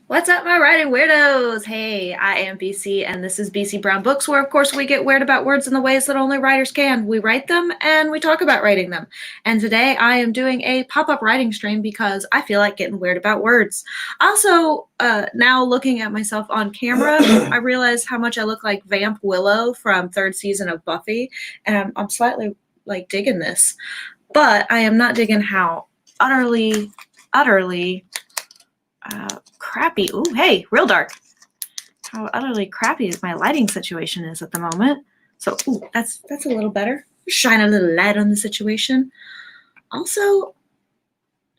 What's up, my writing weirdos? Hey, I am BC, and this is BC Brown Books, where, of course, we get weird about words in the ways that only writers can. We write them, and we talk about writing them. And today, I am doing a pop-up writing stream because I feel like getting weird about words. Also, now looking at myself on camera, I realize how much I look like Vamp Willow from third season of Buffy, and I'm slightly, digging this. But I am not digging how utterly crappy. Ooh, hey, real dark. How utterly crappy my lighting situation is at the moment. So, ooh, that's a little better. Shine a little light on the situation. Also,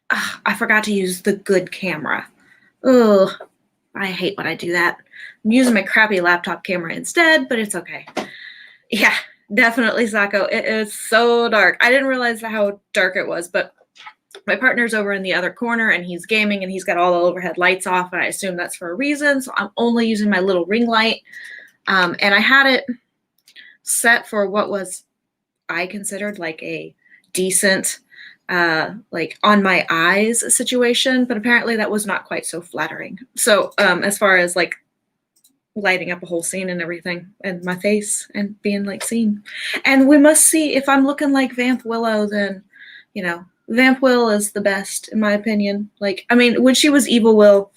I forgot to use the good camera. Ugh, I hate when I do that. I'm using my crappy laptop camera instead, but it's okay. Yeah, definitely, Sako. It is so dark. I didn't realize how dark it was, but my partner's over in the other corner and he's gaming and he's got all the overhead lights off, and I assume that's for a reason. So I'm only using my little ring light. And I had it set for what was I considered like a decent like on my eyes situation, but apparently that was not quite so flattering. So as far as like lighting up a whole scene and everything, and my face and being like seen. And we must see if I'm looking like Vamp Willow, then Vamp Will is the best, in my opinion. Like, I mean, when she was Evil Will,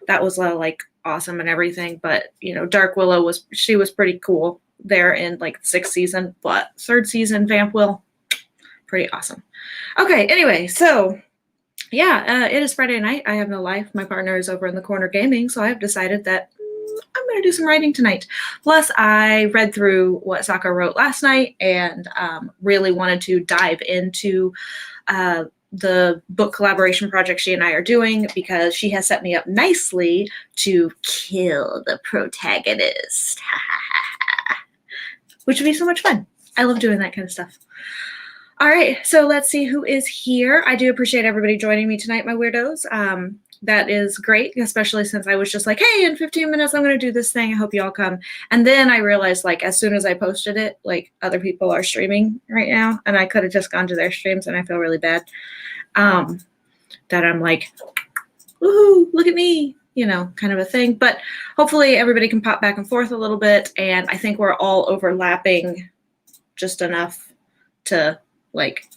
that was like awesome and everything. But Dark Willow was pretty cool there in like the 6th season. But 3rd season, Vamp Will, pretty awesome. Okay, anyway, so yeah, it is Friday night. I have no life. My partner is over in the corner gaming, so I have decided that I'm going to do some writing tonight. Plus, I read through what Sako wrote last night and really wanted to dive into the book collaboration project she and I are doing, because she has set me up nicely to kill the protagonist, which would be so much fun. I love doing that kind of stuff. All right, so let's see who is here. I do appreciate everybody joining me tonight, my weirdos. That is great, especially since I was just like, hey, in 15 minutes, I'm going to do this thing. I hope you all come. And then I realized, like, as soon as I posted it, like, other people are streaming right now, and I could have just gone to their streams, and I feel really bad that I'm like, woohoo, look at me, kind of a thing. But hopefully everybody can pop back and forth a little bit, and I think we're all overlapping just enough to, like,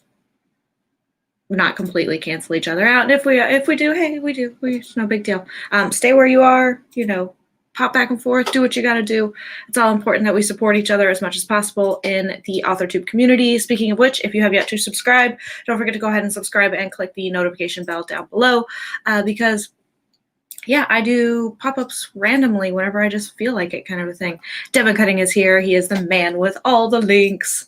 not completely cancel each other out. And if we do, hey, we do. It's no big deal. Stay where you are, pop back and forth, do what you got to do. It's all important that we support each other as much as possible in the Authortube community. Speaking of which, if you have yet to subscribe, don't forget to go ahead and subscribe and click the notification bell down below, because yeah, I do pop-ups randomly whenever I just feel like it, kind of a thing. Devin Cutting is here. He is the man with all the links.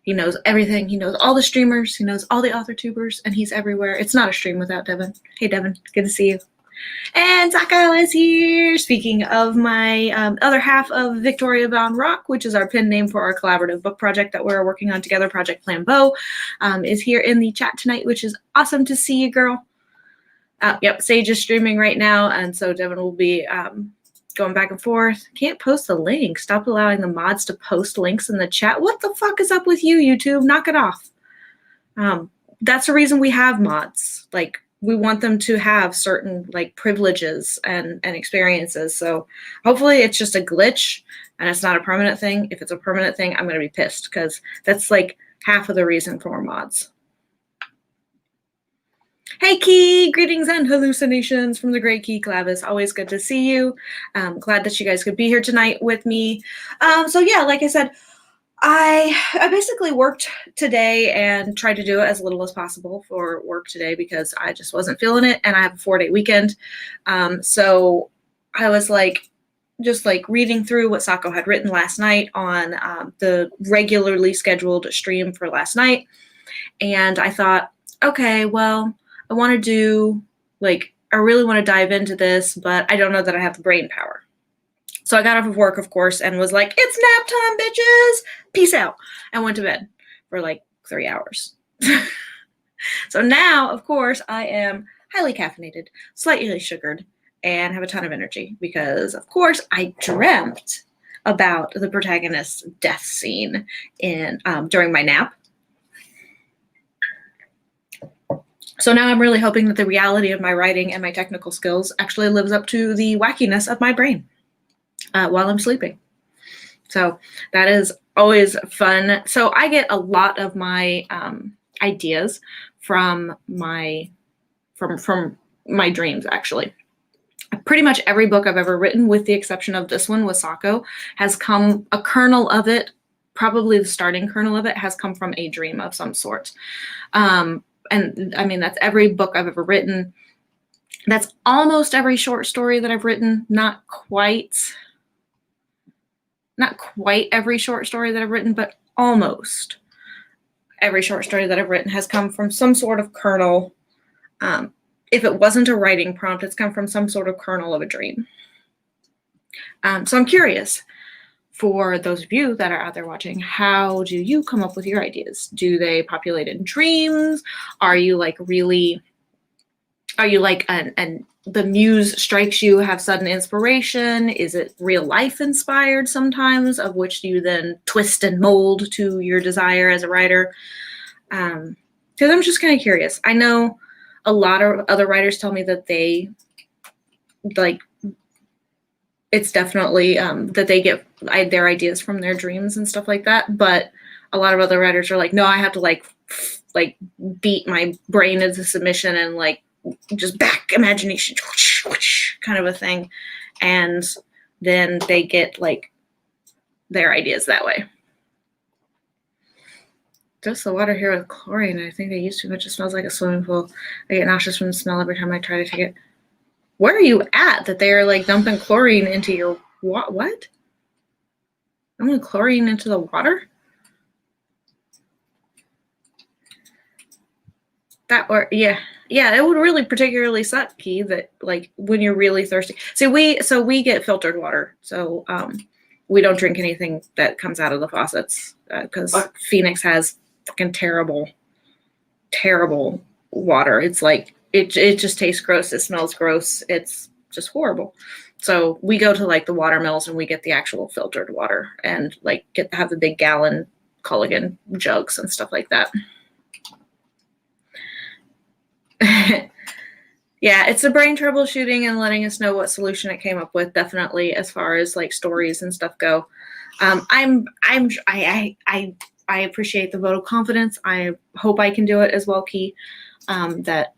He knows everything. He knows all the streamers. He knows all the Authortubers, and he's everywhere. It's not a stream without Devin. Hey, Devin. Good to see you. And Sako is here. Speaking of my other half of Victoria Von Rock, which is our pen name for our collaborative book project that we're working on together, Project Flambeau, is here in the chat tonight, which is awesome to see you, girl. Yep, Sage is streaming right now, and so Devin will be going back and forth. Can't post the link. Stop allowing the mods to post links in the chat. What the fuck is up with you, YouTube? Knock it off. That's the reason we have mods. Like, we want them to have certain like privileges and experiences. So hopefully it's just a glitch and it's not a permanent thing. If it's a permanent thing, I'm going to be pissed, because that's like half of the reason for mods. Hey, Key! Greetings and hallucinations from the great Key Clavis. Always good to see you. Glad that you guys could be here tonight with me. So yeah, like I said, I basically worked today and tried to do it as little as possible for work today, because I just wasn't feeling it, and I have a 4-day weekend. So I was just reading through what Sako had written last night on the regularly scheduled stream for last night. And I thought, okay, well, I want to do, I really want to dive into this, but I don't know that I have the brain power. So I got off of work, of course, and was like, it's nap time, bitches. Peace out. And went to bed for 3 hours. So now, of course, I am highly caffeinated, slightly sugared, and have a ton of energy because, of course, I dreamt about the protagonist's death scene during my nap. So now I'm really hoping that the reality of my writing and my technical skills actually lives up to the wackiness of my brain while I'm sleeping. So that is always fun. So I get a lot of my ideas from my dreams, actually. Pretty much every book I've ever written, with the exception of this one with Sako, has come, a kernel of it, probably the starting kernel of it, has come from a dream of some sort. And I mean, that's every book I've ever written. That's almost every short story that I've written. Not quite every short story that I've written, but almost every short story that I've written has come from some sort of kernel. If it wasn't a writing prompt, it's come from some sort of kernel of a dream. So I'm curious, for those of you that are out there watching, how do you come up with your ideas? Do they populate in dreams? Are you like the muse strikes you, have sudden inspiration? Is it real life inspired sometimes, of which you then twist and mold to your desire as a writer? Because I'm just kind of curious. I know a lot of other writers tell me that they it's definitely that they get their ideas from their dreams and stuff like that. But a lot of other writers are like, no, I have to like beat my brain into submission and like just back imagination kind of a thing. And then they get like their ideas that way. Just the water here with chlorine. I think they used too much. It smells like a swimming pool. I get nauseous from the smell every time I try to take it. Where are you at that they are like dumping chlorine into your what? Dumping chlorine into the water? Yeah, it would really particularly suck, Key, that like when you're really thirsty. So we get filtered water. So we don't drink anything that comes out of the faucets because Phoenix has fucking terrible water. It's like it just tastes gross. It smells gross. It's just horrible. So we go to like the water mills and we get the actual filtered water and like have the big gallon Culligan jugs and stuff like that. Yeah, it's the brain troubleshooting and letting us know what solution it came up with. Definitely, as far as like stories and stuff go. I appreciate the vote of confidence. I hope I can do it as well, Key. That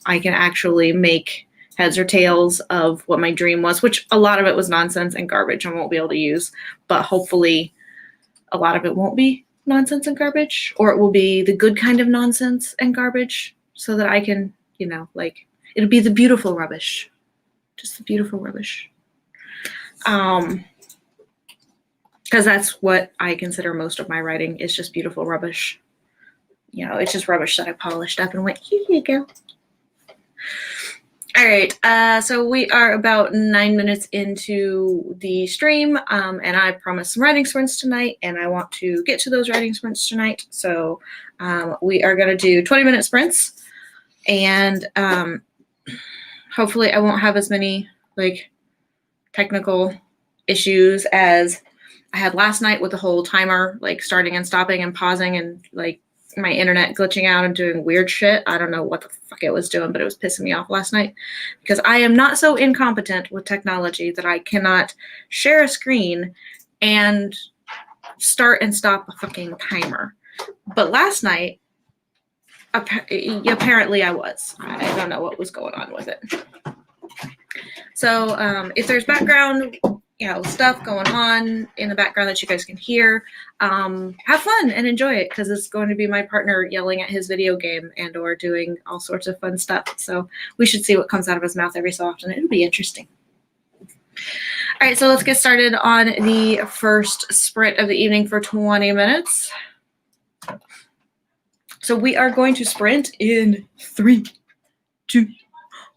I can actually make heads or tails of what my dream was, which a lot of it was nonsense and garbage and won't be able to use. But hopefully, a lot of it won't be nonsense and garbage, or it will be the good kind of nonsense and garbage, so that I can, it'll be the beautiful rubbish, just the beautiful rubbish. Because that's what I consider most of my writing is just beautiful rubbish. It's just rubbish that I polished up and went, here you go. All right, so we are about 9 minutes into the stream, and I promised some writing sprints tonight, and I want to get to those writing sprints tonight. So we are going to do 20-minute sprints, and hopefully I won't have as many like technical issues as I had last night with the whole timer like starting and stopping and pausing and like my internet glitching out and doing weird shit. I don't know what the fuck it was doing, but it was pissing me off last night because I am not so incompetent with technology that I cannot share a screen and start and stop a fucking timer. But last night, apparently I was. I don't know what was going on with it. So if there's background stuff going on in the background that you guys can hear, have fun and enjoy it, because it's going to be my partner yelling at his video game and or doing all sorts of fun stuff. So we should see what comes out of his mouth every so often. It'll be interesting. All right, so let's get started on the first sprint of the evening for 20 minutes. So we are going to sprint in 3, 2,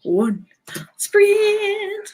1. Sprint!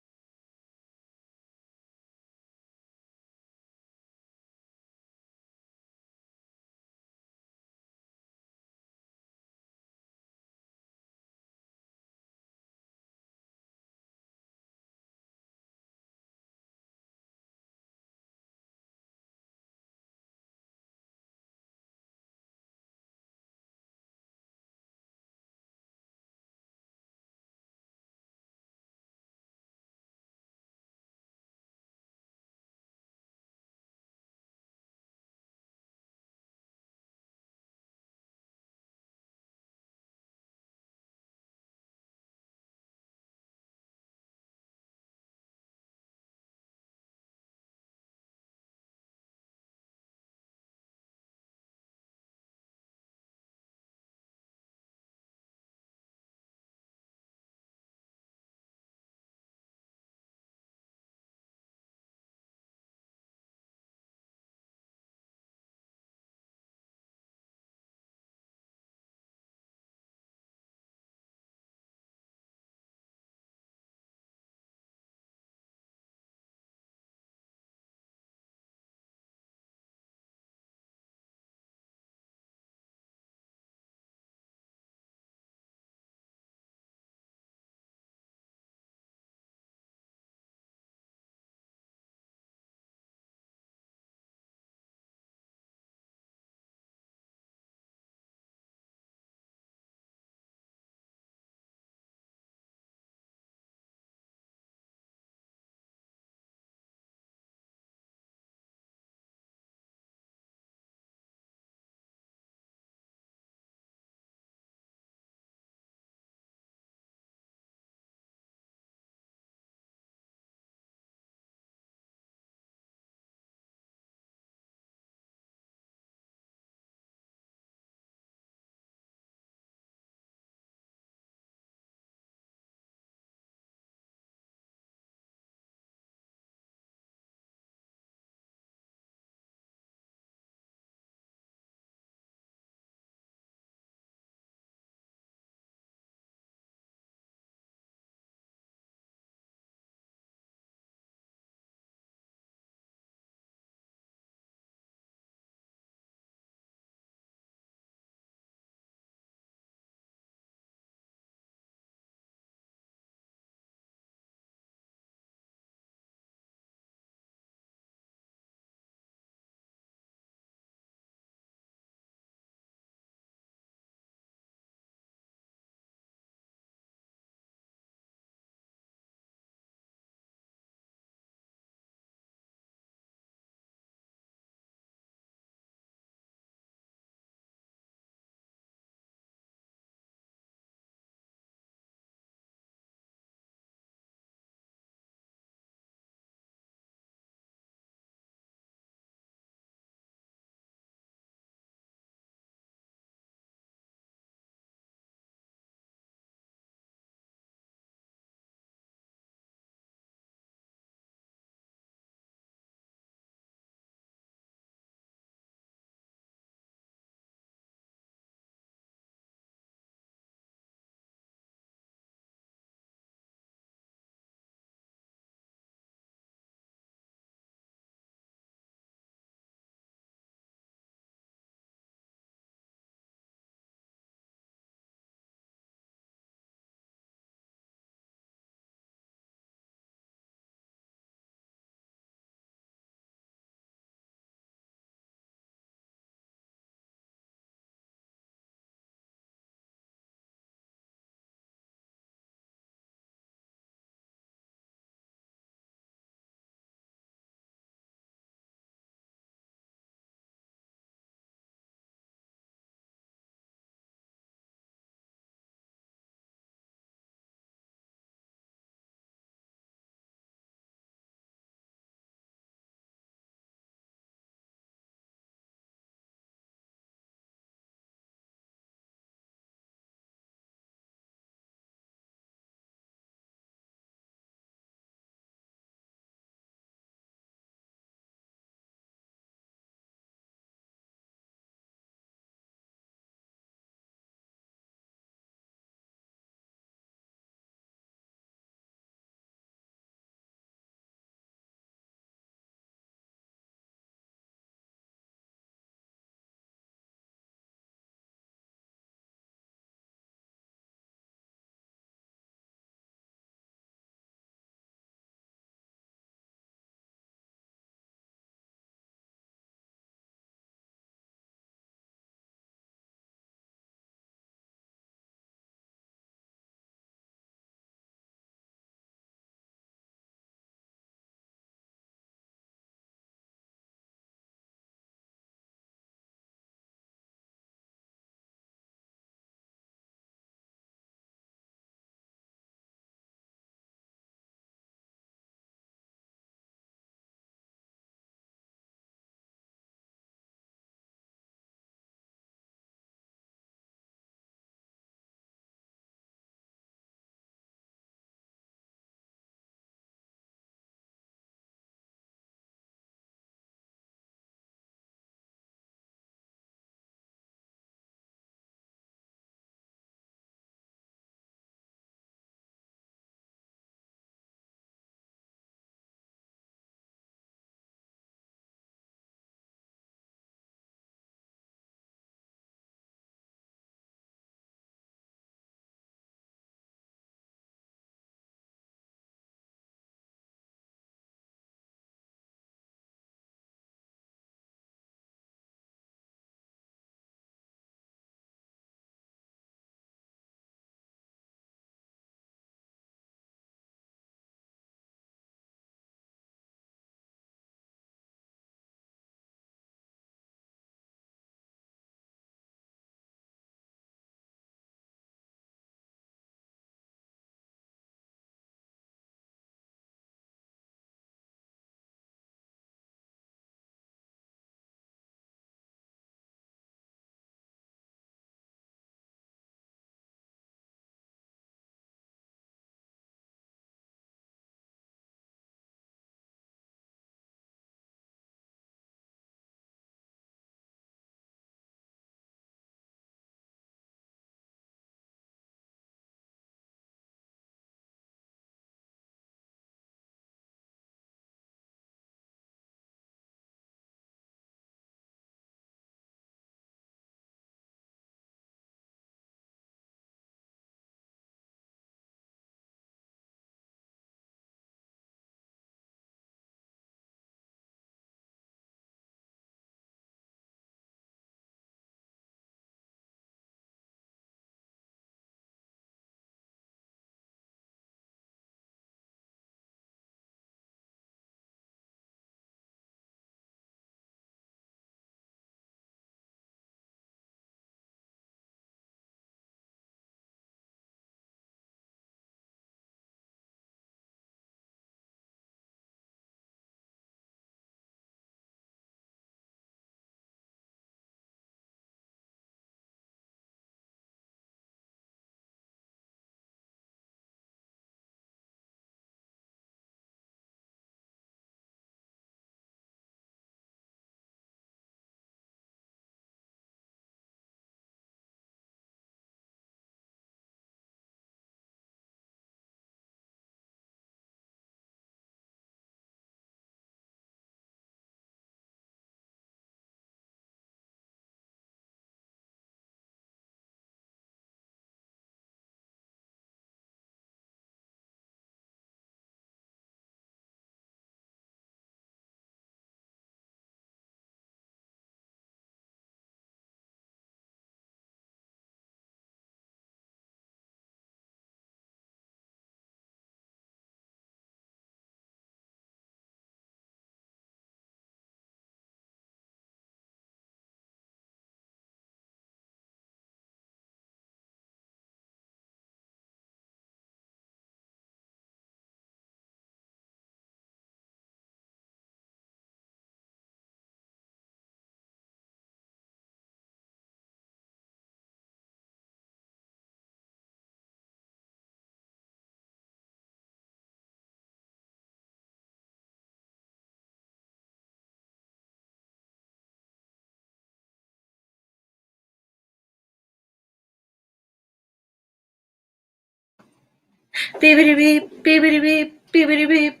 Beepity beep, beepity beep, beepity beep.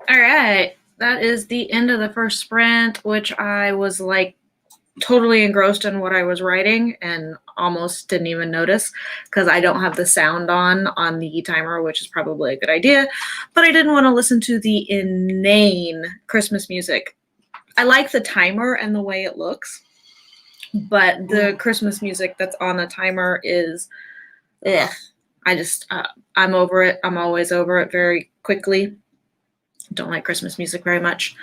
All right. That is the end of the first sprint, which I was like totally engrossed in what I was writing and almost didn't even notice because I don't have the sound on the timer, which is probably a good idea. But I didn't want to listen to the inane Christmas music. I like the timer and the way it looks, but the Christmas music that's on the timer is, ugh. I'm over it. I'm always over it very quickly. Don't like Christmas music very much.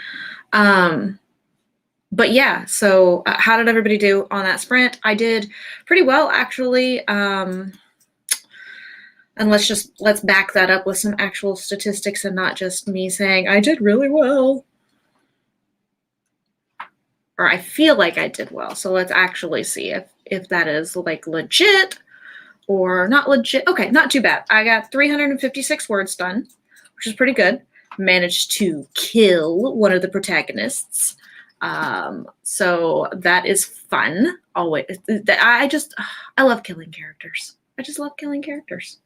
But yeah, so how did everybody do on that sprint? I did pretty well, actually. And let's back that up with some actual statistics and not just me saying I did really well. Or I feel like I did well. So let's actually see if that is like legit or not legit. Okay, not too bad. I got 356 words done, which is pretty good. Managed to kill one of the protagonists. So that is fun. Always. I love killing characters. I just love killing characters.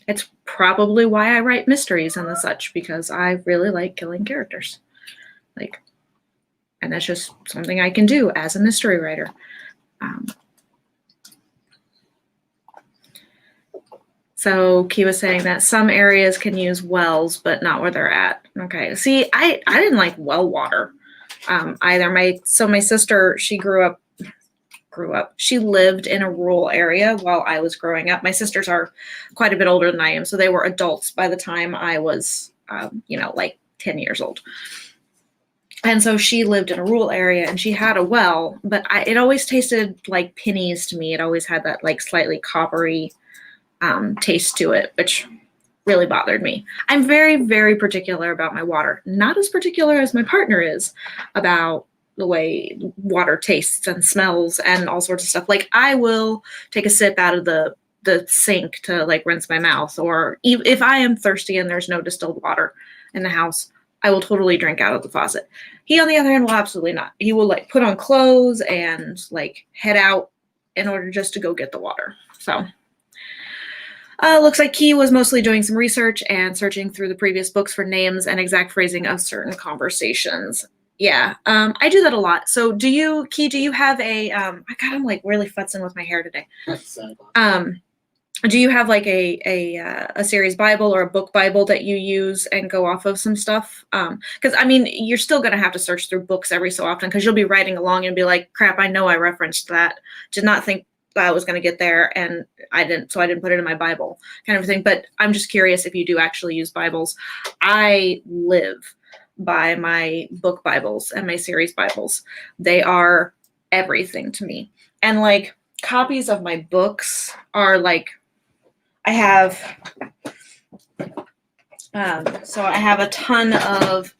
It's probably why I write mysteries and the such, because I really like killing characters. And that's just something I can do as a mystery writer. So Key was saying that some areas can use wells, but not where they're at. Okay. See, I didn't like well water either. My sister, she grew up. She lived in a rural area while I was growing up. My sisters are quite a bit older than I am, so they were adults by the time I was, like 10 years old. And so she lived in a rural area and she had a well, but it always tasted like pennies to me. It always had that like slightly coppery taste to it, which really bothered me. I'm very, very particular about my water. Not as particular as my partner is about the way water tastes and smells and all sorts of stuff. Like I will take a sip out of the sink to like rinse my mouth, or if I am thirsty and there's no distilled water in the house, I will totally drink out of the faucet. He, on the other hand, will absolutely not. He will like put on clothes and like head out in order just to go get the water. So looks like Key was mostly doing some research and searching through the previous books for names and exact phrasing of certain conversations. Yeah, I do that a lot. So do you have a, I'm like really futzing with my hair today. Do you have like a series Bible or a book Bible that you use and go off of some stuff? Because I mean, you're still going to have to search through books every so often because you'll be writing along and be like, crap, I know I referenced that. Did not think I was going to get there, and I didn't, so I didn't put it in my Bible, kind of thing. But I'm just curious if you do actually use Bibles. I live by my book Bibles and my series Bibles. They are everything to me. And like copies of my books are like, I have a ton of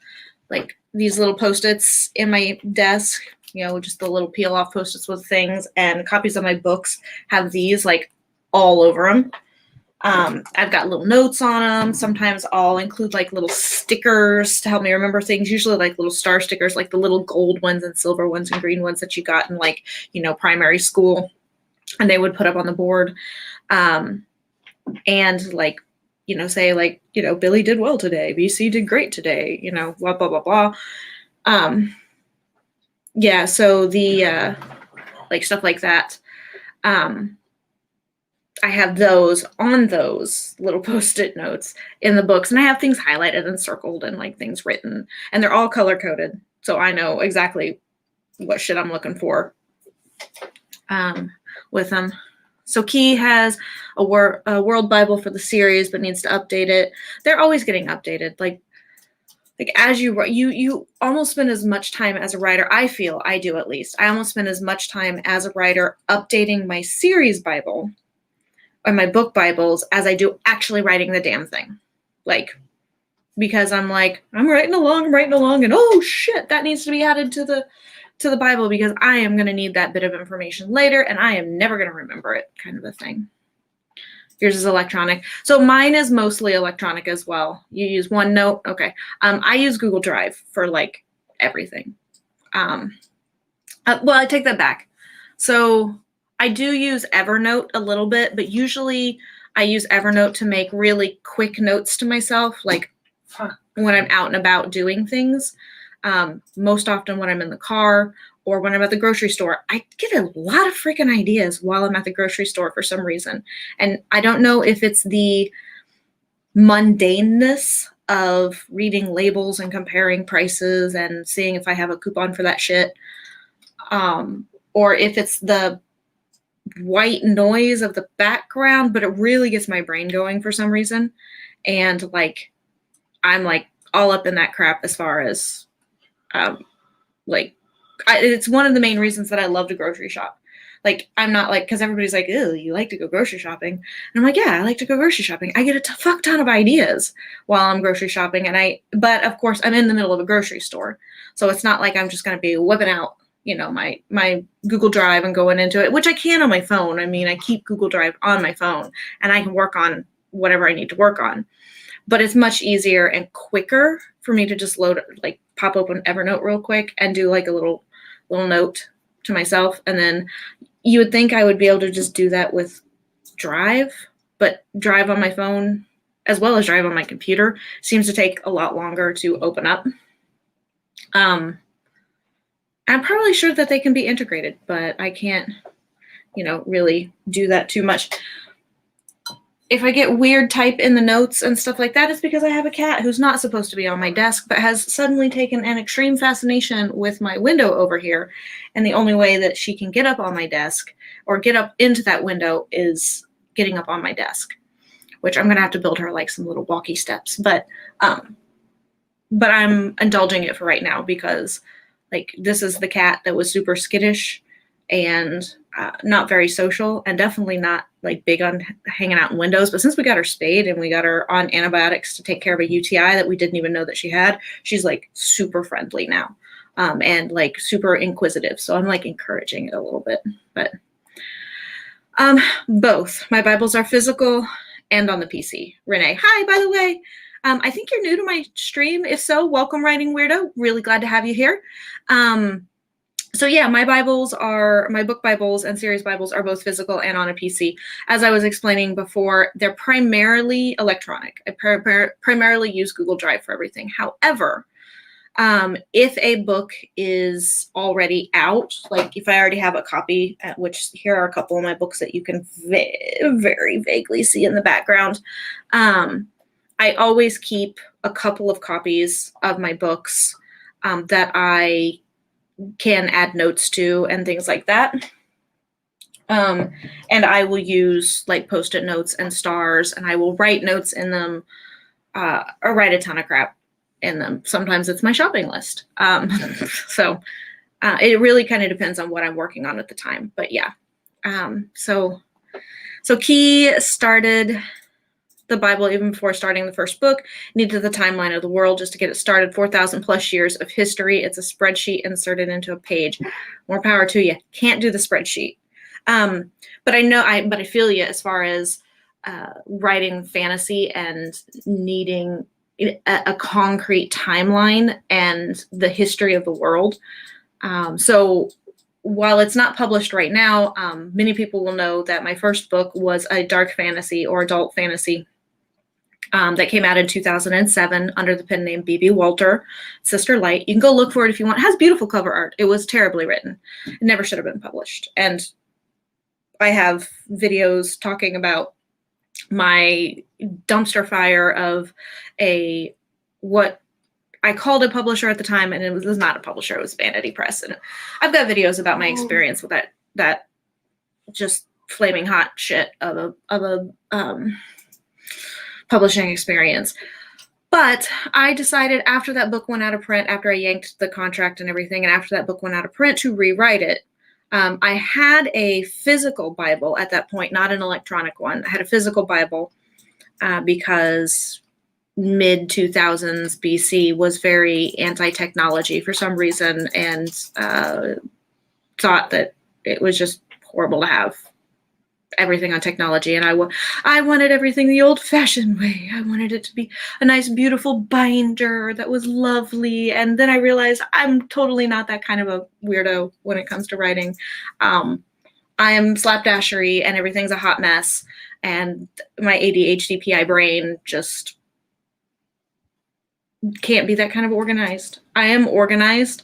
like these little Post-its in my desk, just the little peel off Post-its with things, and copies of my books have these like all over them. I've got little notes on them. Sometimes I'll include like little stickers to help me remember things, usually like little star stickers, like the little gold ones and silver ones and green ones that you got in like, primary school, and they would put up on the board. And like, say like, Billy did well today, BC did great today, blah, blah, blah, blah. Yeah, so the like stuff like that. I have those on those little Post-it notes in the books, and I have things highlighted and circled and like things written, and they're all color coded, so I know exactly what shit I'm looking for with them. So Key has a World Bible for the series, but needs to update it. They're always getting updated. Like as you almost spend as much time as a writer. I feel I do, at least. I almost spend as much time as a writer updating my series Bible or my book Bibles as I do actually writing the damn thing. Like, because I'm writing along, and oh shit, that needs to be added to the Bible because I am going to need that bit of information later and I am never going to remember it, kind of a thing. Yours is electronic. So mine is mostly electronic as well. You use OneNote. Okay. I use Google Drive for like everything. Well, I take that back. So I do use Evernote a little bit, but usually I use Evernote to make really quick notes to myself, like when I'm out and about doing things. Most often when I'm in the car or when I'm at the grocery store, I get a lot of freaking ideas while I'm at the grocery store for some reason. And I don't know if it's the mundaneness of reading labels and comparing prices and seeing if I have a coupon for that shit, or if it's the white noise of the background, but it really gets my brain going for some reason. And like, I'm like all up in that crap as far as it's one of the main reasons that I love to grocery shop. Like, I'm not like, because everybody's like, ew, you like to go grocery shopping. And I'm like, yeah, I like to go grocery shopping. I get a fuck ton of ideas while I'm grocery shopping. But of course, I'm in the middle of a grocery store. So it's not like I'm just going to be whipping out, my Google Drive and going into it, which I can on my phone. I mean, I keep Google Drive on my phone and I can work on whatever I need to work on. But it's much easier and quicker for me to just pop open Evernote real quick and do like a little note to myself. And then you would think I would be able to just do that with Drive, but Drive on my phone as well as Drive on my computer seems to take a lot longer to open up. I'm probably sure that they can be integrated, but I can't, really do that too much. If I get weird type in the notes and stuff like that, it's because I have a cat who's not supposed to be on my desk, but has suddenly taken an extreme fascination with my window over here. And the only way that she can get up on my desk or get up into that window is getting up on my desk, which I'm going to have to build her like some little walkie steps. But I'm indulging it for right now because like this is the cat that was super skittish and not very social and definitely not like big on hanging out in windows. But since we got her spayed and we got her on antibiotics to take care of a UTI that we didn't even know that she had, she's like super friendly now and like super inquisitive. So I'm like encouraging it a little bit. But both. My Bibles are physical and on the PC. Renee, hi, by the way. I think you're new to my stream. If so, welcome, Writing Weirdo. Really glad to have you here. So yeah, my book Bibles and series Bibles are both physical and on a PC. As I was explaining before, they're primarily electronic. I primarily use Google Drive for everything. However, if a book is already out, like if I already have a copy, which here are a couple of my books that you can very vaguely see in the background, I always keep a couple of copies of my books that I can add notes to and things like that. And I will use like Post-it notes and stars, and I will write notes in them or write a ton of crap in them. Sometimes it's my shopping list. So it really kind of depends on what I'm working on at the time. But yeah. So Key started the Bible even before starting the first book, needed the timeline of the world just to get it started. 4,000 plus years of history. It's a spreadsheet inserted into a page. More power to you. Can't do the spreadsheet. But I feel you as far as writing fantasy and needing a concrete timeline and the history of the world. So while it's not published right now, many people will know that my first book was a dark fantasy or adult fantasy that came out in 2007 under the pen name B.B. Walter, Sister Light. You can go look for it if you want. It has beautiful cover art. It was terribly written. It never should have been published. And I have videos talking about my dumpster fire of what I called a publisher at the time, and it was not a publisher. It was Vanity Press. And I've got videos about my experience with that just flaming hot shit of a publishing experience. But I decided after that book went out of print, after I yanked the contract and everything, and after that book went out of print, to rewrite it. I had a physical Bible at that point, not an electronic one. I had a physical Bible because mid-2000s BC was very anti-technology for some reason, and thought that it was just horrible to have everything on technology. And I wanted everything the old-fashioned way. I wanted it to be a nice, beautiful binder that was lovely. And then I realized I'm totally not that kind of a weirdo when it comes to writing. I am slapdashery and everything's a hot mess, and my ADHD-PI brain just can't be that kind of organized. I am organized,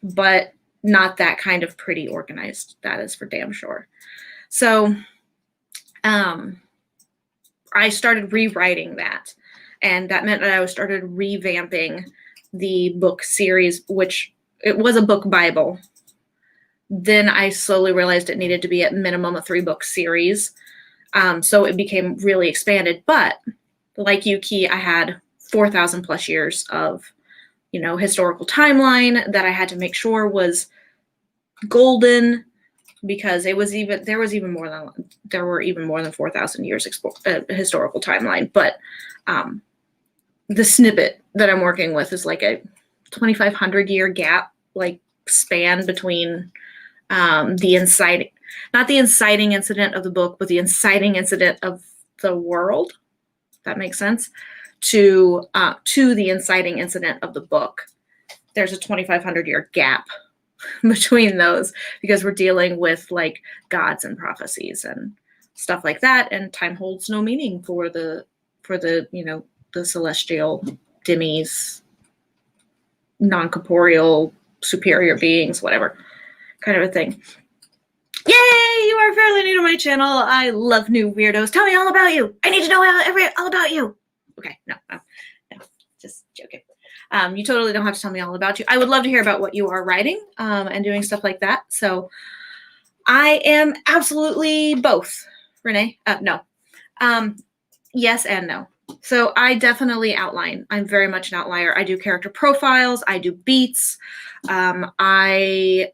but not that kind of pretty organized. That is for damn sure. So I started rewriting that, and that meant that I started revamping the book series, which it was a book Bible. Then I slowly realized it needed to be at minimum a 3-book series. So it became really expanded. But like you, Key, I had 4,000 plus years of, historical timeline that I had to make sure was golden, because there were even more than 4,000 years historical timeline. But the snippet that I'm working with is like a 2,500 year gap, like span between not the inciting incident of the book, but the inciting incident of the world. If that makes sense. To the inciting incident of the book. There's a 2,500 year gap between those, because we're dealing with like gods and prophecies and stuff like that, and time holds no meaning for the the celestial demis, non-corporeal superior beings, whatever kind of a thing. Yay, you are fairly new to my channel. I love new weirdos. Tell me all about you. I need to know all about you. Okay, no, just joking. You totally don't have to tell me all about you. I would love to hear about what you are writing and doing stuff like that. So I am absolutely both, Renee. No. Yes and no. So I definitely outline. I'm very much an outlier. I do character profiles. I do beats. I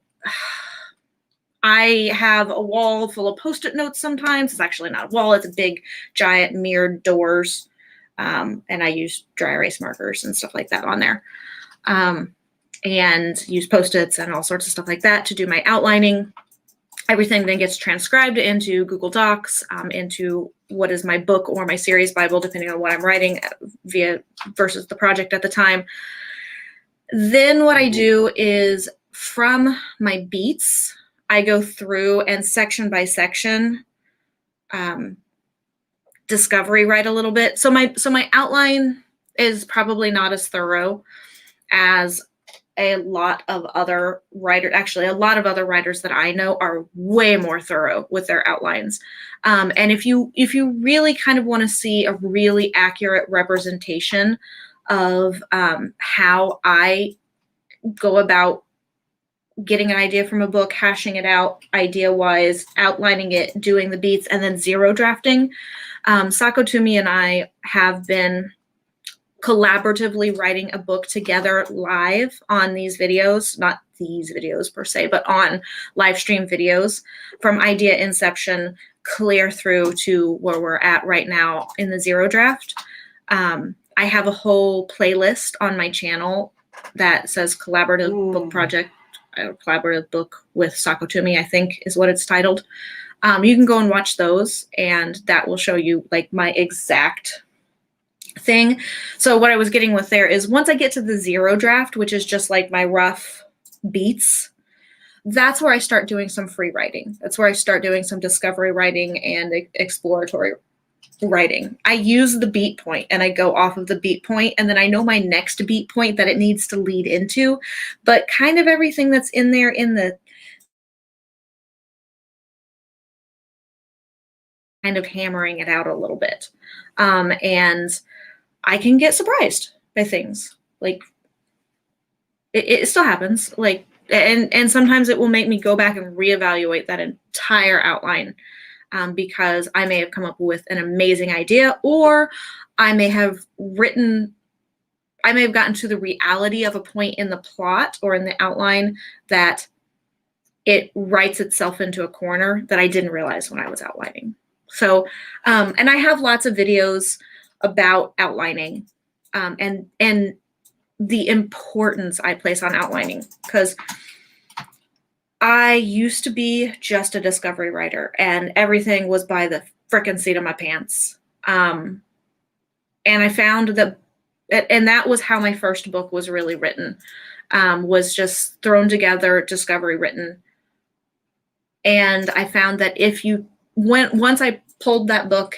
have a wall full of Post-it notes sometimes. It's actually not a wall. It's a big, giant mirrored doors. And I use dry erase markers and stuff like that on there. And use Post-its and all sorts of stuff like that to do my outlining. Everything then gets transcribed into Google Docs, into what is my book or my series Bible, depending on what I'm writing versus the project at the time. Then what I do is, from my beats, I go through and section by section discovery write a little bit. So my outline is probably not as thorough as a lot of other writers. Actually, a lot of other writers that I know are way more thorough with their outlines. And if you really kind of want to see a really accurate representation of how I go about getting an idea from a book, hashing it out idea-wise, outlining it, doing the beats, and then zero drafting, Authortube and I have been collaboratively writing a book together live on these videos, not these videos per se, but on live stream videos, from idea inception clear through to where we're at right now in the zero draft. I have a whole playlist on my channel that says collaborative book project, collaborative book with Authortube, I think is what it's titled. You can go and watch those, and that will show you like my exact thing. So what I was getting with there is, once I get to the zero draft, which is just like my rough beats, that's where I start doing some free writing. That's where I start doing some discovery writing and exploratory writing. I use the beat point and I go off of the beat point, and then I know my next beat point that it needs to lead into, but kind of everything that's in there in the kind of hammering it out a little bit. And I can get surprised by things. Like it still happens. Like, and sometimes it will make me go back and reevaluate that entire outline, because I may have come up with an amazing idea, or I may have gotten to the reality of a point in the plot or in the outline that it writes itself into a corner that I didn't realize when I was outlining. So, and I have lots of videos about outlining, and the importance I place on outlining, because I used to be just a discovery writer and everything was by the frickin' seat of my pants. And I found that, and that was how my first book was really written, was just thrown together, discovery written. And I found that once I pulled that book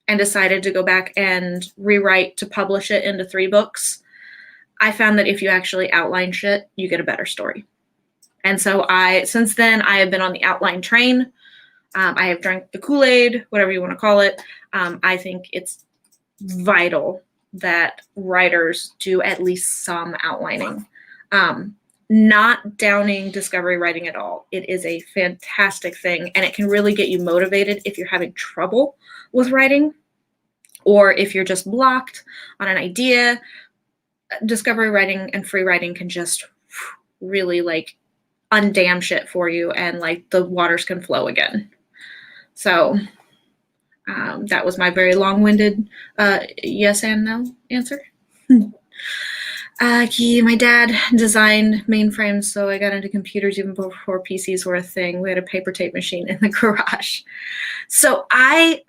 and decided to go back and rewrite to publish it into 3 books, I found that if you actually outline shit, you get a better story. And so since then, I have been on the outline train. I have drank the Kool-Aid, whatever you want to call it. I think it's vital that writers do at least some outlining. Not downing discovery writing at all. It is a fantastic thing, and it can really get you motivated if you're having trouble with writing, or if you're just blocked on an idea. Discovery writing and free writing can just really like undam shit for you, and like the waters can flow again. So that was my very long-winded yes and no answer. My dad designed mainframes, so I got into computers even before PCs were a thing. We had a paper tape machine in the garage. So I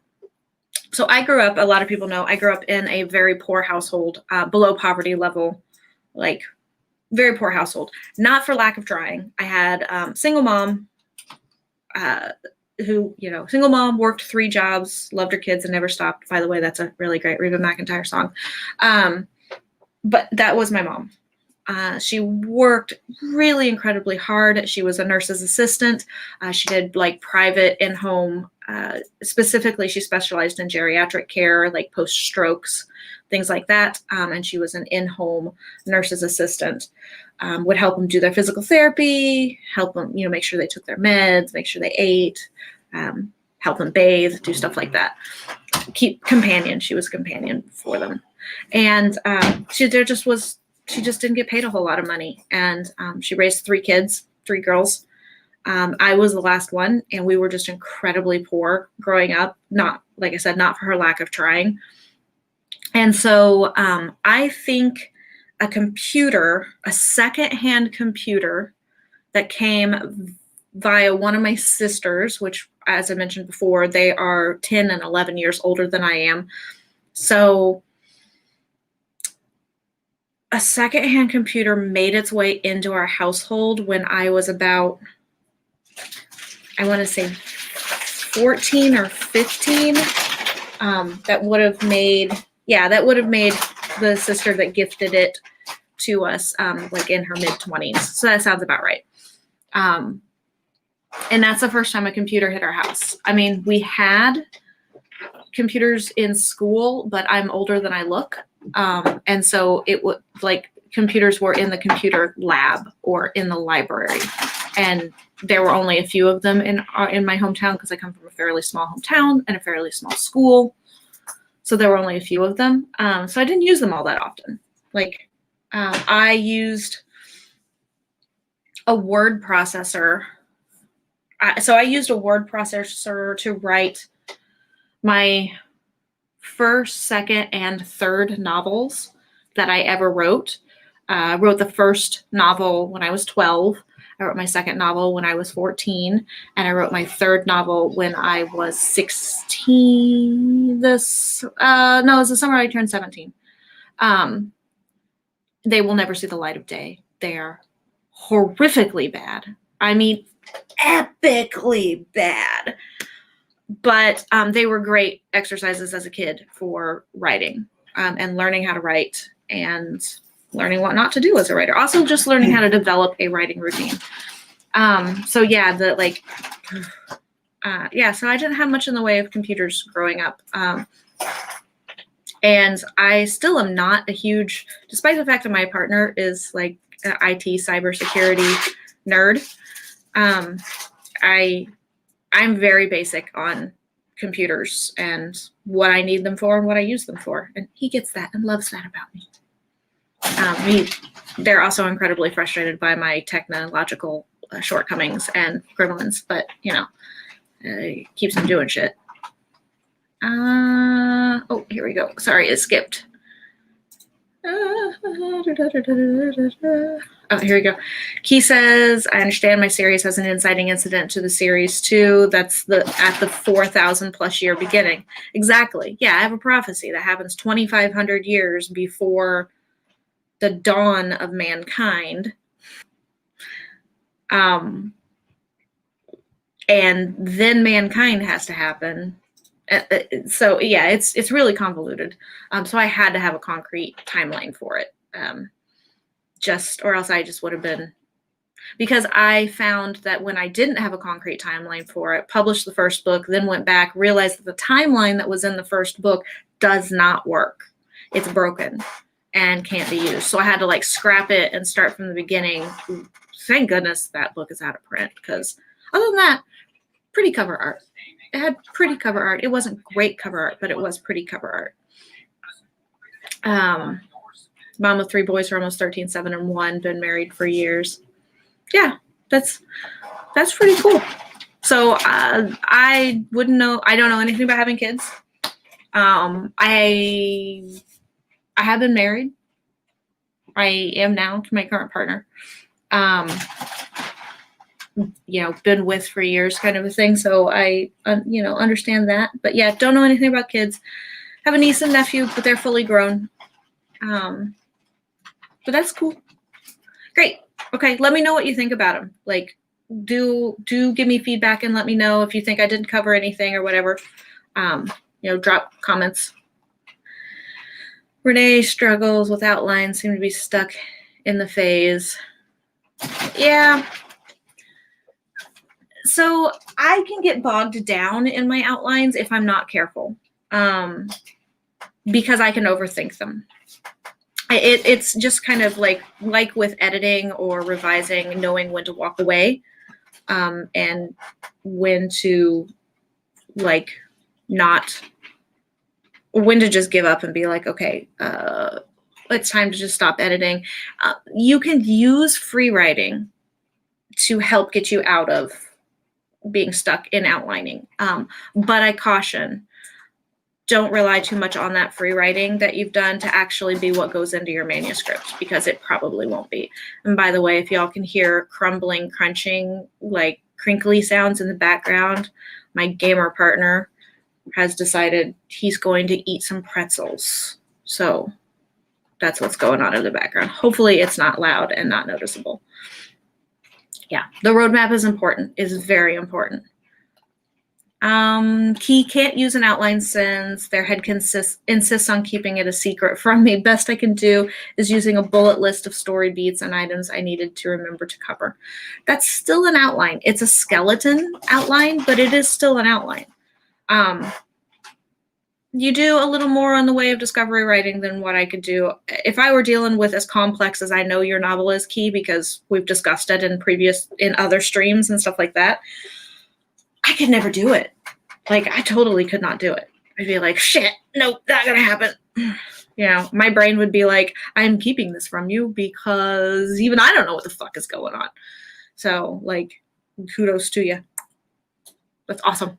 grew up, a lot of people know, I grew up in a very poor household, below poverty level, like very poor household. Not for lack of trying. I had single mom, single mom, worked 3 jobs, loved her kids and never stopped. By the way, that's a really great Reba McEntire song. But that was my mom. She worked really incredibly hard. She was a nurse's assistant. She did like private in-home, specifically she specialized in geriatric care, like post-strokes, things like that. And she was an in-home nurse's assistant. Would help them do their physical therapy, help them, make sure they took their meds, make sure they ate, help them bathe, do stuff like that. She was a companion for them. And she just didn't get paid a whole lot of money. And she raised 3 kids, 3 girls. I was the last one, and we were just incredibly poor growing up. Not, like I said, not for her lack of trying. And so I think a secondhand computer that came via one of my sisters, which, as I mentioned before, they are 10 and 11 years older than I am. So a secondhand computer made its way into our household when I was about, I want to say 14 or 15. That would have made the sister that gifted it to us, like in her mid-20s. So that sounds about right. And that's the first time a computer hit our house. I mean, we had computers in school, but I'm older than I look. And so it would, like, computers were in the computer lab or in the library. And there were only a few of them in my hometown, because I come from a fairly small hometown and a fairly small school. So there were only a few of them. So I didn't use them all that often. Like, I used a word processor. I used a word processor to write my first, second, and third novels that I ever wrote. I wrote the first novel when I was 12. I wrote my second novel when I was 14, and I wrote my third novel when I was 16. It was the summer I turned 17. They will never see the light of day. They are horrifically bad. I mean, epically bad. But they were great exercises as a kid for writing, and learning how to write and learning what not to do as a writer. Also, just learning how to develop a writing routine. So I didn't have much in the way of computers growing up. And I still am not a huge, despite the fact that my partner is like an IT cybersecurity nerd, I'm very basic on computers and what I need them for and what I use them for. And he gets that and loves that about me. They're also incredibly frustrated by my technological shortcomings and gremlins, but it keeps them doing shit. Oh, here we go. Sorry, it skipped. Oh, here we go. Key says, I understand my series has an inciting incident to the series too. That's at the 4,000 plus year beginning. Exactly. Yeah, I have a prophecy that happens 2,500 years before the dawn of mankind. and then mankind has to happen. So yeah, it's really convoluted. So I had to have a concrete timeline for it. Or else I just would have been, because I found that when I didn't have a concrete timeline for it, published the first book, then went back, realized that the timeline that was in the first book does not work. It's broken and can't be used. So I had to like scrap it and start from the beginning. Thank goodness that book is out of print, because other than that, pretty cover art. It had pretty cover art. It wasn't great cover art, but it was pretty cover art. Mom of 3 boys for almost 13, 7, and 1. Been married for years. Yeah, that's pretty cool. So I wouldn't know. I don't know anything about having kids. I have been married. I am now to my current partner. Been with for years, kind of a thing. So I, understand that. But yeah, don't know anything about kids. Have a niece and nephew, but they're fully grown. But that's cool. Great. Okay, let me know what you think about them. Like, do give me feedback and let me know if you think I didn't cover anything or whatever. Drop comments. Renee struggles with outlines, seem to be stuck in the phase. Yeah. So I can get bogged down in my outlines if I'm not careful, because I can overthink them. It's just kind of like with editing or revising, knowing when to walk away, and when to when to just give up and be like, okay, it's time to just stop editing. You can use free writing to help get you out of being stuck in outlining. But I caution, don't rely too much on that free writing that you've done to actually be what goes into your manuscript, because it probably won't be. And by the way, if y'all can hear crumbling, crunching, like crinkly sounds in the background, my gamer partner has decided he's going to eat some pretzels. So that's what's going on in the background. Hopefully it's not loud and not noticeable. Yeah, the roadmap is important, is very important. Key can't use an outline since their head insists on keeping it a secret from me. Best I can do is using a bullet list of story beats and items I needed to remember to cover. That's still an outline. It's a skeleton outline, but it is still an outline. You do a little more on the way of discovery writing than what I could do. If I were dealing with as complex as I know your novel is, Key, because we've discussed it in other streams and stuff like that, I could never do it. Like, I totally could not do it. I'd be like, shit, nope, not gonna happen. My brain would be like, I'm keeping this from you because even I don't know what the fuck is going on. So, kudos to you. That's awesome.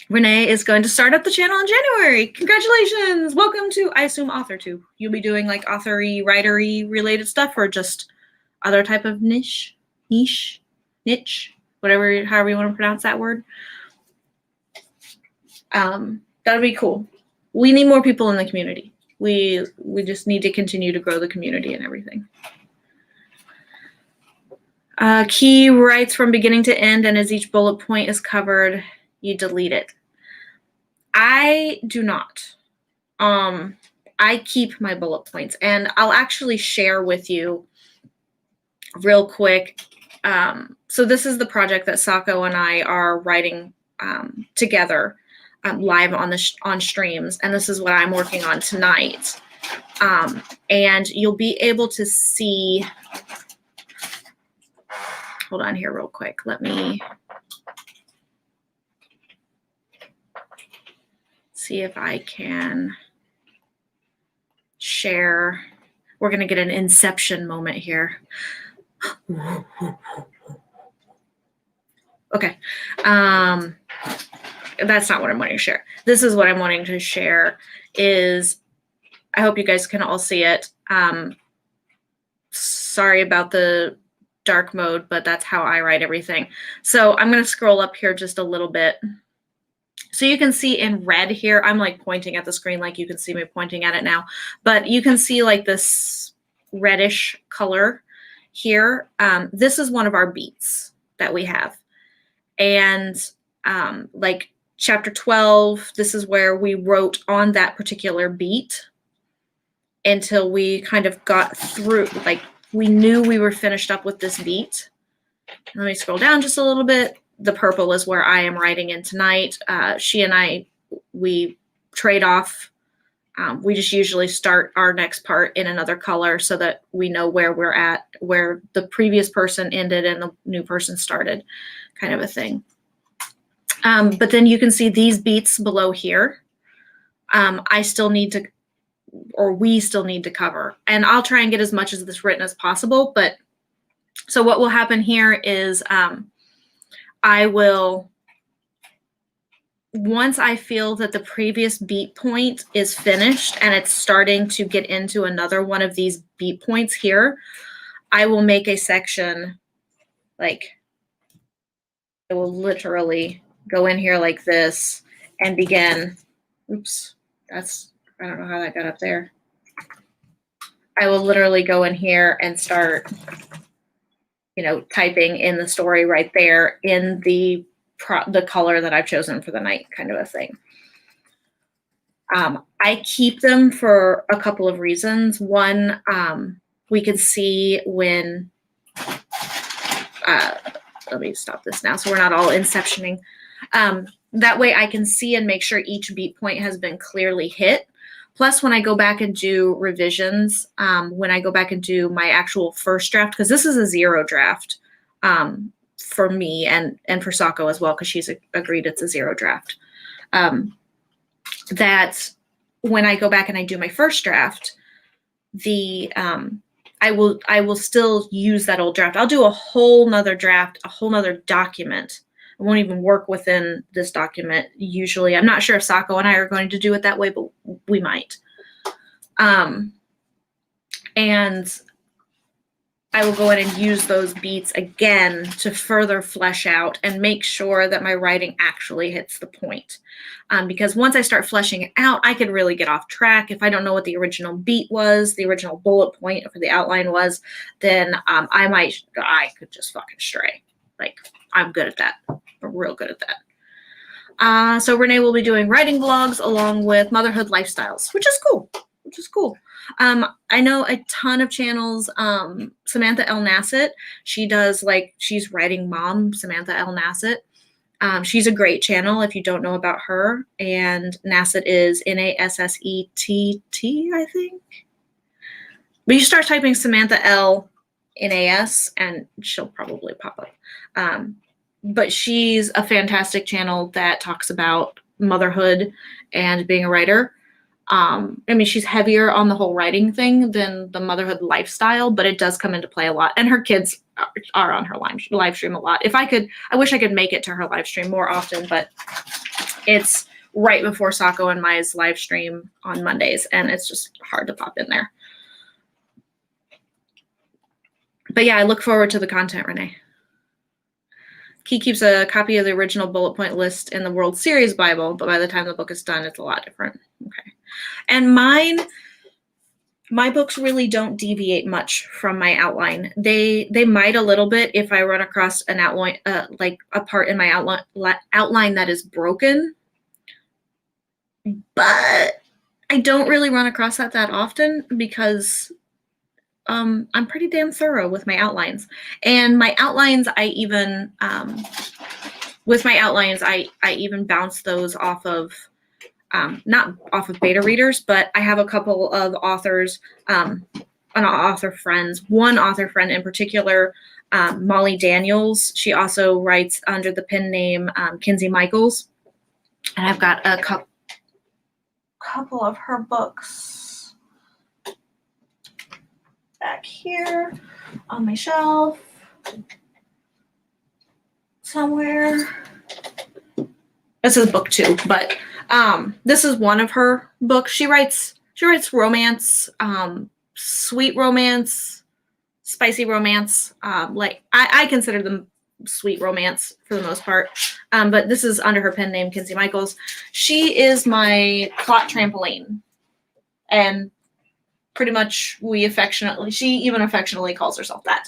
Renee is going to start up the channel in January. Congratulations. Welcome to, I assume, Authortube. You'll be doing authory, writery related stuff, or just other type of niche, however you want to pronounce that word. That'll be cool. We need more people in the community. We just need to continue to grow the community and everything. Key writes from beginning to end, and as each bullet point is covered, you delete it. I do not. I keep my bullet points, and I'll actually share with you real quick. So this is the project that Sako and I are writing together live on streams, and this is what I'm working on tonight. And you'll be able to see. Hold on here real quick. Let me see if I can share. We're going to get an inception moment here. Okay. That's not what I'm wanting to share. This is what I'm wanting to share is, I hope you guys can all see it. Sorry about the dark mode, but that's how I write everything. So I'm going to scroll up here just a little bit. So you can see in red here, I'm pointing at the screen like you can see me pointing at it now, but you can see this reddish color here. This is one of our beats that we have. And like chapter 12, this is where we wrote on that particular beat until we kind of got through, like we knew we were finished up with this beat. Let me scroll down just a little bit. The purple is where I am writing in tonight. She and I, we trade off. We just usually start our next part in another color so that we know where we're at, where the previous person ended and the new person started, kind of a thing. But then you can see these beats below here. I still need to, or we still need to cover. And I'll try and get as much of this written as possible. But so what will happen here is I will, once I feel that the previous beat point is finished and it's starting to get into another one of these beat points here, I will make a section, like I will literally go in here like this and begin, oops, that's, I don't know how that got up there. I will literally go in here and start, you know, typing in the story right there in the color that I've chosen for the night, kind of a thing. I keep them for a couple of reasons. One, we can see when, let me stop this now so we're not all inceptioning. That way I can see and make sure each beat point has been clearly hit. Plus, when I go back and do revisions, when I go back and do my actual first draft, because this is a 0 draft for me and for Sako as well, because she's agreed it's a 0 draft. That when I go back and I do my first draft, I will still use that old draft. I'll do a whole nother draft, a whole nother document. I won't even work within this document usually. I'm not sure if Sako and I are going to do it that way, but we might. And I will go in and use those beats again to further flesh out and make sure that my writing actually hits the point. Because once I start fleshing it out, I could really get off track. If I don't know what the original beat was, the original bullet point for the outline was, then I could just fucking stray. Like, I'm good at that. I'm real good at that. So Renee will be doing writing vlogs along with motherhood lifestyles, which is cool. I know a ton of channels. Samantha L. Nassett, she does, like, she's writing mom, Samantha L. Nassett. She's a great channel if you don't know about her. And Nassett is Nassett, I think. But you start typing Samantha L. NAS and she'll probably pop up. But she's a fantastic channel that talks about motherhood and being a writer. I mean, she's heavier on the whole writing thing than the motherhood lifestyle, but it does come into play a lot. And her kids are on her live stream a lot. I wish I could make it to her live stream more often, but it's right before Sako and Maya's live stream on Mondays, and it's just hard to pop in there. But yeah, I look forward to the content, Renee. He keeps a copy of the original bullet point list in the World Series Bible, but by the time the book is done, it's a lot different. Okay. And my books really don't deviate much from my outline. They might a little bit if I run across an outline, like a part in my outline that is broken, but I don't really run across that often because I'm pretty damn thorough with my outlines. And my outlines, I even bounce those off of, not off of beta readers, but I have a couple of authors, one author friend in particular, Molly Daniels. She also writes under the pen name Kinsey Michaels. And I've got a couple of her books back here on my shelf somewhere. This is book 2, but this is one of her books. She writes romance, sweet romance, spicy romance. Like I consider them sweet romance for the most part. But this is under her pen name, Kinsey Michaels. She is my plot trampoline, and pretty much she even affectionately calls herself that.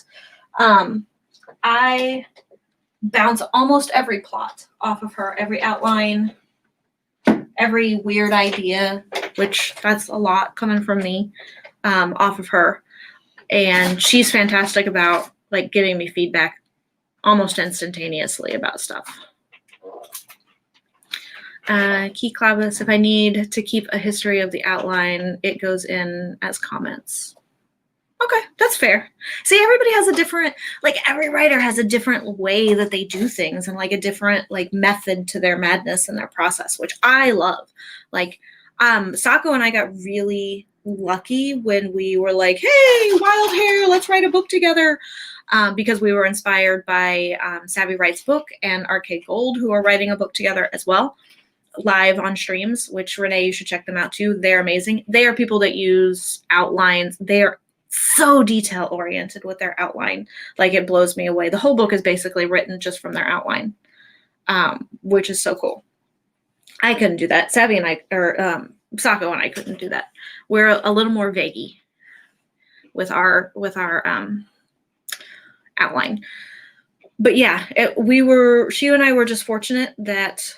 I bounce almost every plot off of her, every outline, every weird idea, which that's a lot coming from me, off of her. And she's fantastic about like giving me feedback almost instantaneously about stuff. Key Clavus, if I need to keep a history of the outline, it goes in as comments. Okay, that's fair. See, everybody has a different, like every writer has a different way that they do things and like a different like method to their madness and their process, which I love. Like, Sako and I got really lucky when we were like, hey, Wild Hair, let's write a book together. Because we were inspired by Savvy Writes Book and Arcade Gold, who are writing a book together as well, live on streams, which Renee, you should check them out too. They're amazing. They are people that use outlines. They're so detail oriented with their outline. Like it blows me away. The whole book is basically written just from their outline, which is so cool. I couldn't do that. Savvy and I, or Sako and I couldn't do that. We're a little more vaguey with our outline. But yeah, she and I were just fortunate that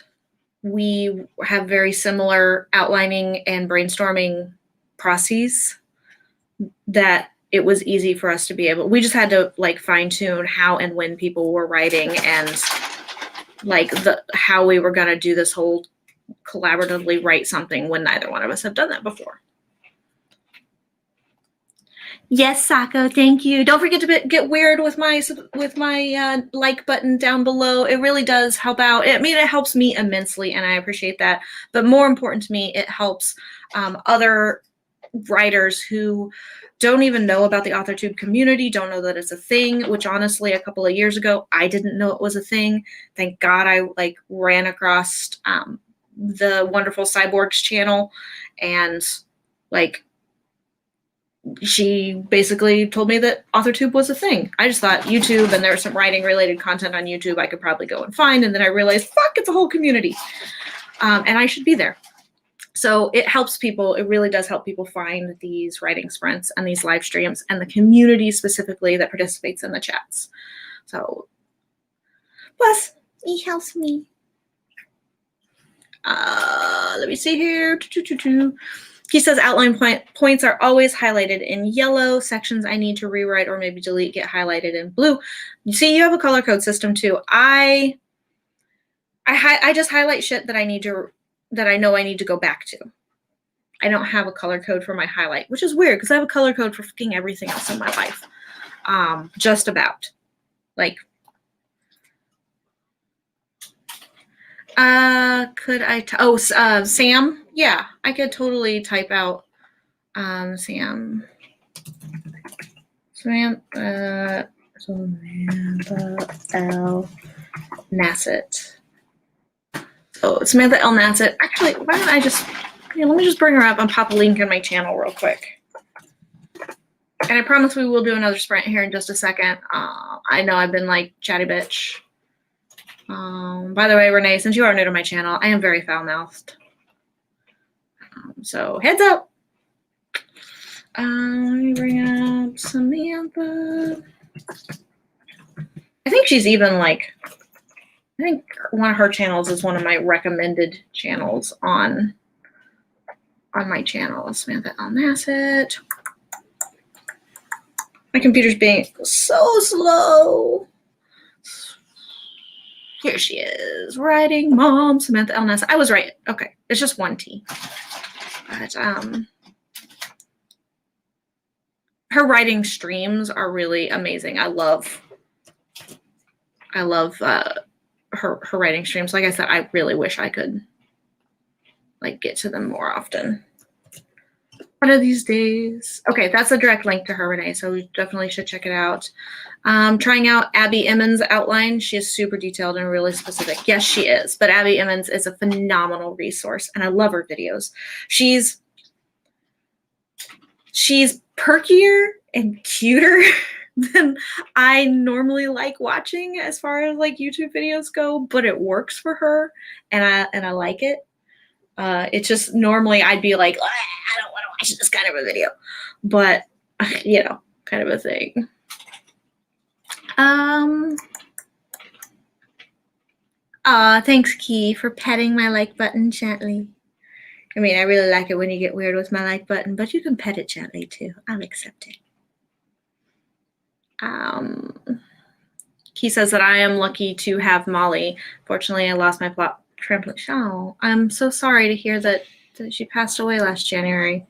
we have very similar outlining and brainstorming processes, that it was easy for us to be able, we just had to like fine tune how and when people were writing and like how we were going to do this whole collaboratively write something when neither one of us have done that before. Yes, Sako, thank you. Don't forget to get weird with my like button down below. It really does help out. I mean, it helps me immensely, and I appreciate that. But more important to me, it helps other writers who don't even know about the Authortube community, don't know that it's a thing, which honestly, a couple of years ago, I didn't know it was a thing. Thank God I like ran across the wonderful Cyborgs channel, and like she basically told me that Authortube was a thing. I just thought YouTube, and there's some writing related content on YouTube I could probably go and find. And then I realized, fuck, it's a whole community. And I should be there. So it helps people. It really does help people find these writing sprints and these live streams and the community specifically that participates in the chats. So plus it helps me. Let me see here. He says outline points are always highlighted in yellow. Sections I need to rewrite or maybe delete get highlighted in blue. You see, you have a color code system too. I just highlight shit that I know I need to go back to. I don't have a color code for my highlight, which is weird because I have a color code for fucking everything else in my life. Just about. Like, could I, Sam? Yeah, I could totally type out, Samantha L. Nassett. So Samantha L. Nassett. Actually, why don't I just, let me just bring her up and pop a link in my channel real quick. And I promise we will do another sprint here in just a second. I know I've been like chatty bitch. By the way, Renee, since you are new to my channel, I am very foul-mouthed. So heads up. Let me bring up Samantha. I think she's even like, I think one of her channels is one of my recommended channels on my channel. Samantha L. Nassett. My computer's being so slow. Here she is, writing mom, Samantha L. Nassett. I was right. Okay, it's just one T. But her writing streams are really amazing. I love her writing streams. Like I said, I really wish I could like get to them more often. One of these days. Okay, that's a direct link to her, Renee, so we definitely should check it out. Trying out Abby Emmons' outline. She is super detailed and really specific. Yes, she is, but Abby Emmons is a phenomenal resource, and I love her videos. She's perkier and cuter than I normally like watching as far as like YouTube videos go, but it works for her, and I like it. It's just normally I'd be like, I don't want to watch this kind of a video, but you know, kind of a thing. Aw, thanks, Key, for petting my like button gently. I mean, I really like it when you get weird with my like button, but you can pet it gently too. I'll accept it. He says that I am lucky to have Molly. Fortunately, I lost my plot trampoline. Oh, I'm so sorry to hear that she passed away last January.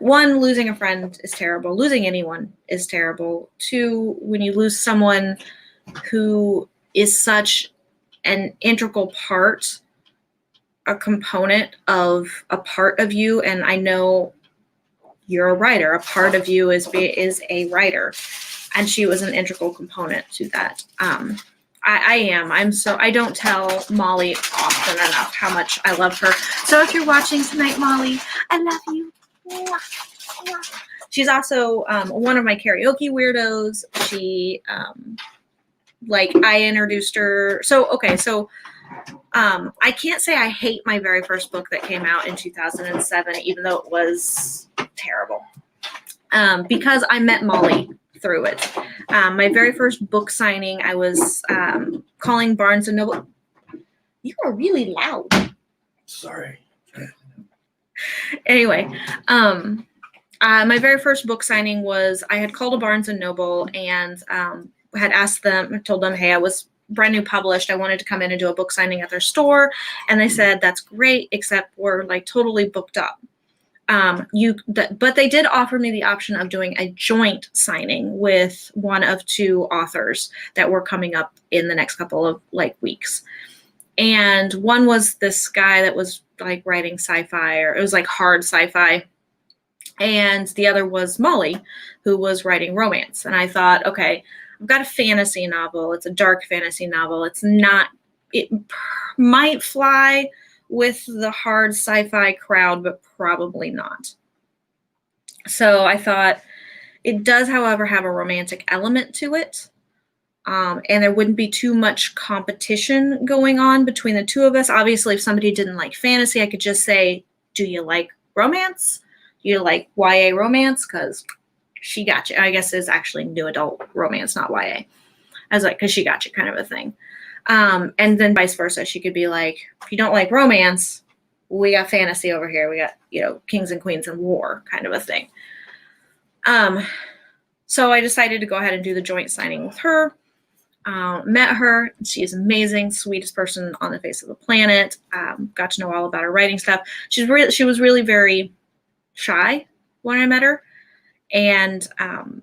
One, losing a friend is terrible. Losing anyone is terrible. Two, when you lose someone who is such an integral part, a component of a part of you, and I know you're a writer. A part of you is a writer, and she was an integral component to that. I don't tell Molly often enough how much I love her. So if you're watching tonight, Molly, I love you. She's also one of my karaoke weirdos. She I introduced her. I can't say I hate my very first book that came out in 2007, even though it was terrible, because I met Molly through it. My very first book signing, I was calling Barnes & Noble. You are really loud. Sorry. Anyway, my very first book signing was, I had called a Barnes & Noble and had asked them, told them, hey, I was brand new published. I wanted to come in and do a book signing at their store. And they said, that's great, except we're like totally booked up. But they did offer me the option of doing a joint signing with one of two authors that were coming up in the next couple of weeks. And one was this guy that was like writing sci-fi, or it was like hard sci-fi. And the other was Molly, who was writing romance. And I thought, okay, I've got a fantasy novel. It's a dark fantasy novel. It might fly with the hard sci-fi crowd, but probably not. So I thought, it does, however, have a romantic element to it. And there wouldn't be too much competition going on between the two of us. Obviously, if somebody didn't like fantasy, I could just say, do you like romance? Do you like YA romance? Because she got you. I guess it's actually new adult romance, not YA. I was like, because she got you kind of a thing. And then vice versa. She could be like, if you don't like romance, we got fantasy over here. We got, kings and queens and war kind of a thing. So I decided to go ahead and do the joint signing with her. Met her. She is amazing, sweetest person on the face of the planet. Got to know all about her writing stuff. She was really very shy when I met her. And I'm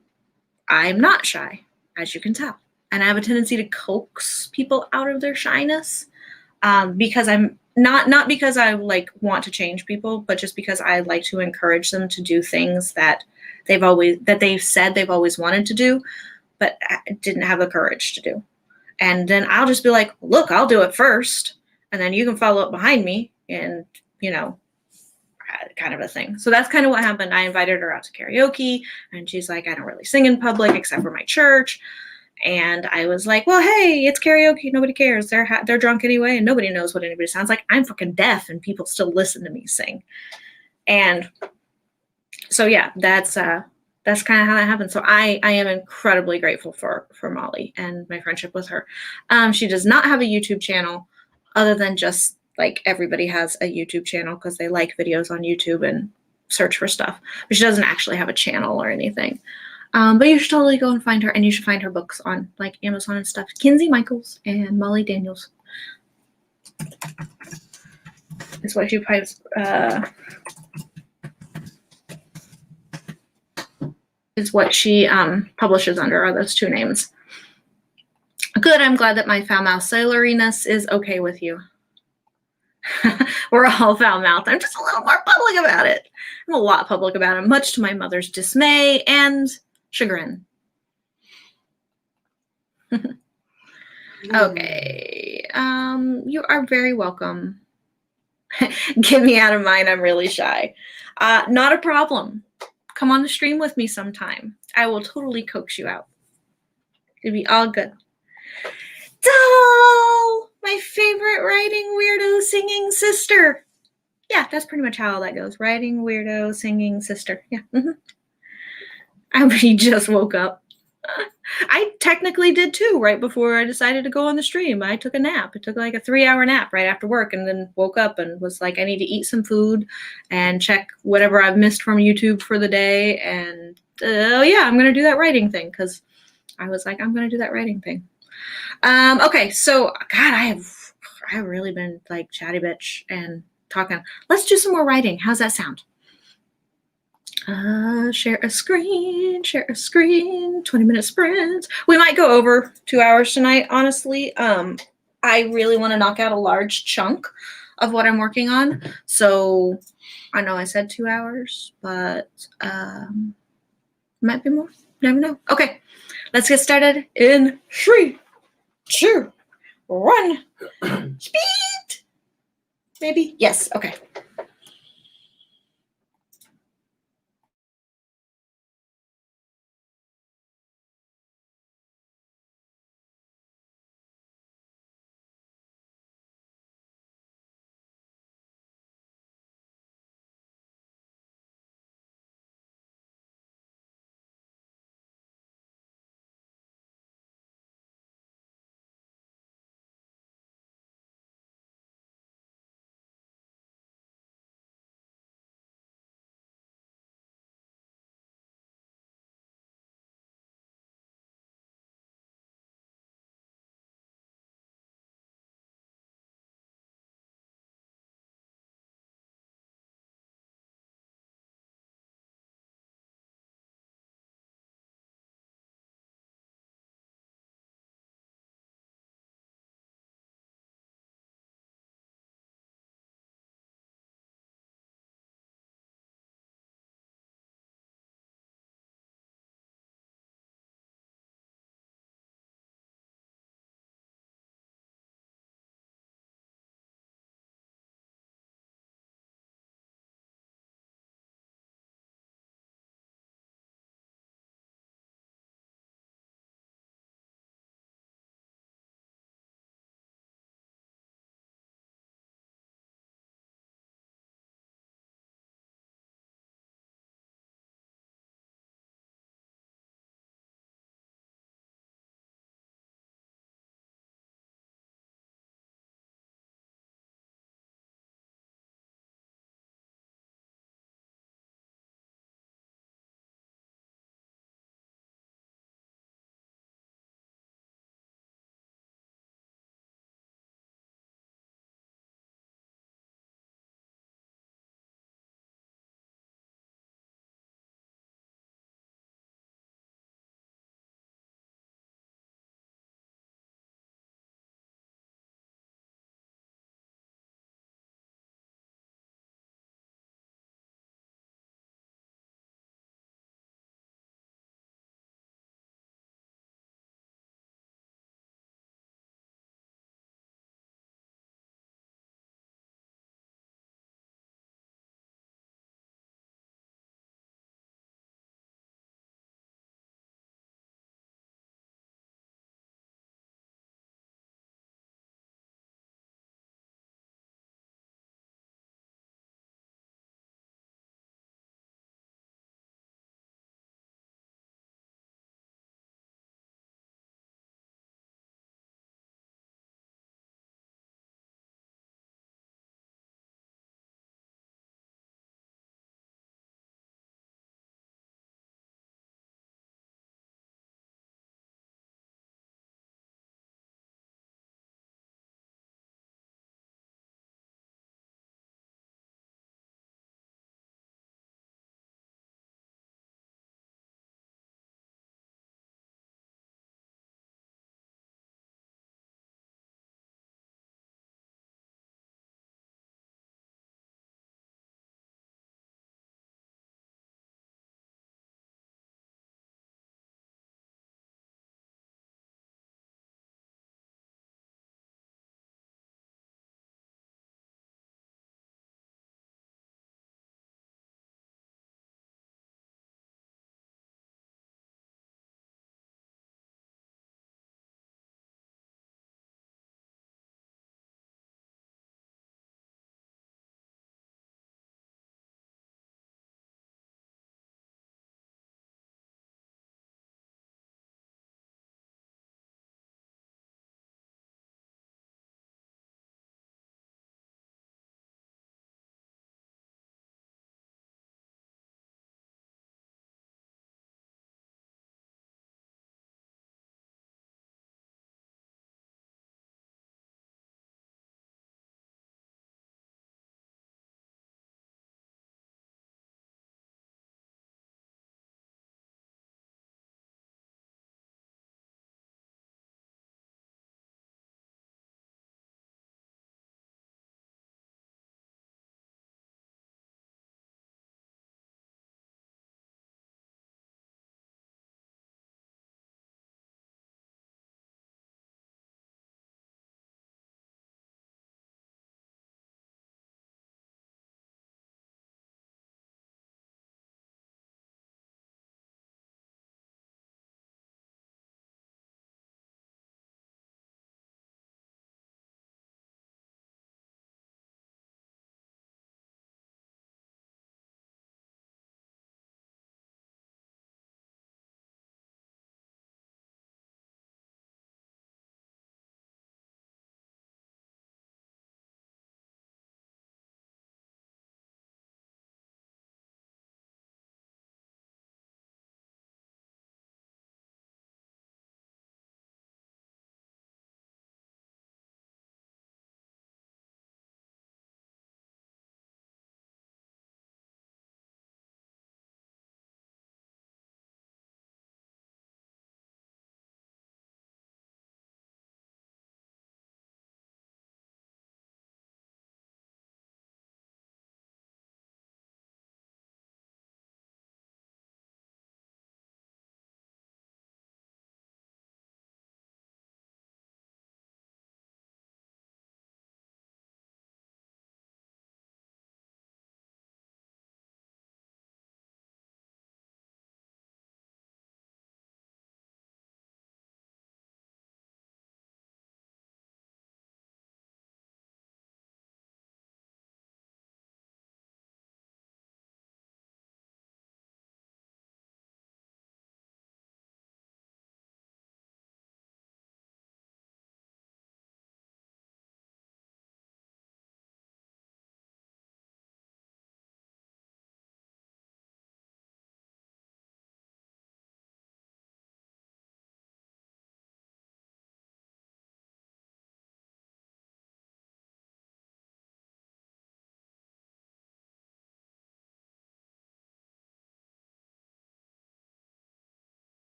not shy, as you can tell. And I have a tendency to coax people out of their shyness, because I'm not because I want to change people, but just because I like to encourage them to do things that they've said they've always wanted to do, but didn't have the courage to do. And then I'll just be like, look, I'll do it first, and then you can follow up behind me, and kind of a thing. So that's kind of what happened. I invited her out to karaoke, and she's like, I don't really sing in public except for my church. And I was like, well, hey, it's karaoke. Nobody cares. They're drunk anyway, and nobody knows what anybody sounds like. I'm fucking deaf, and people still listen to me sing. And so, yeah, that's kind of how that happened. So I am incredibly grateful for Molly and my friendship with her. She does not have a YouTube channel, other than just everybody has a YouTube channel because they like videos on YouTube and search for stuff. But she doesn't actually have a channel or anything. But you should totally go and find her, and you should find her books on Amazon and stuff. Kinsey Michaels and Molly Daniels is what she publishes under, are those two names. Good. I'm glad that my foul mouth sailoriness is okay with you. We're all foul mouthed. I'm just a little more public about it. I'm a lot public about it, much to my mother's dismay and chagrin. Okay. You are very welcome. Get me out of mine. I'm really shy. Not a problem. Come on the stream with me sometime. I will totally coax you out. It'll be all good. Doll! My favorite writing weirdo singing sister. Yeah, that's pretty much how all that goes. Writing weirdo singing sister. Yeah. I just woke up. I technically did too, right before I decided to go on the stream. I took a nap. I took like a 3-hour nap right after work and then woke up and was like, I need to eat some food and check whatever I've missed from YouTube for the day. And yeah, I'm going to do that writing thing because I was like, I'm going to do that writing thing. Okay, so God, I have really been like chatty bitch and talking. Let's do some more writing. How's that sound? Share a screen, 20-minute sprints. We might go over 2 hours tonight, honestly. I really want to knock out a large chunk of what I'm working on. So I know I said 2 hours, but might be more. Never know. Okay, let's get started in 3, 2, 1. Speed. Maybe? Yes. Okay.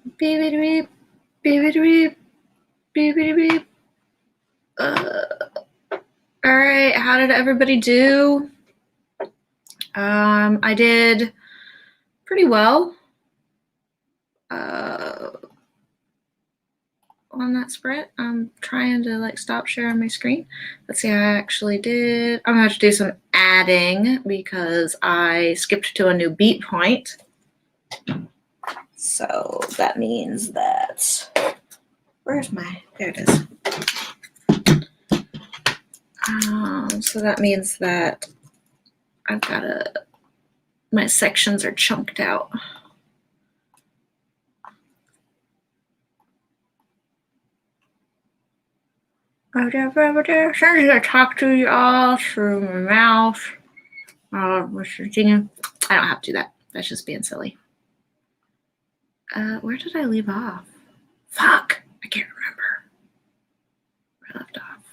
Beep, beep, beep, beep, beep, beep, beep. All right, how did everybody do? I did pretty well on that sprint. I'm trying to like stop sharing my screen. Let's see, I actually did. I'm gonna have to do some adding because I skipped to a new beat point. So that means that, where's my, there it is. So that means that I've got my sections are chunked out. Sometimes I talk to you all through my mouth. Virginia. I don't have to do that. That's just being silly. Where did I leave off? Fuck. I can't remember where I left off.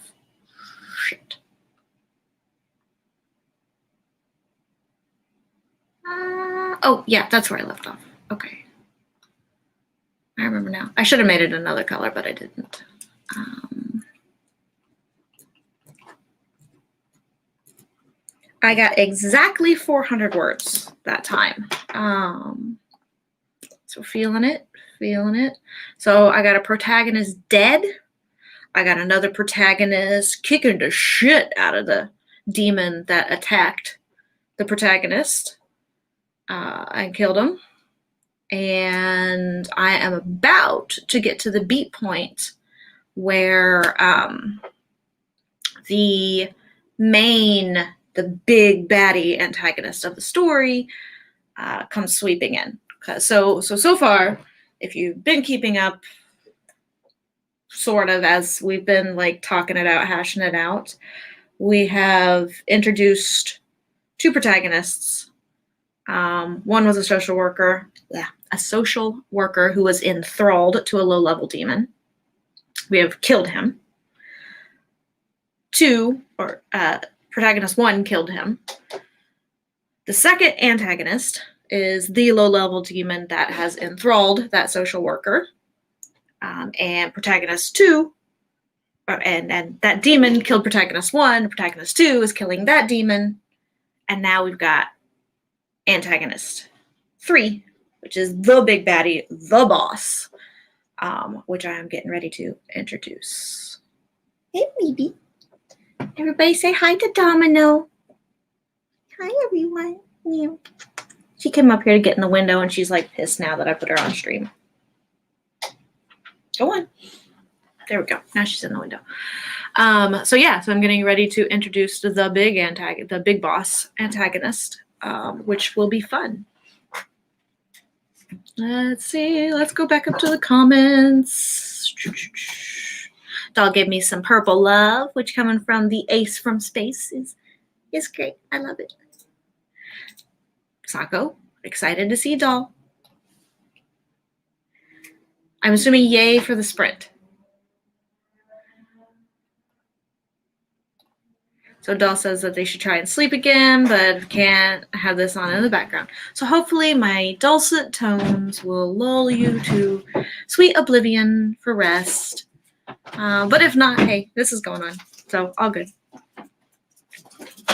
Shit. Oh, yeah, that's where I left off. Okay. I remember now. I should have made it another color, but I didn't. I got exactly 400 words that time. So feeling it. So I got a protagonist dead. I got another protagonist kicking the shit out of the demon that attacked the protagonist. I killed him. And I am about to get to the beat point where the big baddie antagonist of the story comes sweeping in. So far, if you've been keeping up, sort of as we've been like talking it out, hashing it out, we have introduced two protagonists. One was a social worker who was enthralled to a low-level demon. We have killed him. Protagonist one killed him. The second antagonist is the low-level demon that has enthralled that social worker. And protagonist two, and that demon killed protagonist one. Protagonist two is killing that demon. And now we've got antagonist 3, which is the big baddie, the boss, which I am getting ready to introduce. Hey, baby. Everybody say hi to Domino. Hi, everyone. Yeah. She came up here to get in the window, and she's like pissed now that I put her on stream. Go on. There we go. Now she's in the window. So I'm getting ready to introduce the big boss antagonist, which will be fun. Let's see. Let's go back up to the comments. Doll gave me some purple love, which coming from the ace from space is great. I love it. Sako, excited to see Doll. I'm assuming yay for the sprint. So Doll says that they should try and sleep again, but can't have this on in the background. So hopefully my dulcet tones will lull you to sweet oblivion for rest. But if not, hey, this is going on. So all good.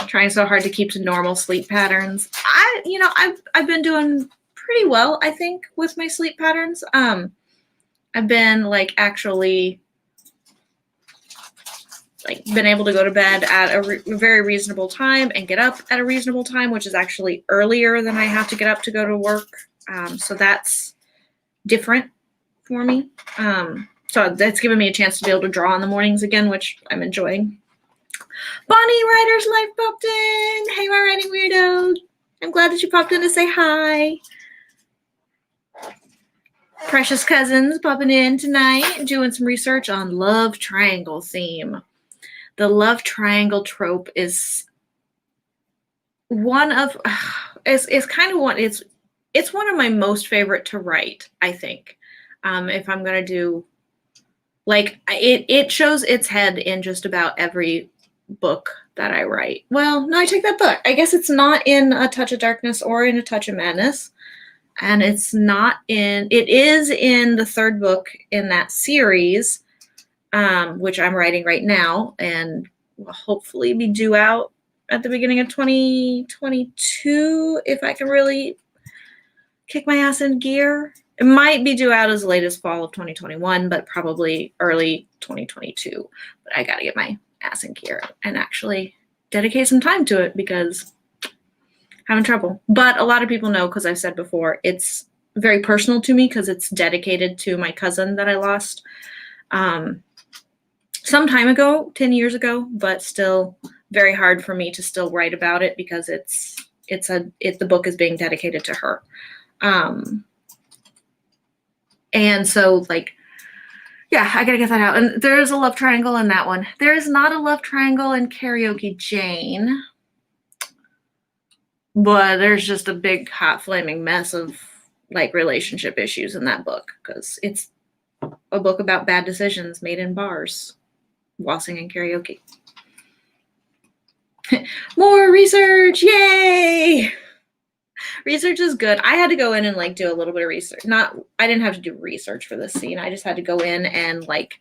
Trying so hard to keep to normal sleep patterns. I've been doing pretty well, I think, with my sleep patterns. I've been actually been able to go to bed at a very reasonable time and get up at a reasonable time, which is actually earlier than I have to get up to go to work. So that's different for me. So that's given me a chance to be able to draw in the mornings again, which I'm enjoying. Bonnie Ryder's Life popped in. Hey, my writing weirdo. I'm glad that you popped in to say hi. Precious Cousins popping in tonight, doing some research on love triangle theme. The love triangle trope is one of it's one of my most favorite to write, I think. If I'm gonna do it shows its head in just about every book that I write. Well, no, I take that back. I guess it's not in A Touch of Darkness or in A Touch of Madness. And it is in the third book in that series, which I'm writing right now and will hopefully be due out at the beginning of 2022 if I can really kick my ass in gear. It might be due out as late as fall of 2021, but probably early 2022. But I got to get my ass in gear and actually dedicate some time to it because I'm having trouble. But a lot of people know, because I've said before, it's very personal to me because it's dedicated to my cousin that I lost some time ago, 10 years ago, but still very hard for me to still write about it because the book is being dedicated to her. And so, like, yeah, I gotta get that out. And there is a love triangle in that one. There is not a love triangle in Karaoke Jane, but there's just a big hot flaming mess of like relationship issues in that book because it's a book about bad decisions made in bars while singing karaoke. More research, yay! Research is good. I had to go in and like do a little bit of research. I didn't have to do research for this scene. I just had to go in and like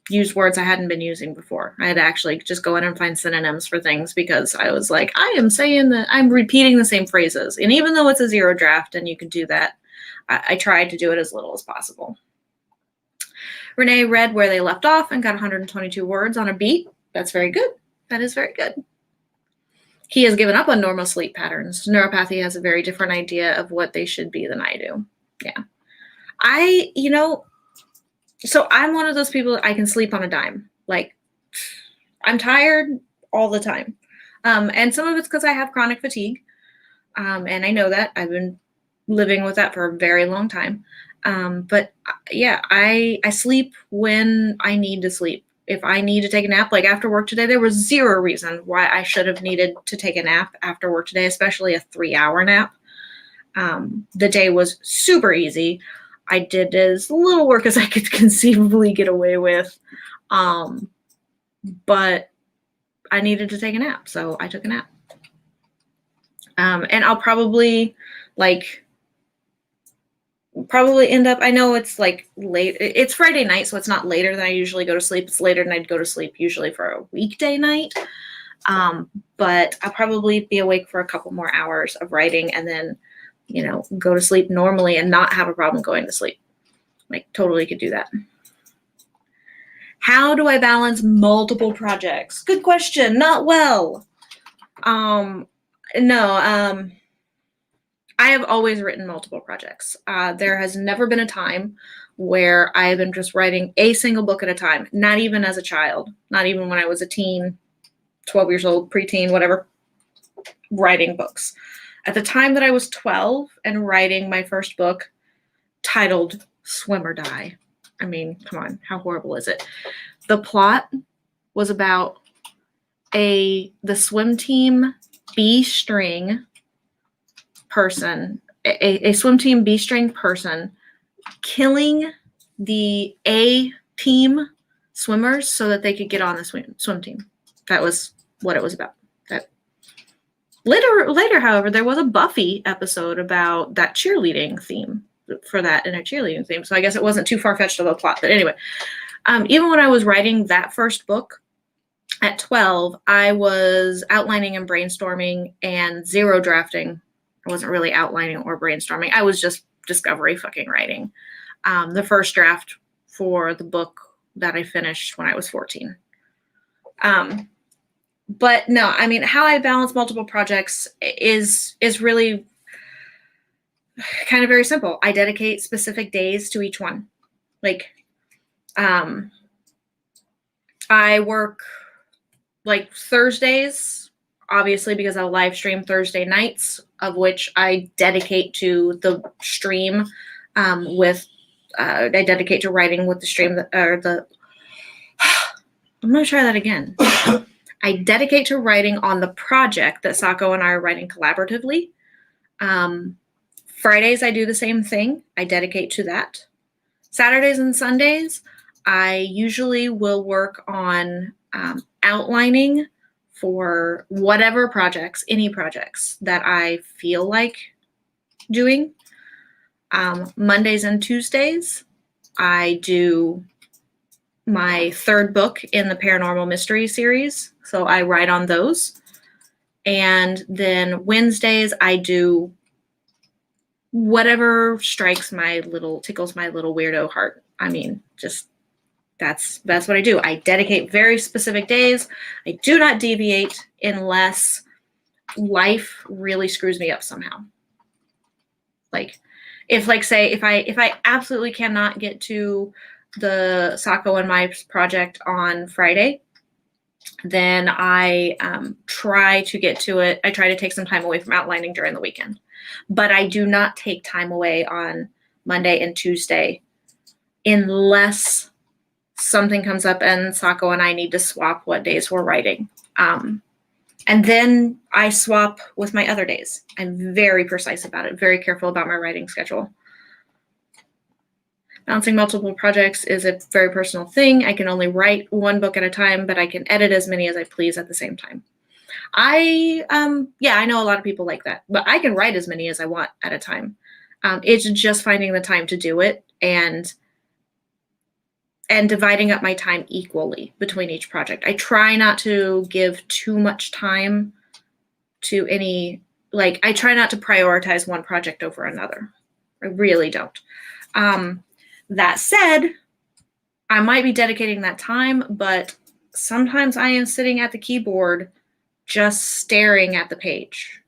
use words I hadn't been using before. I had to actually just go in and find synonyms for things because I was like, I'm repeating the same phrases. And even though it's a zero draft and you can do that, I tried to do it as little as possible. Renee read where they left off and got 122 words on a beat. That's very good. That is very good. He has given up on normal sleep patterns. Neuropathy has a very different idea of what they should be than I do. Yeah. So I'm one of those people that I can sleep on a dime. Like, I'm tired all the time. And some of it's because I have chronic fatigue. And I know that. I've been living with that for a very long time. But yeah, I sleep when I need to sleep. If I need to take a nap, like after work today, there was zero reason why I should have needed to take a nap after work today, especially a 3-hour nap. The day was super easy. I did as little work as I could conceivably get away with. But I needed to take a nap, so I took a nap. And I'll probably end up, I know it's like late. It's Friday night, so it's not later than I usually go to sleep. It's later than I'd go to sleep usually for a weekday night. But I'll probably be awake for a couple more hours of writing and then, go to sleep normally and not have a problem going to sleep. Like, totally could do that. How do I balance multiple projects? Good question. Not well. No. I have always written multiple projects. There has never been a time where I have been just writing a single book at a time, not even as a child, not even when I was a teen, 12 years old, preteen, whatever, writing books. At the time that I was 12 and writing my first book titled Swim or Die. I mean, come on, how horrible is it? The plot was about the swim team B-string person, a swim team B-string person killing the A team swimmers so that they could get on the swim team. That was what it was about. That later, however, there was a Buffy episode about that cheerleading theme for that in a cheerleading theme. So I guess it wasn't too far-fetched of a plot. But anyway, even when I was writing that first book at 12, I was outlining and brainstorming and zero drafting. I wasn't really outlining or brainstorming. I was just discovery fucking writing. The first draft for the book that I finished when I was 14. But no, I mean, how I balance multiple projects is really kind of very simple. I dedicate specific days to each one. Like, I work like Thursdays, obviously, because I'll live stream Thursday nights, of which I dedicate to the stream I dedicate to writing with the stream I'm going to try that again. I dedicate to writing on the project that Sako and I are writing collaboratively. Fridays, I do the same thing. I dedicate to that. Saturdays and Sundays, I usually will work on outlining for whatever projects, any projects that I feel like doing. Mondays and Tuesdays, I do my third book in the paranormal mystery series. So I write on those. And then Wednesdays, I do whatever tickles my little weirdo heart. I mean, just that's what I do. I dedicate very specific days. I do not deviate unless life really screws me up somehow. Like if I absolutely cannot get to the Sako and my project on Friday, then I try to get to it. I try to take some time away from outlining during the weekend, but I do not take time away on Monday and Tuesday unless something comes up and Sako and I need to swap what days we're writing. And then I swap with my other days. I'm very precise about it, very careful about my writing schedule. Balancing multiple projects is a very personal thing. I can only write one book at a time, but I can edit as many as I please at the same time. I know a lot of people like that, but I can write as many as I want at a time. It's just finding the time to do it and dividing up my time equally between each project. I try not to give too much time to any, I try not to prioritize one project over another. I really don't. That said, I might be dedicating that time, but sometimes I am sitting at the keyboard just staring at the page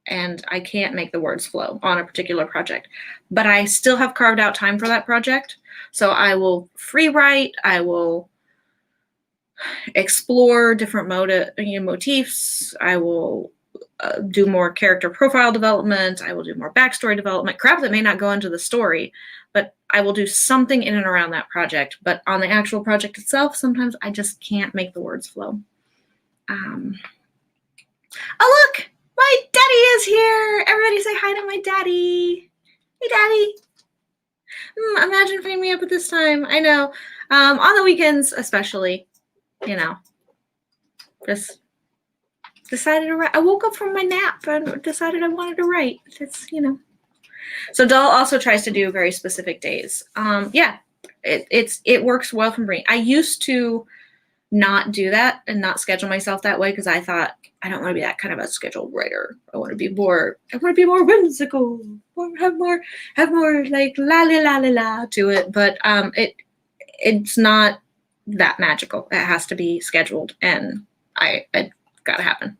and I can't make the words flow on a particular project, but I still have carved out time for that project. So I will free write, I will explore different motifs, I will do more character profile development, I will do more backstory development, crap that may not go into the story, but I will do something in and around that project. But on the actual project itself, sometimes I just can't make the words flow. Oh, look, my daddy is here. Everybody say hi to my daddy. Hey, daddy. Imagine putting me up at this time. I know. On the weekends, especially, just decided to write. I woke up from my nap and decided I wanted to write. It's, So Doll also tries to do very specific days. It works well for me. I used to not do that and not schedule myself that way because I thought I don't want to be that kind of a scheduled writer. I want to be more whimsical, or have more like la la la la la to it. But it's not that magical. It has to be scheduled, and it gotta happen.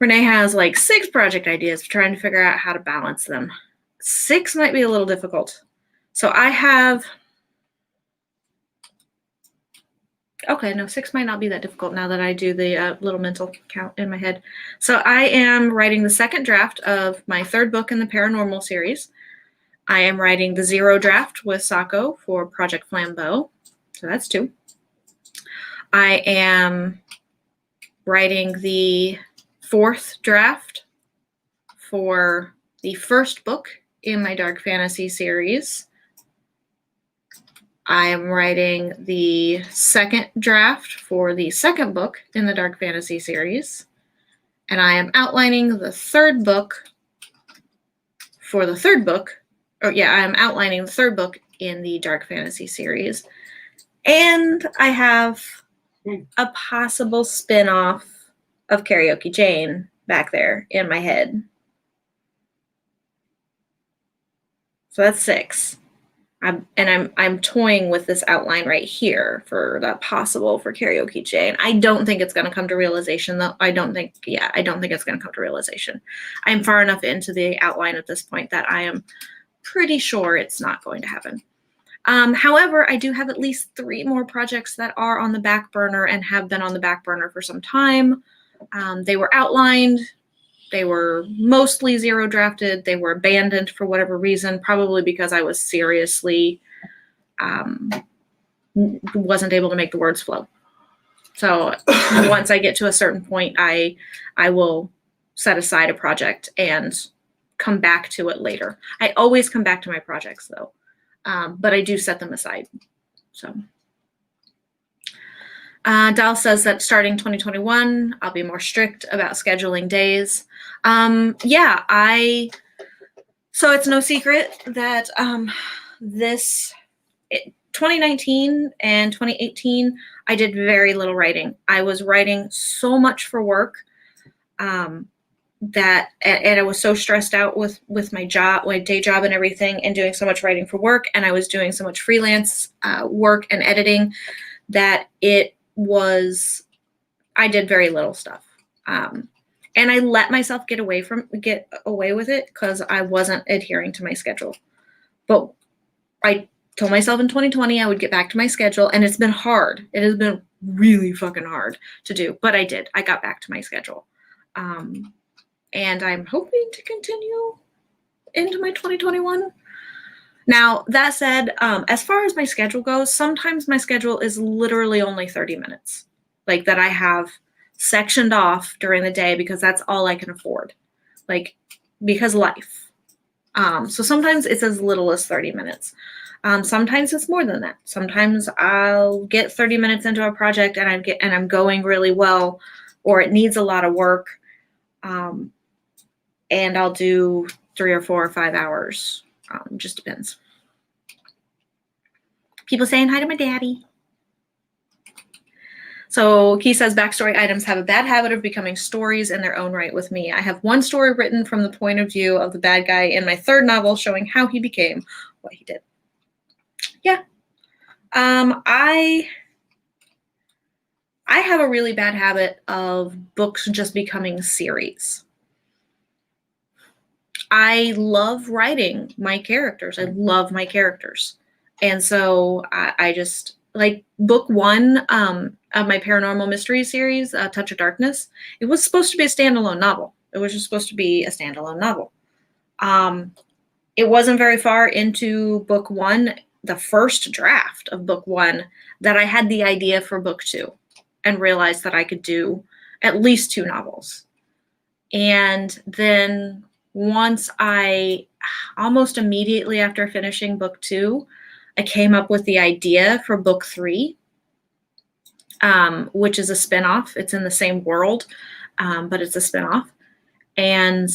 Renee has 6 project ideas, trying to figure out how to balance them. 6 might be a little difficult. So I have, okay, no, 6 might not be that difficult now that I do the little mental count in my head. So I am writing the second draft of my third book in the paranormal series. I am writing the 0 draft with Sako for Project Flambeau. So that's 2. I am writing the 4th draft for the first book in my dark fantasy series. I am writing the 2nd draft for the 2nd book in the dark fantasy series. And I am outlining the 3rd book for the 3rd book. I am outlining the 3rd book in the dark fantasy series. And I have a possible spin-off of Karaoke Jane back there in my head. So that's 6. I'm toying with this outline right here for that possible for Karaoke Jane. I don't think it's going to come to realization, though. I don't think it's going to come to realization. I'm far enough into the outline at this point that I am pretty sure it's not going to happen. However, I do have at least 3 more projects that are on the back burner and have been on the back burner for some time. They were outlined. They were mostly 0 drafted. They were abandoned for whatever reason, probably because I was seriously wasn't able to make the words flow. So once I get to a certain point, I will set aside a project and come back to it later. I always come back to my projects, though, but I do set them aside. So. Dal says that starting 2021, I'll be more strict about scheduling days. I So it's no secret that 2019 and 2018, I did very little writing. I was writing so much for work that, and I was so stressed out with my job, my day job and everything, and doing so much writing for work, and I was doing so much freelance work and editing that I did very little stuff. And I let myself get away with it because I wasn't adhering to my schedule. But I told myself in 2020 I would get back to my schedule, and it's been hard. It has been really fucking hard to do, but I did. I got back to my schedule. And I'm hoping to continue into my 2021. Now, that said, as far as my schedule goes, sometimes my schedule is literally only 30 minutes, like that I have sectioned off during the day because that's all I can afford, like because life. So sometimes it's as little as 30 minutes. Sometimes it's more than that. Sometimes I'll get 30 minutes into a project and I'm going really well, or it needs a lot of work. And I'll do 3 or 4 or 5 hours. Just depends. People saying hi to my daddy. So Key says, backstory items have a bad habit of becoming stories in their own right with me. I have one story written from the point of view of the bad guy in my 3rd novel showing how he became what he did. Yeah. I have a really bad habit of books just becoming series. I love writing my characters. I love my characters. And so I just, like book 1 of my paranormal mystery series, Touch of Darkness, it was supposed to be a standalone novel. It was just supposed to be a standalone novel. It wasn't very far into book 1, the first draft of book 1, that I had the idea for book 2 and realized that I could do at least 2 novels. And then once almost immediately after finishing book 2, I came up with the idea for book 3, which is a spinoff. It's in the same world, but it's a spinoff. And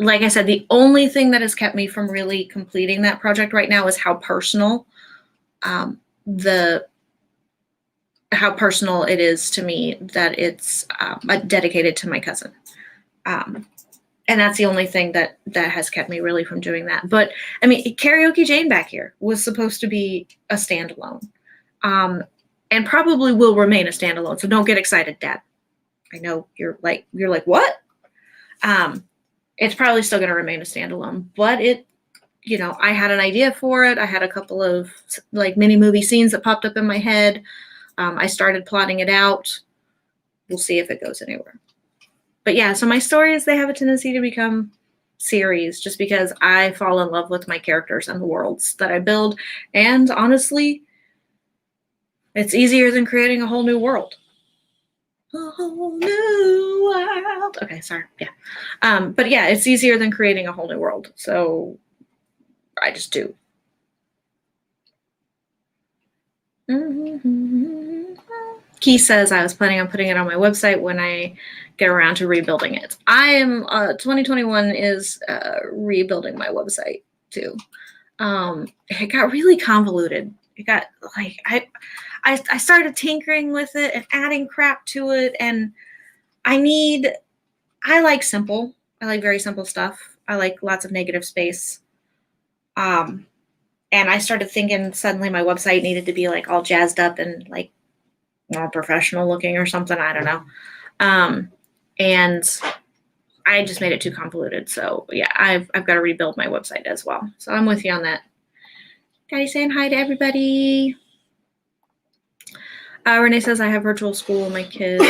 like I said, the only thing that has kept me from really completing that project right now is how personal it is to me that it's dedicated to my cousin. And that's the only thing that has kept me really from doing that. But I mean, Karaoke Jane back here was supposed to be a standalone, and probably will remain a standalone. So don't get excited, Dad. I know you're like, what? It's probably still going to remain a standalone, but I had an idea for it. I had a couple of like mini movie scenes that popped up in my head. I started plotting it out. We'll see if it goes anywhere. But yeah, so my stories, they have a tendency to become series just because I fall in love with my characters and the worlds that I build. And honestly, it's easier than creating a whole new world. A whole new world. Okay, sorry. Yeah. But yeah, it's easier than creating a whole new world. So I just do. Key says I was planning on putting it on my website when I get around to rebuilding it. 2021 is rebuilding my website too. It got really convoluted. It got like I started tinkering with it and adding crap to it, and I like simple. I like very simple stuff. I like lots of negative space. And I started thinking suddenly my website needed to be like all jazzed up and like more professional looking or something. I don't know. And I just made it too convoluted. So yeah, I've got to rebuild my website as well. So I'm with you on that. Daddy saying hi to everybody. Renee says I have virtual school. My kids,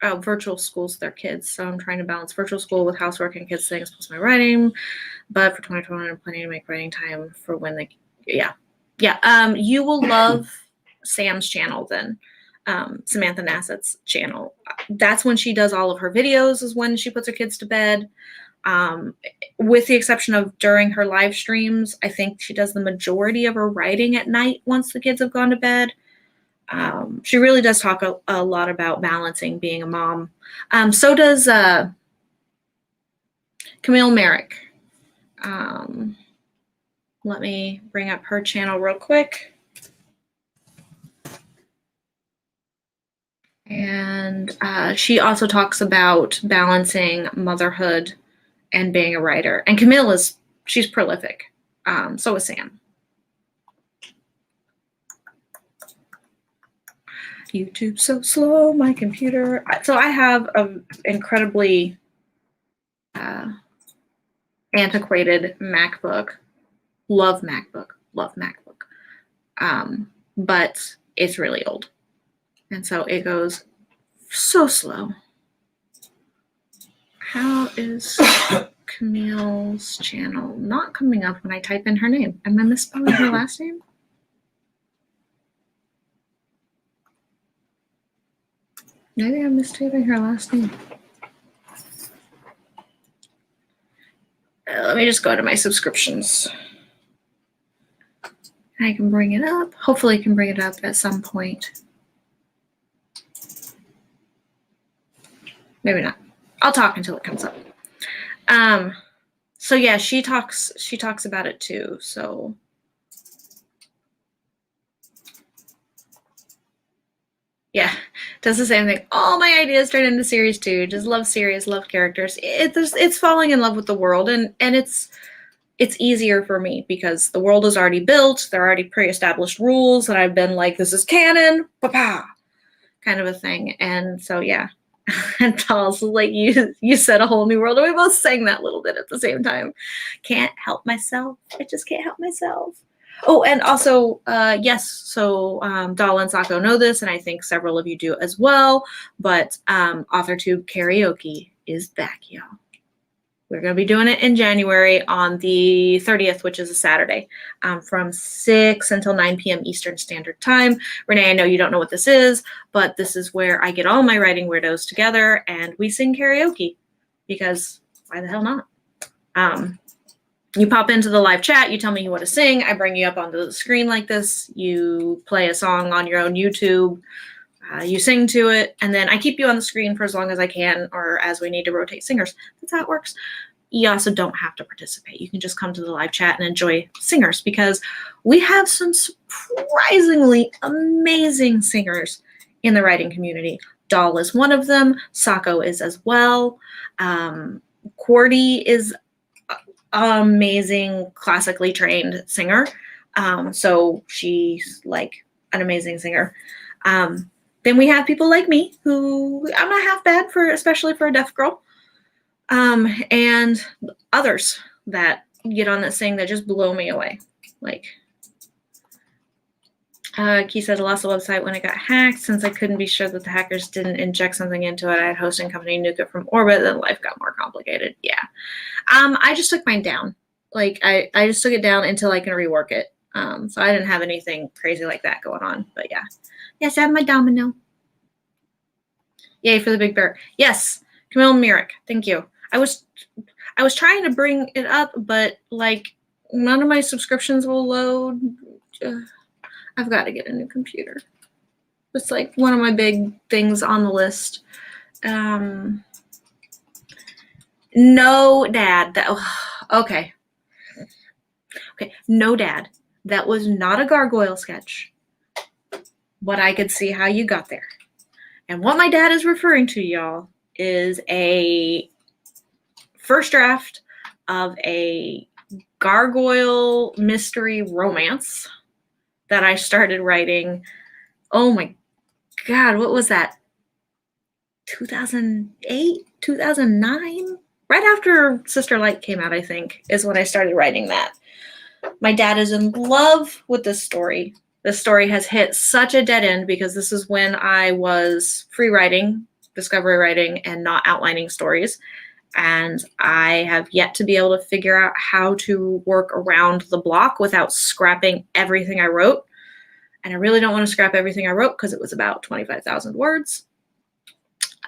virtual schools, their kids. So I'm trying to balance virtual school with housework and kids things plus my writing. But for 2021, I'm planning to make writing time for when yeah. You will love Sam's channel then. Samantha Nassett's channel. That's when she does all of her videos, is when she puts her kids to bed. With the exception of during her live streams, I think she does the majority of her writing at night once the kids have gone to bed. She really does talk a lot about balancing being a mom. So does Camille Merrick. Let me bring up her channel real quick. And she also talks about balancing motherhood and being a writer. And Camille she's prolific. So is Sam. YouTube so slow, my computer. So I have an incredibly antiquated MacBook. Love MacBook. But it's really old. And so it goes so slow. How is Camille's channel not coming up when I type in her name? Am I misspelling her last name? Maybe I'm mistyping her last name. Let me just go to my subscriptions. I can bring it up. Hopefully I can bring it up at some point. Maybe not. I'll talk until it comes up. So yeah, she talks about it too. So yeah, does the same thing. All my ideas turn into series too. Just love series, love characters. It's falling in love with the world, and it's easier for me because the world is already built. There are already pre-established rules, and I've been like, this is canon, pa kind of a thing. And so yeah. And Dolls, like you said, a whole new world. And we both sang that little bit at the same time. Can't help myself. I just can't help myself. Oh, and also, yes, so Doll and Sako know this, and I think several of you do as well, but Authortube karaoke is back, y'all. We're going to be doing it in January on the 30th, which is a Saturday, from 6 until 9 p.m. Eastern Standard Time. Renee, I know you don't know what this is, but this is where I get all my writing weirdos together and we sing karaoke, because why the hell not? You pop into the live chat, you tell me you want to sing, I bring you up onto the screen like this, you play a song on your own YouTube, you sing to it, and then I keep you on the screen for as long as I can, or as we need to rotate singers. That's how it works. You also don't have to participate. You can just come to the live chat and enjoy singers, because we have some surprisingly amazing singers in the writing community. Doll is one of them. Sako is as well. Cordy is an amazing classically trained singer. So she's like an amazing singer. Then we have people like me, who I'm not half bad for, especially for a deaf girl. And others that get on this thing that just blow me away. Like, Key said, I lost the website when it got hacked. Since I couldn't be sure that the hackers didn't inject something into it, I had hosting company nuke it from orbit, then life got more complicated. Yeah. I just took mine down. Like, I just took it down until I can rework it. So I didn't have anything crazy like that going on, but yeah. Yes, I have my domino. Yay for the big bear. Yes, Camille Myrick. Thank you. I was trying to bring it up, but like none of my subscriptions will load. I've got to get a new computer. It's like one of my big things on the list. No, Dad. Okay. No, Dad. That was not a gargoyle sketch, but I could see how you got there. And what my dad is referring to, y'all, is a first draft of a gargoyle mystery romance that I started writing. Oh my God, what was that? 2008, 2009? Right after Sister Light came out, I think, is when I started writing that. My dad is in love with this story. This story has hit such a dead end because this is when I was free writing, discovery writing, and not outlining stories. And I have yet to be able to figure out how to work around the block without scrapping everything I wrote. And I really don't want to scrap everything I wrote because it was about 25,000 words.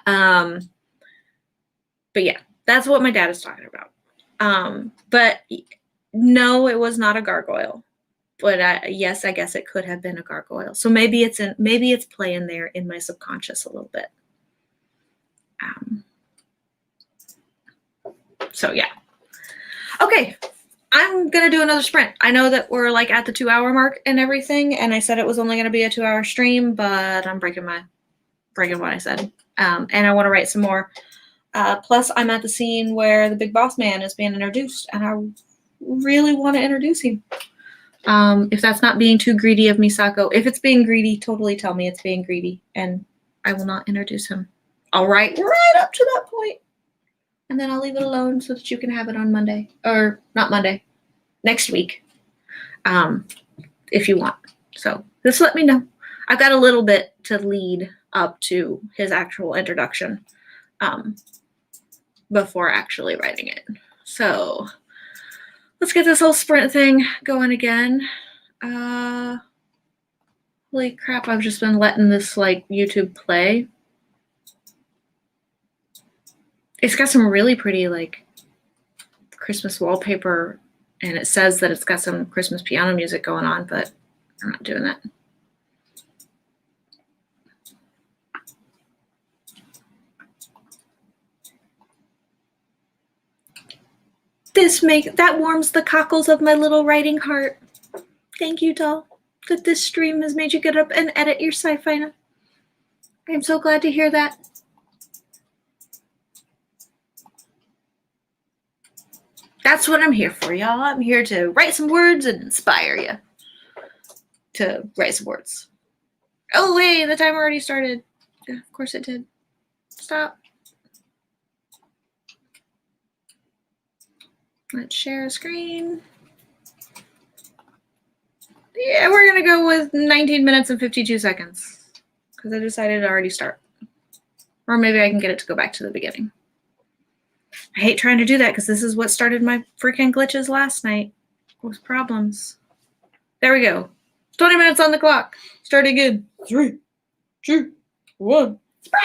But yeah, that's what my dad is talking about. But no, it was not a gargoyle. But yes, I guess it could have been a gargoyle. So maybe it's playing there in my subconscious a little bit. So yeah. Okay, I'm going to do another sprint. I know that we're like at the 2-hour mark and everything, and I said it was only going to be a 2-hour stream, but I'm breaking what I said. And I want to write some more. Plus, I'm at the scene where the big boss man is being introduced, and I really want to introduce him. If that's not being too greedy of Misako, if it's being greedy, totally tell me it's being greedy, and I will not introduce him. I'll write right up to that point, and then I'll leave it alone so that you can have it on Monday. Or not Monday, next week, if you want. So just let me know. I've got a little bit to lead up to his actual introduction before actually writing it. So let's get this whole sprint thing going again. Holy crap, I've just been letting this like YouTube play. It's got some really pretty like Christmas wallpaper, and it says that it's got some Christmas piano music going on, but I'm not doing that. That warms the cockles of my little writing heart. Thank you, doll, that this stream has made you get up and edit your sci-fi. I am so glad to hear that. That's what I'm here for, y'all. I'm here to write some words and inspire you to write some words. Oh, wait, the timer already started. Yeah, of course it did. Stop. Let's share a screen. Yeah, we're going to go with 19 minutes and 52 seconds because I decided to already start. Or maybe I can get it to go back to the beginning. I hate trying to do that because this is what started my freaking glitches last night with problems. There we go. 20 minutes on the clock. Start again. 3, 2, 1. Sprint!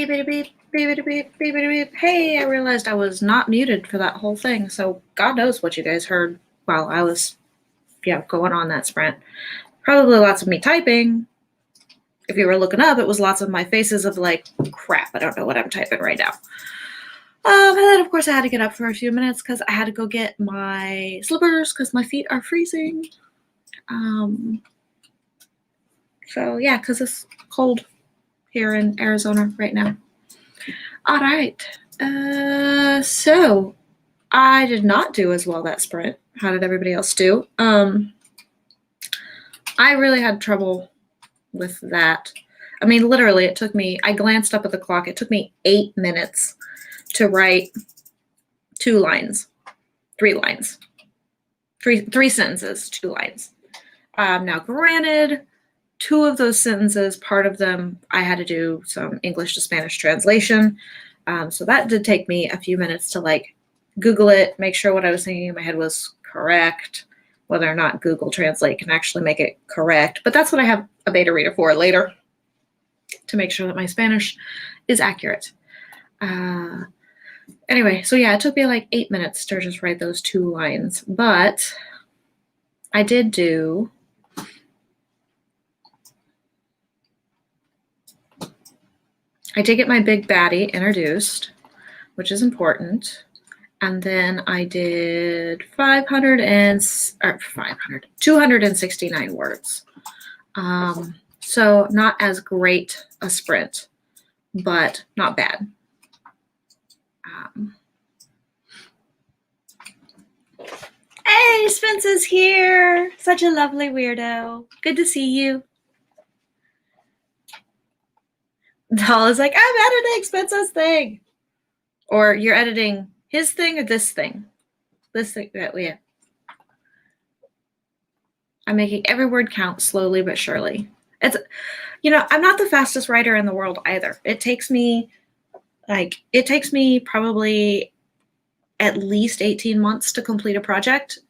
beep, beep, beep, beep, beep, beep. Hey, I realized I was not muted for that whole thing, so God knows what you guys heard while I was, going on that sprint. Probably lots of me typing. If you were looking up, it was lots of my faces of like, crap, I don't know what I'm typing right now. And then, of course, I had to get up for a few minutes because I had to go get my slippers because my feet are freezing. So, yeah, because it's cold here in Arizona right now. All right. So I did not do as well that sprint. How did everybody else do? I really had trouble with that. I mean, literally, it took me, I glanced up at the clock. It took me 8 minutes to write 2 lines, 3 lines, three sentences, 2 lines. Now, granted, 2 of those sentences, part of them, I had to do some English to Spanish translation. So that did take me a few minutes to like Google it, make sure what I was thinking in my head was correct, whether or not Google Translate can actually make it correct. But that's what I have a beta reader for later, to make sure that my Spanish is accurate. Anyway, so yeah, it took me like 8 minutes to just write those 2 lines, but I did do get my big baddie introduced, which is important. And then I did 269 words. So not as great a sprint, but not bad. Hey, Spence is here. Such a lovely weirdo. Good to see you. Doll is like, I'm editing Spence's thing. Or you're editing his thing or this thing? This thing, yeah. I'm making every word count slowly but surely. It's, I'm not the fastest writer in the world either. It takes me probably at least 18 months to complete a project.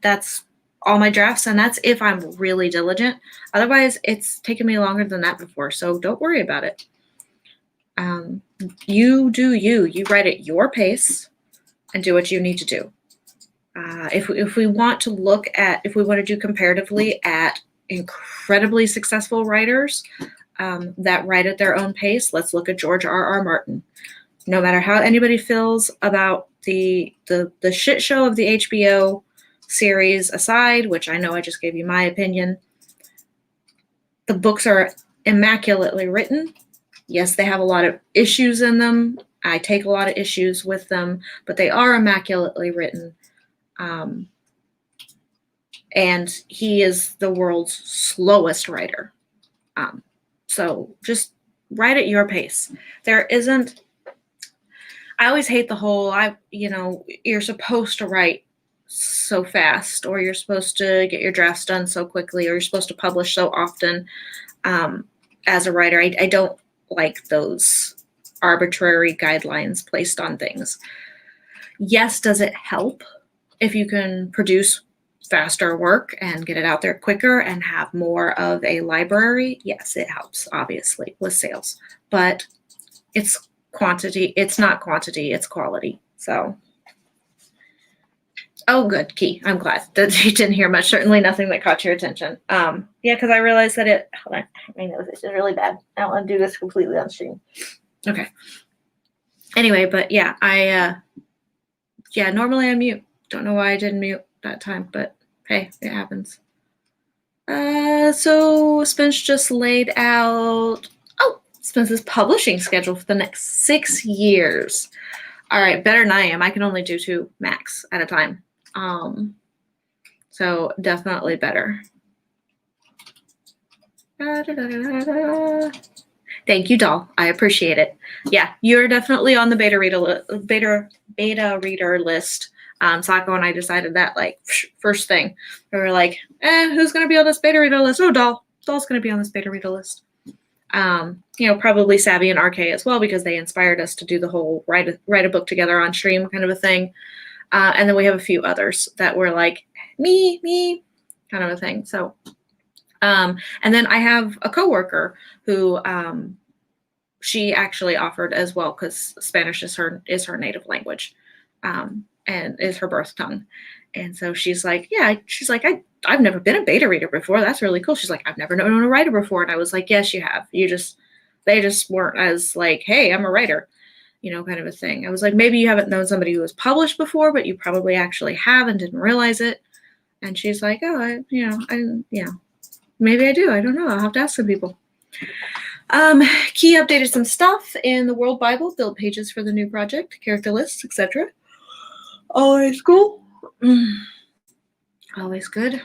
That's all my drafts, and that's if I'm really diligent. Otherwise, it's taken me longer than that before, so don't worry about it. You do you. You write at your pace and do what you need to do. If we want to do comparatively at incredibly successful writers that write at their own pace, let's look at George R.R. Martin. No matter how anybody feels about the shit show of the HBO series aside, which I know I just gave you my opinion, the books are immaculately written. Yes, they have a lot of issues in them. I take a lot of issues with them, but they are immaculately written. And he is the world's slowest writer. So just write at your pace. I always hate the whole, you're supposed to write so fast, or you're supposed to get your drafts done so quickly, or you're supposed to publish so often. As a writer, I don't like those arbitrary guidelines placed on things. Yes, does it help if you can produce faster work and get it out there quicker and have more of a library? Yes, it helps, obviously, with sales. But it's quantity. It's not quantity, it's quality. So, oh, good, Key. I'm glad that you didn't hear much. Certainly nothing that caught your attention. Yeah, because I realized that hold on, my nose is really bad. I don't want to do this completely on stream. Okay. Anyway, but yeah, normally I mute. Don't know why I didn't mute that time, but hey, it happens. So Spence just laid out, Spence's publishing schedule for the next 6 years. All right, better than I am. I can only do 2 max at a time. So definitely better. Thank you, doll. I appreciate it. Yeah, you're definitely on the beta reader list. Sako and I decided that like first thing. We were like, who's going to be on this beta reader list? Oh, doll. Doll's going to be on this beta reader list. Probably Savvy and RK as well, because they inspired us to do the whole write a book together on stream kind of a thing. And then we have a few others that were like, me kind of a thing. So, and then I have a coworker who she actually offered as well, because Spanish is her native language, and is her birth tongue. And so she's like, I've never been a beta reader before. That's really cool. She's like, I've never known a writer before. And I was like, yes, you have. They just weren't as like, hey, I'm a writer, kind of a thing. I was like, maybe you haven't known somebody who was published before, but you probably actually have and didn't realize it. And she's like, oh, maybe I do. I don't know. I'll have to ask some people. Key updated some stuff in the World Bible, built pages for the new project, character lists, etc. Always cool. Always good.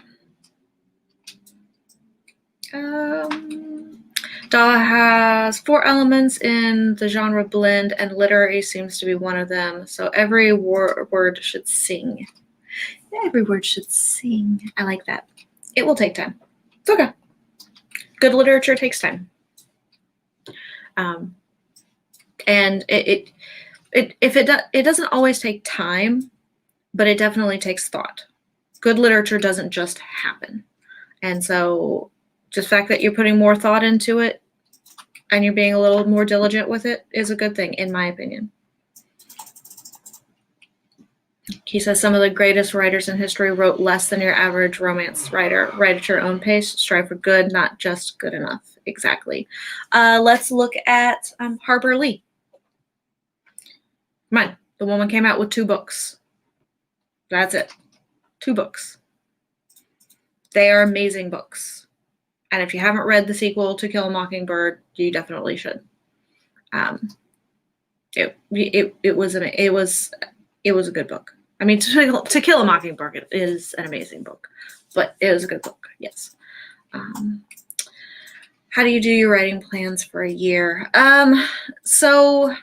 DAW has 4 elements in the genre blend, and literary seems to be one of them. So every word should sing. Every word should sing. I like that. It will take time. It's okay. Good literature takes time. And it doesn't always take time, but it definitely takes thought. Good literature doesn't just happen. And so just the fact that you're putting more thought into it and you're being a little more diligent with it is a good thing, in my opinion. He says some of the greatest writers in history wrote less than your average romance writer. Write at your own pace. Strive for good, not just good enough. Exactly. Let's look at Harper Lee. Come on. The woman came out with 2 books. That's it. 2 books. They are amazing books. And if you haven't read the sequel to Kill a Mockingbird, you definitely should. It was a good book. I mean, To Kill a Mockingbird is an amazing book, but it was a good book. Yes. How do you do your writing plans for a year? So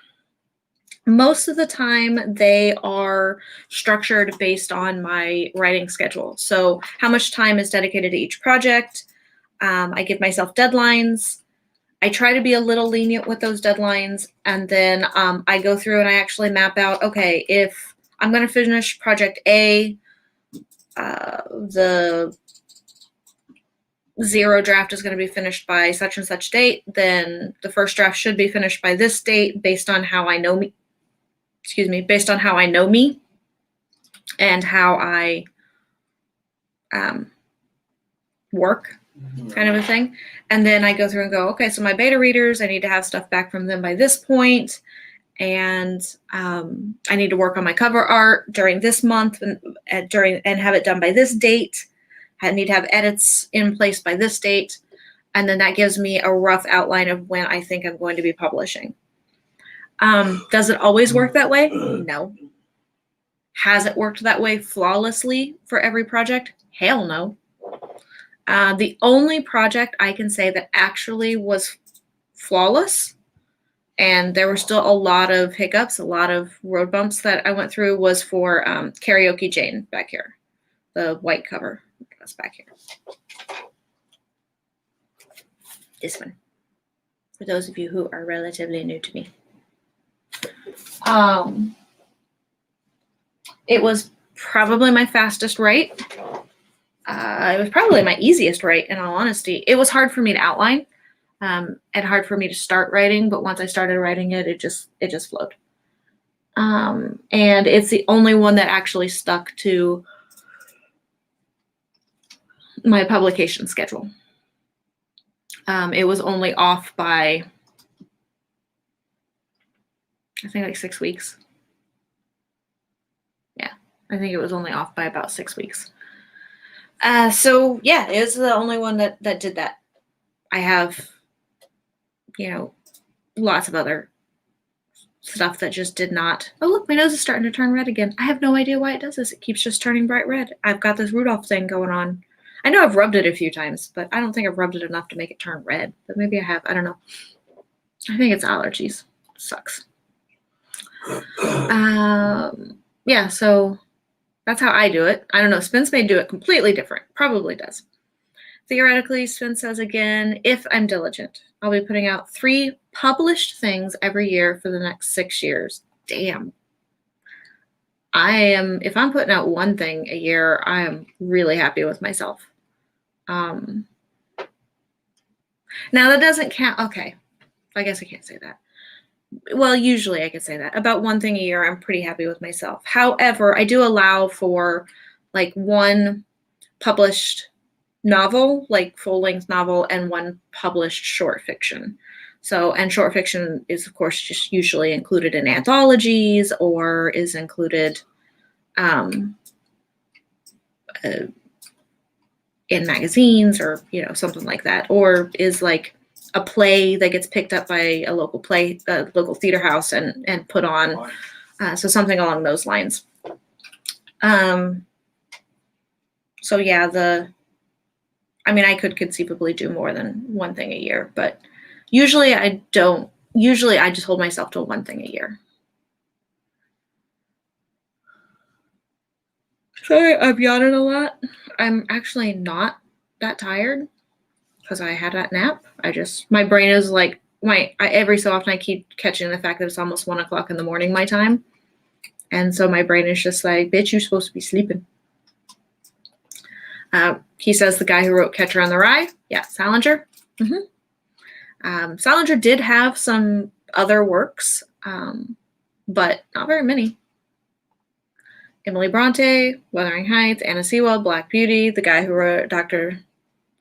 most of the time they are structured based on my writing schedule. So how much time is dedicated to each project? I give myself deadlines. I try to be a little lenient with those deadlines. And then I go through and I actually map out, okay, if I'm going to finish project A, the 0 draft is going to be finished by such and such date, then the first draft should be finished by this date based on how I know me. Based on how I know me and how I work, kind of a thing. And then I go through and go, okay, so my beta readers, I need to have stuff back from them by this point, and I need to work on my cover art during this month and have it done by this date. I need to have edits in place by this date, and then that gives me a rough outline of when I think I'm going to be publishing. Does it always work that way? No. Has it worked that way flawlessly for every project? Hell no. The only project I can say that actually was flawless, and there were still a lot of hiccups, a lot of road bumps that I went through, was for Karaoke Jane back here, the white cover. That's back here. This one, for those of you who are relatively new to me. It was probably my fastest write. It was probably my easiest write, in all honesty. It was hard for me to outline, and hard for me to start writing, but once I started writing it, it just flowed. And it's the only one that actually stuck to my publication schedule. It was only off by, I think, like 6 weeks. Yeah, I think it was only off by about 6 weeks. So yeah, it was the only one that did that. I have, lots of other stuff that just did not. Oh, look, my nose is starting to turn red again. I have no idea why it does this. It keeps just turning bright red. I've got this Rudolph thing going on. I know I've rubbed it a few times, but I don't think I've rubbed it enough to make it turn red. But maybe I have. I don't know. I think it's allergies. It sucks. Yeah, so that's how I do it. I don't know. Spence may do it completely different. Probably does. Theoretically, Spence says again, if I'm diligent, I'll be putting out 3 published things every year for the next 6 years. Damn. If I'm putting out 1 thing a year, I am really happy with myself. Now that doesn't count. Okay. I guess I can't say that. Well, usually I could say that. About one thing a year, I'm pretty happy with myself. However, I do allow for like one published novel, like full-length novel, and one published short fiction. So, and short fiction is, of course, just usually included in anthologies or is included in magazines or, you know, something like that, or is like a play that gets picked up by a local local theater house and put on. So something along those lines. So yeah, I mean, I could conceivably do more than one thing a year, but usually I don't. Usually I just hold myself to one thing a year. Sorry, I'm yawning a lot. I'm actually not that tired because I had that nap. My brain is like, every so often I keep catching the fact that it's almost 1 o'clock in the morning, my time. And so my brain is just like, bitch, you're supposed to be sleeping. He says the guy who wrote Catcher in the Rye. Yeah, Salinger. Salinger did have some other works, but not very many. Emily Bronte, Wuthering Heights, Anna Sewell, Black Beauty, the guy who wrote Dr.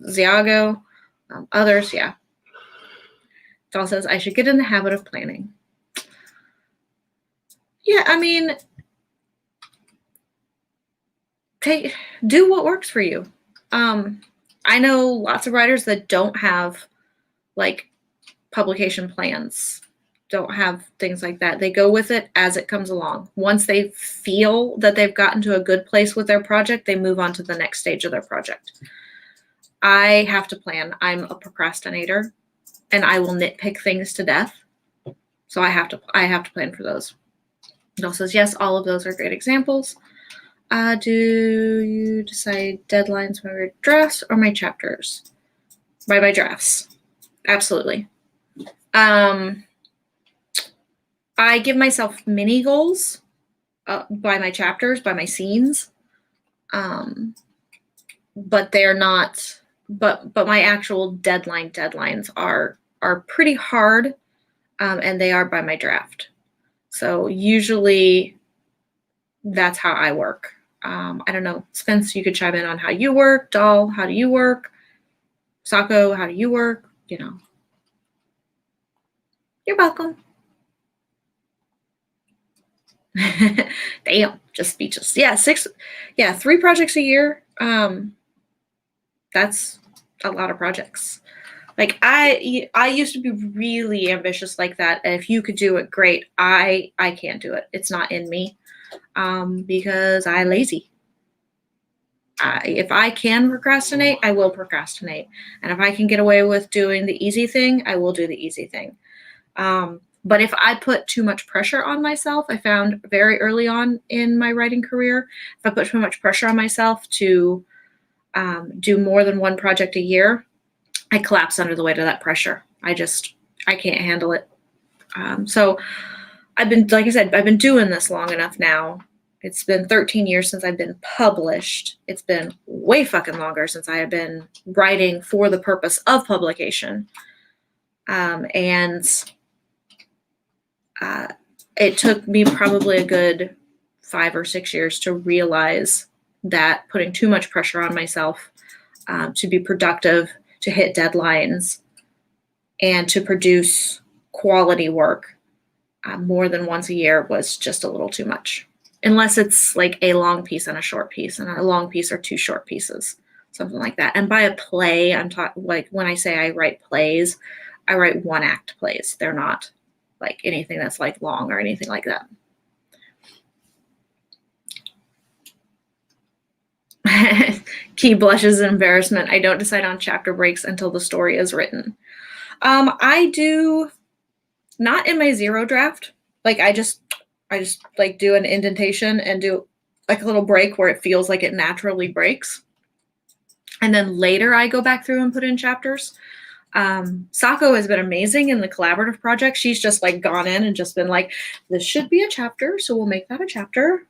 Ziago, others, yeah. Doll says, I should get in the habit of planning. Yeah, I mean, do what works for you. I know lots of writers that don't have like publication plans, don't have things like that. They go with it as it comes along. Once they feel that they've gotten to a good place with their project, they move on to the next stage of their project. I have to plan. I'm a procrastinator and I will nitpick things to death. So I have to plan for those. It says, yes, all of those are great examples. Do you decide deadlines by my drafts or my chapters? By my drafts. Absolutely. I give myself mini goals by my chapters, by my scenes. But they're not, but my actual deadlines are pretty hard, and they are by my draft. So usually that's how I work. I don't know, Spence, you could chime in on how you work. Doll, how do you work? Sako, how do you work? You know. You're welcome. Damn, just speechless. Yeah, 3 projects a year. That's a lot of projects. Like I used to be really ambitious like that. And if you could do it, great. I can't do it. It's not in me, because I'm lazy. If I can procrastinate, I will procrastinate. And if I can get away with doing the easy thing, I will do the easy thing. But if I put too much pressure on myself, I found very early on in my writing career, if I put too much pressure on myself to do more than one project a year, I collapse under the weight of that pressure. I can't handle it. So like I said, I've been doing this long enough now. It's been 13 years since I've been published. It's been way fucking longer since I have been writing for the purpose of publication. It took me probably a good 5 or 6 years to realize that putting too much pressure on myself to be productive, to hit deadlines, and to produce quality work more than once a year was just a little too much. Unless it's like a long piece and a short piece, and a long piece or 2 short pieces, something like that. And by a play, I'm talking like when I say I write plays, I write 1-act plays. They're not like anything that's like long or anything like that. Key blushes and embarrassment. I don't decide on chapter breaks until the story is written. I do not in my 0 draft. Like I just like do an indentation and do like a little break where it feels like it naturally breaks. And then later I go back through and put in chapters. Sako has been amazing in the collaborative project. She's just like gone in and just been like, this should be a chapter, so we'll make that a chapter.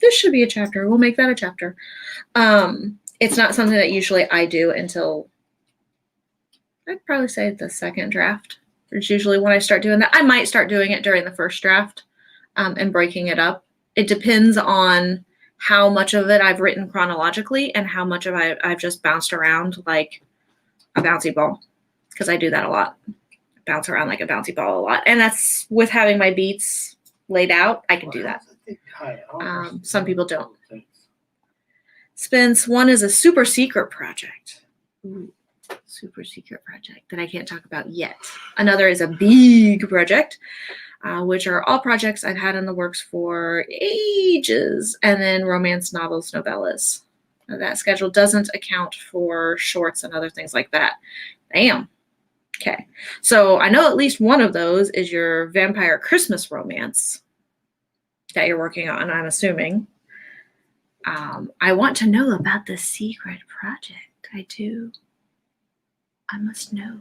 This should be a chapter, we'll make that a chapter. It's not something that usually I do until I'd probably say the 2nd draft It's usually when I start doing that. I might start doing it during the first draft and breaking it up. It depends on how much of it I've written chronologically and how much of I've just bounced around like a bouncy ball, because I do that a lot. Bounce around like a bouncy ball a lot. And that's with having my beats laid out. I can do that. Some people don't. Spence, one is a super secret project. Ooh, super secret project that I can't talk about yet. Another is a big project, which are all projects I've had in the works for ages. And then romance novels, novellas. Now, that schedule doesn't account for shorts and other things like that. Damn. Okay. So I know at least one of those is your vampire Christmas romance that you're working on, I'm assuming. I want to know about the secret project. I do. I must know.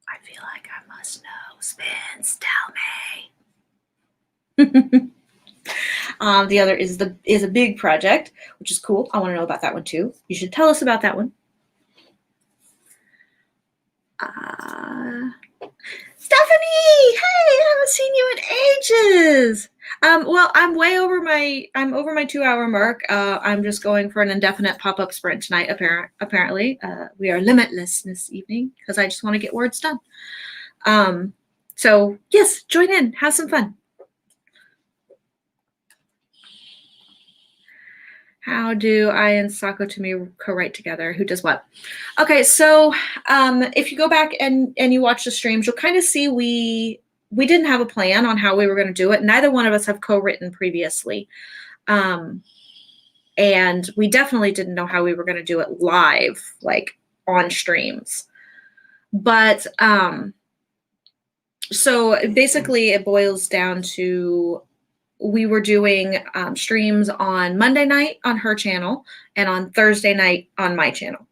I feel like I must know. Spence, tell me. The other is a big project, which is cool. I want to know about that one too. You should tell us about that one. Stephanie, hey, I haven't seen you in ages. Well, I'm over my 2-hour mark. I'm just going for an indefinite pop-up sprint tonight, apparently. We are limitless this evening because I just want to get words done. So yes, join in, have some fun. How do I and Sako Tomi co-write together? Who does what? Okay, so if you go back and you watch the streams, you'll kind of see we didn't have a plan on how we were going to do it. Neither one of us have co-written previously. And we definitely didn't know how we were going to do it live, like on streams. But so basically it boils down to we were doing streams on Monday night on her channel and on Thursday night on my channel.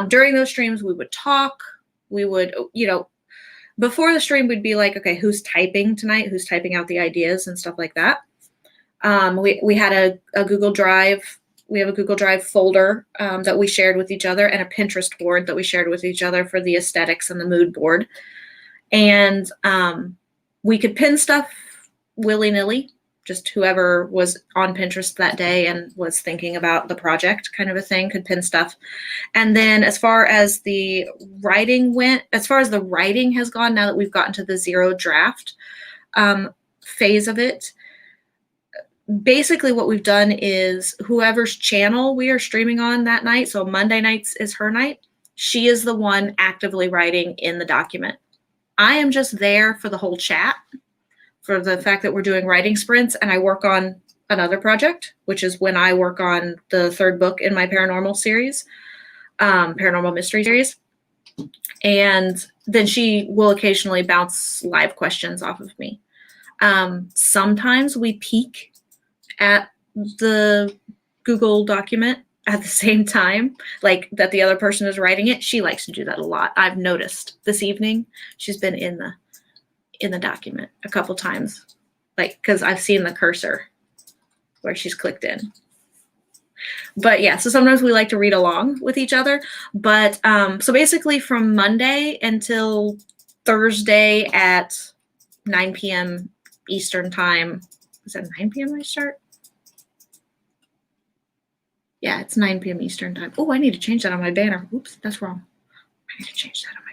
During those streams, we would talk. We would, before the stream, we'd be like, okay, who's typing tonight? Who's typing out the ideas and stuff like that? We had a Google Drive. We have a Google Drive folder that we shared with each other and a Pinterest board that we shared with each other for the aesthetics and the mood board. And we could pin stuff willy-nilly. Just whoever was on Pinterest that day and was thinking about the project kind of a thing could pin stuff. And then as far as the writing went, as far as the writing has gone, now that we've gotten to the 0 draft phase of it, basically what we've done is whoever's channel we are streaming on that night, so Monday nights is her night, she is the one actively writing in the document. I am just there for the whole chat, for the fact that we're doing writing sprints, and I work on another project, which is when I work on the 3rd book in my paranormal series, paranormal mystery series. And then she will occasionally bounce live questions off of me. Sometimes we peek at the Google document at the same time, like that the other person is writing it. She likes to do that a lot. I've noticed this evening she's been in the document a couple times, like, because I've seen the cursor where she's clicked in. But yeah, so sometimes we like to read along with each other. But so basically from Monday until Thursday at 9 p.m. Eastern time. Is that 9 p.m. I start? Yeah, it's 9 p.m. Eastern time. Oh, I need to change that on my banner. Oops, that's wrong. I need to change that on my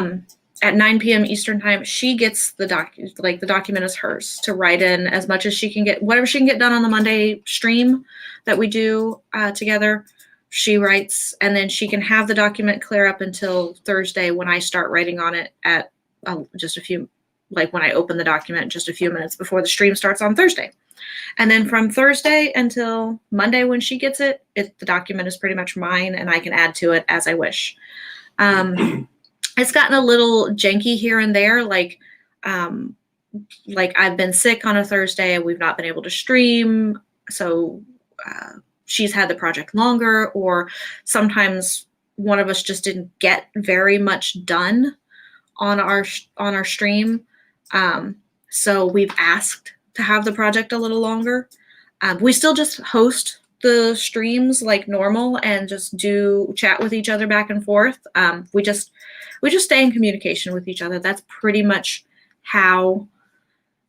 banner. At 9 p.m. Eastern time, she gets the the document is hers to write in as much as she can get, whatever she can get done on the Monday stream that we do together, she writes, and then she can have the document clear up until Thursday when I start writing on it at just a few, like when I open the document just a few minutes before the stream starts on Thursday. And then from Thursday until Monday when she gets it, the document is pretty much mine and I can add to it as I wish. It's gotten a little janky here and there, like I've been sick on a Thursday and we've not been able to stream, so she's had the project longer, or sometimes one of us just didn't get very much done on our stream, so we've asked to have the project a little longer. We still just host the streams like normal and just do chat with each other back and forth. We just stay in communication with each other. That's pretty much how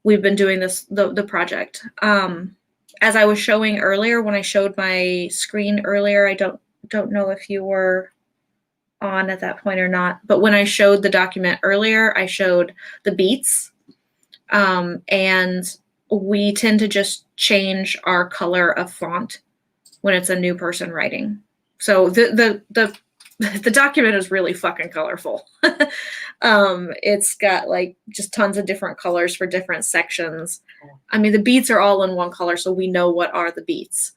we've been doing the project. As I was showing earlier, when I showed my screen earlier, I don't know if you were on at that point or not, but when I showed the document earlier, I showed the beats, and we tend to just change our color of font when it's a new person writing. So the document is really fucking colorful. It's got like just tons of different colors for different sections. I mean, the beats are all in one color, so we know what are the beats.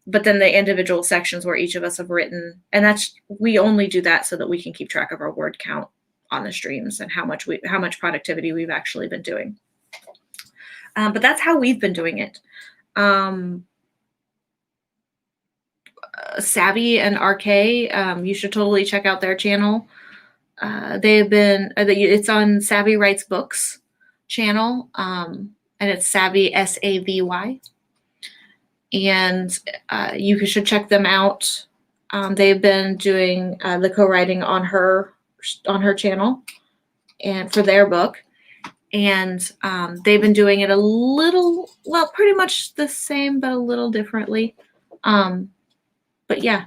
But then the individual sections where each of us have written, and we only do that so that we can keep track of our word count on the streams and how much productivity we've actually been doing. But that's how we've been doing it. Savvy and RK, you should totally check out their channel. They've been, it's on Savvy Writes Books channel, and it's Savvy, SAVY. And you should check them out. They've been doing the co-writing on her channel and for their book. And they've been doing it pretty much the same, but a little differently. But yeah,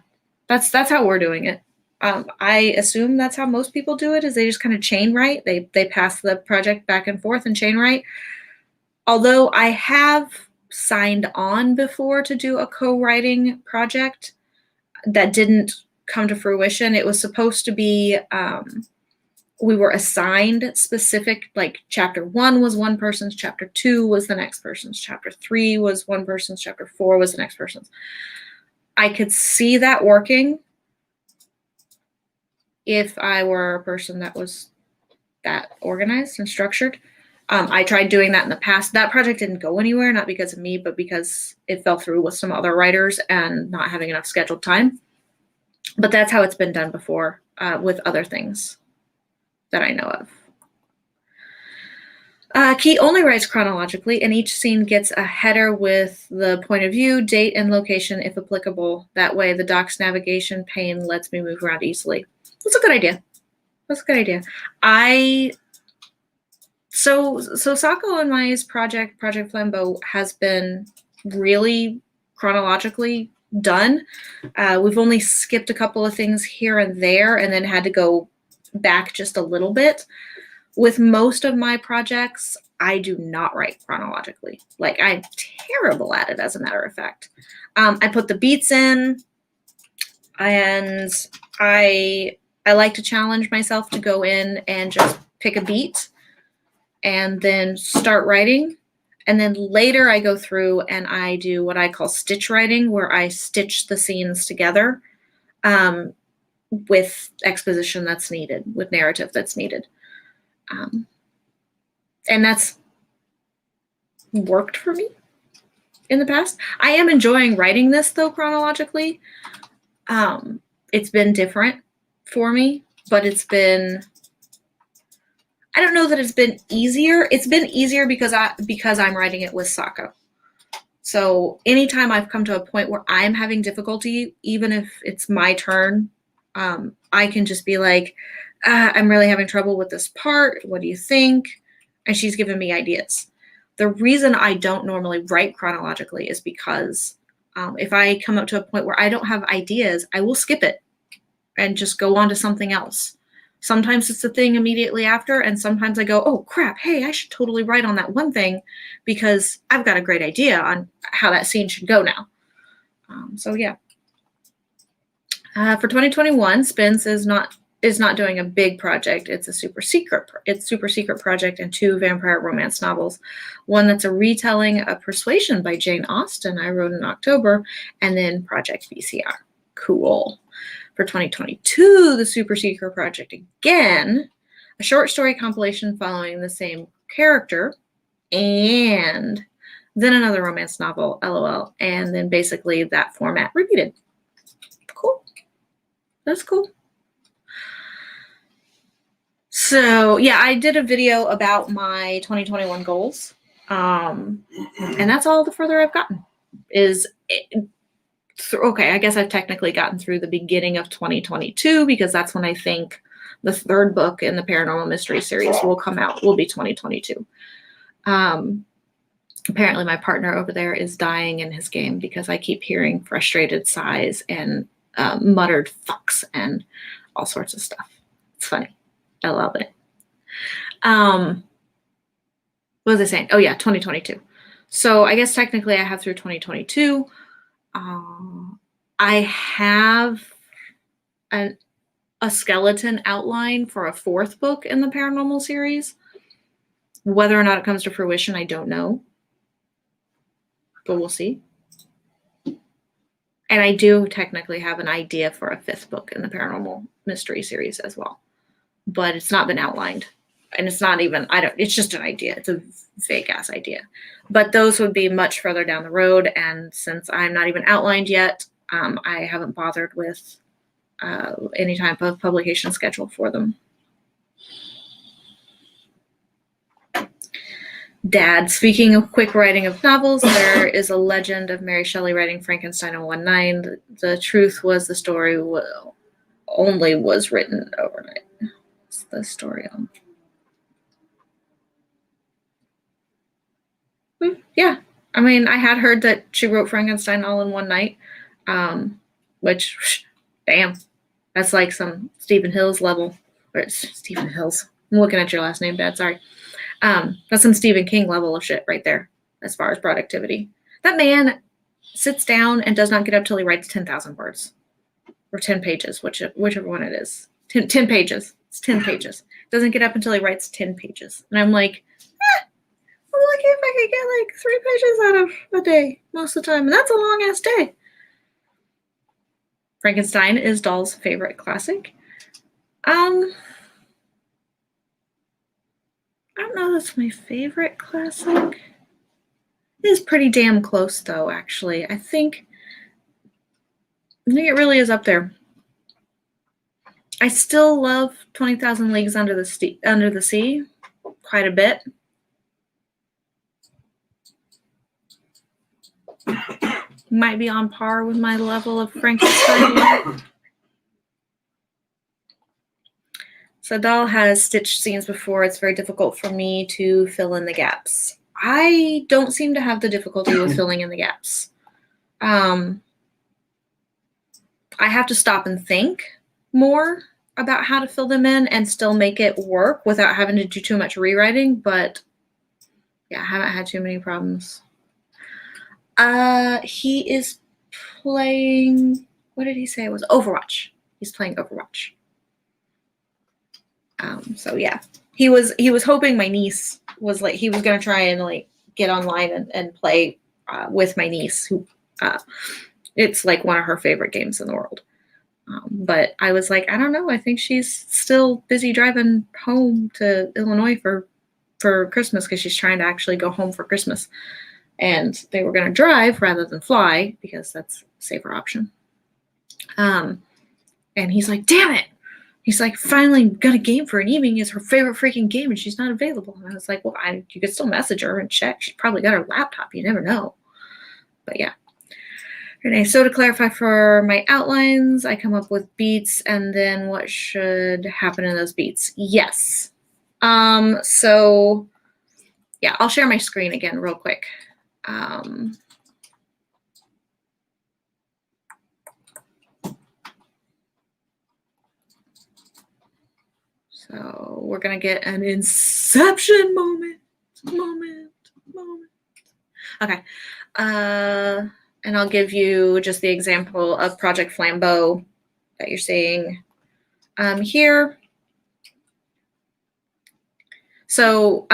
that's how we're doing it. I assume that's how most people do it, is they just kind of chain write. They pass the project back and forth and chain write. Although I have signed on before to do a co-writing project that didn't come to fruition. It was supposed to be, we were assigned specific, like chapter 1 was one person's, chapter 2 was the next person's, chapter 3 was one person's, chapter 4 was the next person's. I could see that working if I were a person that was that organized and structured. I tried doing that in the past. That project didn't go anywhere, not because of me, but because it fell through with some other writers and not having enough scheduled time. But that's how it's been done before with other things that I know of. Key only writes chronologically, and each scene gets a header with the point of view, date, and location if applicable. That way, the doc's navigation pane lets me move around easily. That's a good idea. That's a good idea. So Sako and Maya's Project Flambeau has been really chronologically done. We've only skipped a couple of things here and there and then had to go back just a little bit. With most of my projects, I do not write chronologically. Like, I'm terrible at it, as a matter of fact. I put the beats in, and I like to challenge myself to go in and just pick a beat and then start writing. And then later I go through and I do what I call stitch writing, where I stitch the scenes together with exposition that's needed, with narrative that's needed. And that's worked for me in the past. I am enjoying writing this, though, chronologically. It's been different for me, but it's been, I don't know that it's been easier. It's been easier because I'm writing it with Sako. So anytime I've come to a point where I'm having difficulty, even if it's my turn, I can just be like, I'm really having trouble with this part. What do you think? And she's given me ideas. The reason I don't normally write chronologically is because if I come up to a point where I don't have ideas, I will skip it and just go on to something else. Sometimes it's the thing immediately after, and sometimes I go, oh crap, hey, I should totally write on that one thing because I've got a great idea on how that scene should go now. So yeah. For 2021, Spence is not doing a big project. It's a super secret project and 2 vampire romance novels. One that's a retelling of Persuasion by Jane Austen I wrote in October, and then Project BCR. Cool. For 2022, the super secret project again, a short story compilation following the same character, and then another romance novel, LOL, and then basically that format repeated. Cool. That's cool. So yeah, I did a video about my 2021 goals, and that's all the further I've gotten, is okay, I guess I've technically gotten through the beginning of 2022 because that's when I think the third book in the Paranormal Mystery series will come out, will be 2022. Apparently my partner over there is dying in his game because I keep hearing frustrated sighs and muttered fucks and all sorts of stuff. It's funny. I love it. What was I saying? Oh yeah, 2022. So I guess technically I have through 2022. I have a skeleton outline for a fourth book in the paranormal series. Whether or not it comes to fruition, I don't know. But we'll see. And I do technically have an idea for a fifth book in the paranormal mystery series as well. But it's not been outlined. And it's not even, it's just an idea. It's a vague ass idea. But those would be much further down the road. And since I'm not even outlined yet, I haven't bothered with any type of publication schedule for them. Dad, speaking of quick writing of novels, there is a legend of Mary Shelley writing Frankenstein in one night. The truth was the story only was written overnight. It's the story on. Yeah, I mean, I had heard that she wrote Frankenstein all in one night, which, damn, that's like some Stephen Hills level. Or Stephen Hills. I'm looking at your last name, Dad. Sorry. That's some Stephen King level of shit right there, as far as productivity. That man sits down and does not get up till he writes 10,000 words. Or 10 pages, whichever one it is. 10 pages. It's 10 pages. Doesn't get up until he writes 10 pages. And I'm like, I'm lucky if I could get like 3 pages out of a day most of the time. And that's a long-ass day. Frankenstein is Dahl's favorite classic. I don't know if that's my favorite classic. It is pretty damn close, though, actually. I think it really is up there. I still love 20,000 Leagues Under the Sea quite a bit. Might be on par with my level of Frankenstein. So Dahl has stitched scenes before. It's very difficult for me to fill in the gaps. I don't seem to have the difficulty with filling in the gaps. I have to stop and think more about how to fill them in and still make it work without having to do too much rewriting. But yeah, I haven't had too many problems. He is playing, what did he say it was? Overwatch. He's playing Overwatch. So yeah, he was hoping my niece was like, he was going to try and like get online and play with my niece, who it's like one of her favorite games in the world. But I was like, I don't know. I think she's still busy driving home to Illinois for Christmas because she's trying to actually go home for Christmas. And they were going to drive rather than fly because that's a safer option. And he's like, damn it. He's like, finally got a game for an evening. It's her favorite freaking game and she's not available. And I was like, well, you could still message her and check. She probably got her laptop. You never know. But yeah. Renee, so to clarify for my outlines, I come up with beats and then what should happen in those beats. Yes. So yeah, I'll share my screen again real quick. So we're going to get an inception moment. Okay. And I'll give you just the example of Project Flambeau that you're seeing here. So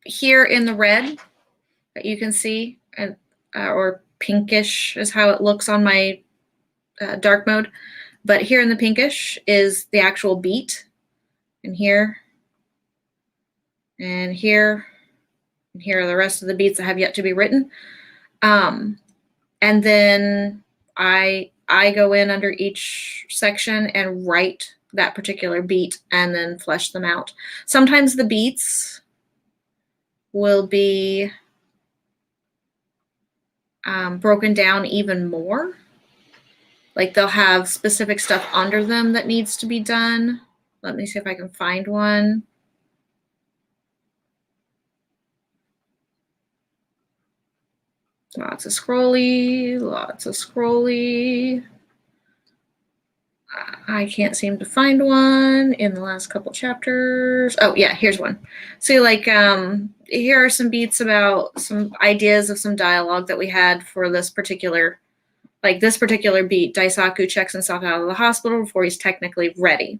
here in the red that you can see, or pinkish is how it looks on my dark mode. But here in the pinkish is the actual beat. And here, and here, and here are the rest of the beats that have yet to be written. And then I go in under each section and write that particular beat and then flesh them out. Sometimes the beats will be broken down even more. Like they'll have specific stuff under them that needs to be done. Let me see if I can find one. Lots of scrolly, lots of scrolly. I can't seem to find one in the last couple chapters. Oh yeah, here's one. So like, here are some beats about some ideas of some dialogue that we had for this particular beat. Daisaku checks himself out of the hospital before he's technically ready.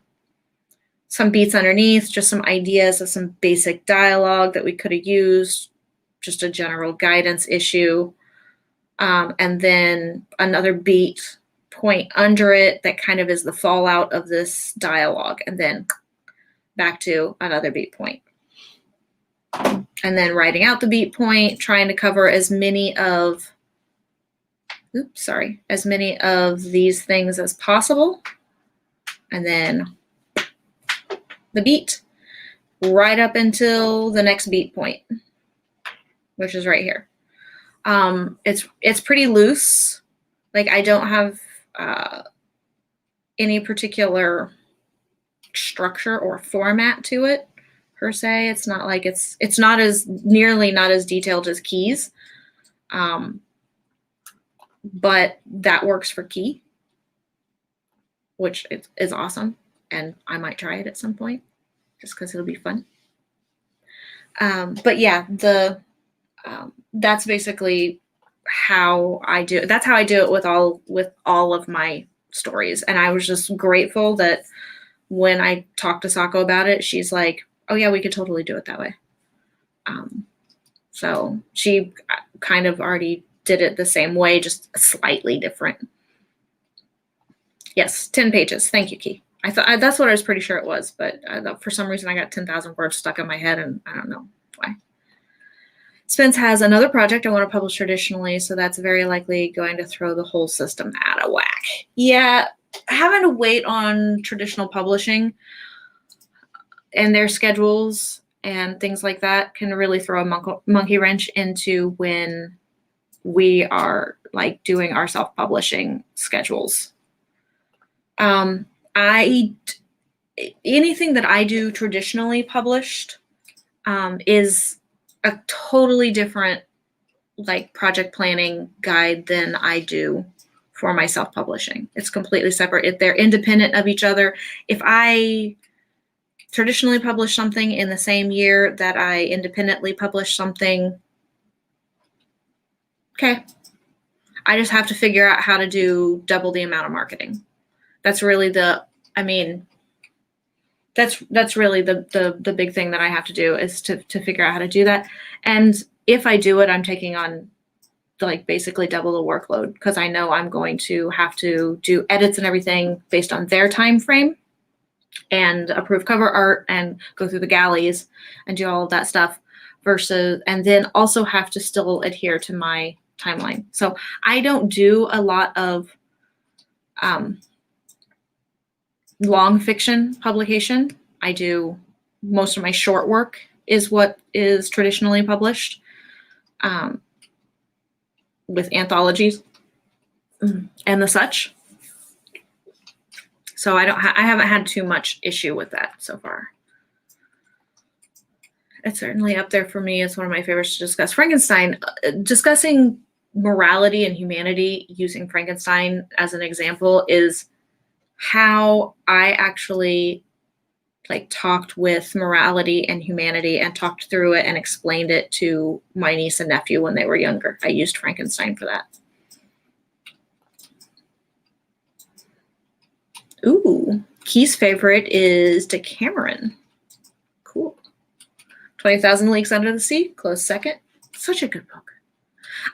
Some beats underneath, just some ideas of some basic dialogue that we could have used, just a general guidance issue. And then another beat point under it that kind of is the fallout of this dialogue, and then back to another beat point. And then writing out the beat point, trying to cover as many of these things as possible. And then the beat right up until the next beat point, which is right here. It's pretty loose. Like I don't have any particular structure or format to it per se. It's not like it's not as detailed as Keys. But that works for Key, which is awesome. And I might try it at some point just because it'll be fun. But yeah, that's basically how I do it. That's how I do it with all of my stories. And I was just grateful that when I talked to Sako about it, she's like, oh yeah, we could totally do it that way. So she kind of already did it the same way, just slightly different. Yes, 10 pages. Thank you, Key. I thought that's what I was pretty sure it was, but for some reason I got 10,000 words stuck in my head, and I don't know why. Spence has another project I want to publish traditionally, so that's very likely going to throw the whole system out of whack. Yeah, having to wait on traditional publishing and their schedules and things like that can really throw a monkey wrench into when we are like doing our self-publishing schedules. Anything that I do traditionally published is a totally different like project planning guide than I do for my self-publishing. It's completely separate. They're independent of each other. If I traditionally publish something in the same year that I independently publish something, okay, I just have to figure out how to do double the amount of marketing. That's really that's really the big thing that I have to do, is to figure out how to do that. And if I do it, I'm taking on like basically double the workload, because I know I'm going to have to do edits and everything based on their time frame and approve cover art and go through the galleys and do all of that stuff and then also have to still adhere to my timeline. So I don't do a lot of long fiction publication. I do most of my short work is what is traditionally published with anthologies and the such. So I haven't had too much issue with that so far. It's certainly up there for me. It's one of my favorites to discuss. Frankenstein, discussing morality and humanity using Frankenstein as an example is how I actually like talked with morality and humanity and talked through it and explained it to my niece and nephew when they were younger. I used Frankenstein for that. Ooh, Key's favorite is Decameron. Cool. 20,000 Leagues Under the Sea, close second. Such a good book.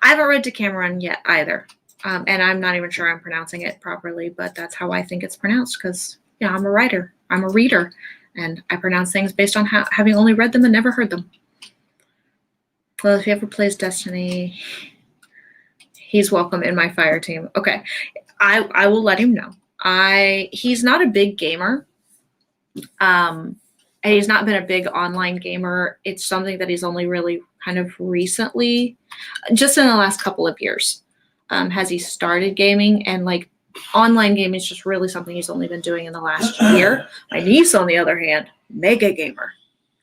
I haven't read Decameron yet either. And I'm not even sure I'm pronouncing it properly, but that's how I think it's pronounced, because I'm a writer. I'm a reader, and I pronounce things based on having only read them and never heard them. Well, if he ever plays Destiny, he's welcome in my fire team. Okay, I will let him know. He's not a big gamer. And he's not been a big online gamer. It's something that he's only really kind of recently, just in the last couple of years, has he started gaming, and like online gaming is just really something he's only been doing in the last year. My niece, on the other hand, mega gamer,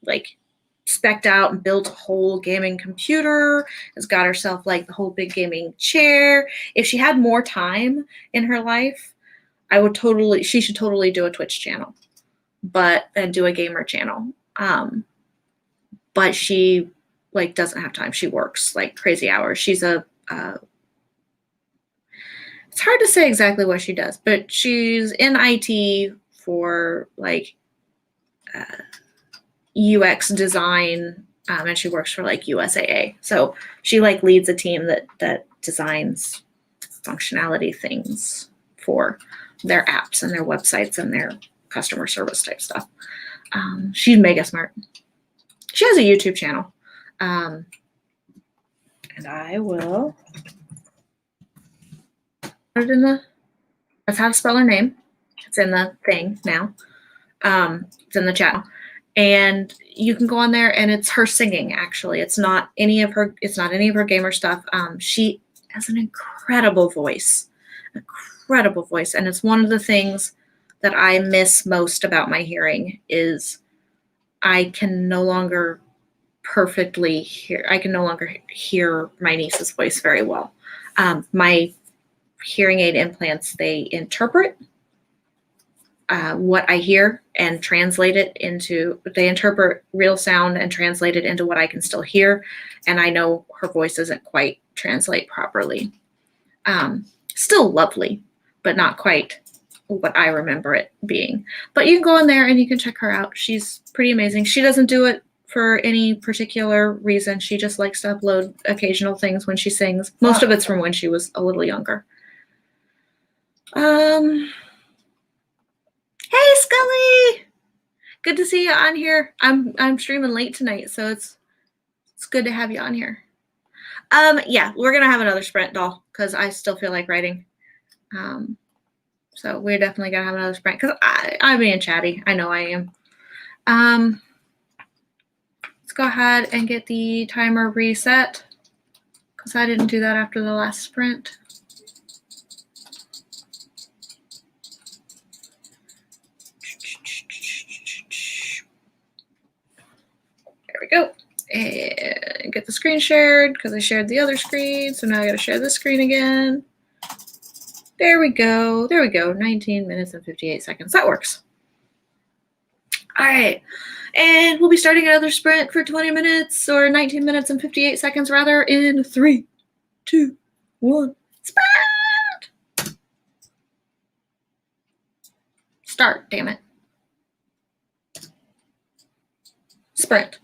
like spec'd out and built a whole gaming computer, has got herself like the whole big gaming chair. If she had more time in her life, she should totally do a Twitch channel, and do a gamer channel. But she like doesn't have time. She works like crazy hours. She's it's hard to say exactly what she does, but she's in IT for like UX design, and she works for like USAA. So she like leads a team that designs functionality things for their apps and their websites and their customer service type stuff. She's mega smart. She has a YouTube channel. And I will put it in that's how to spell her name. It's in the thing now. It's in the chat. And you can go on there, and it's her singing. Actually, it's not any of her gamer stuff. She has an incredible voice, and it's one of the things that I miss most about my hearing is I can no longer hear my niece's voice very well. My hearing aid implants, they interpret what I hear and they interpret real sound and translate it into what I can still hear. And I know her voice doesn't quite translate properly. Still lovely, but not quite what I remember it being. But you can go in there and you can check her out. She's pretty amazing. She doesn't do it for any particular reason. She just likes to upload occasional things when she sings. Most of it's from when she was a little younger. Hey, Scully! Good to see you on here. I'm streaming late tonight, so it's good to have you on here. Yeah, we're gonna have another sprint, doll, because I still feel like writing. So we're definitely gonna have another sprint because I'm being chatty. I know I am. Let's go ahead and get the timer reset because I didn't do that after the last sprint. There we go. And get the screen shared because I shared the other screen. So now I got to share this screen again. There we go. 19 minutes and 58 seconds. That works. All right. And we'll be starting another sprint for 20 minutes or 19 minutes and 58 seconds rather in 3, 2, 1. Sprint! Start, damn it. Sprint.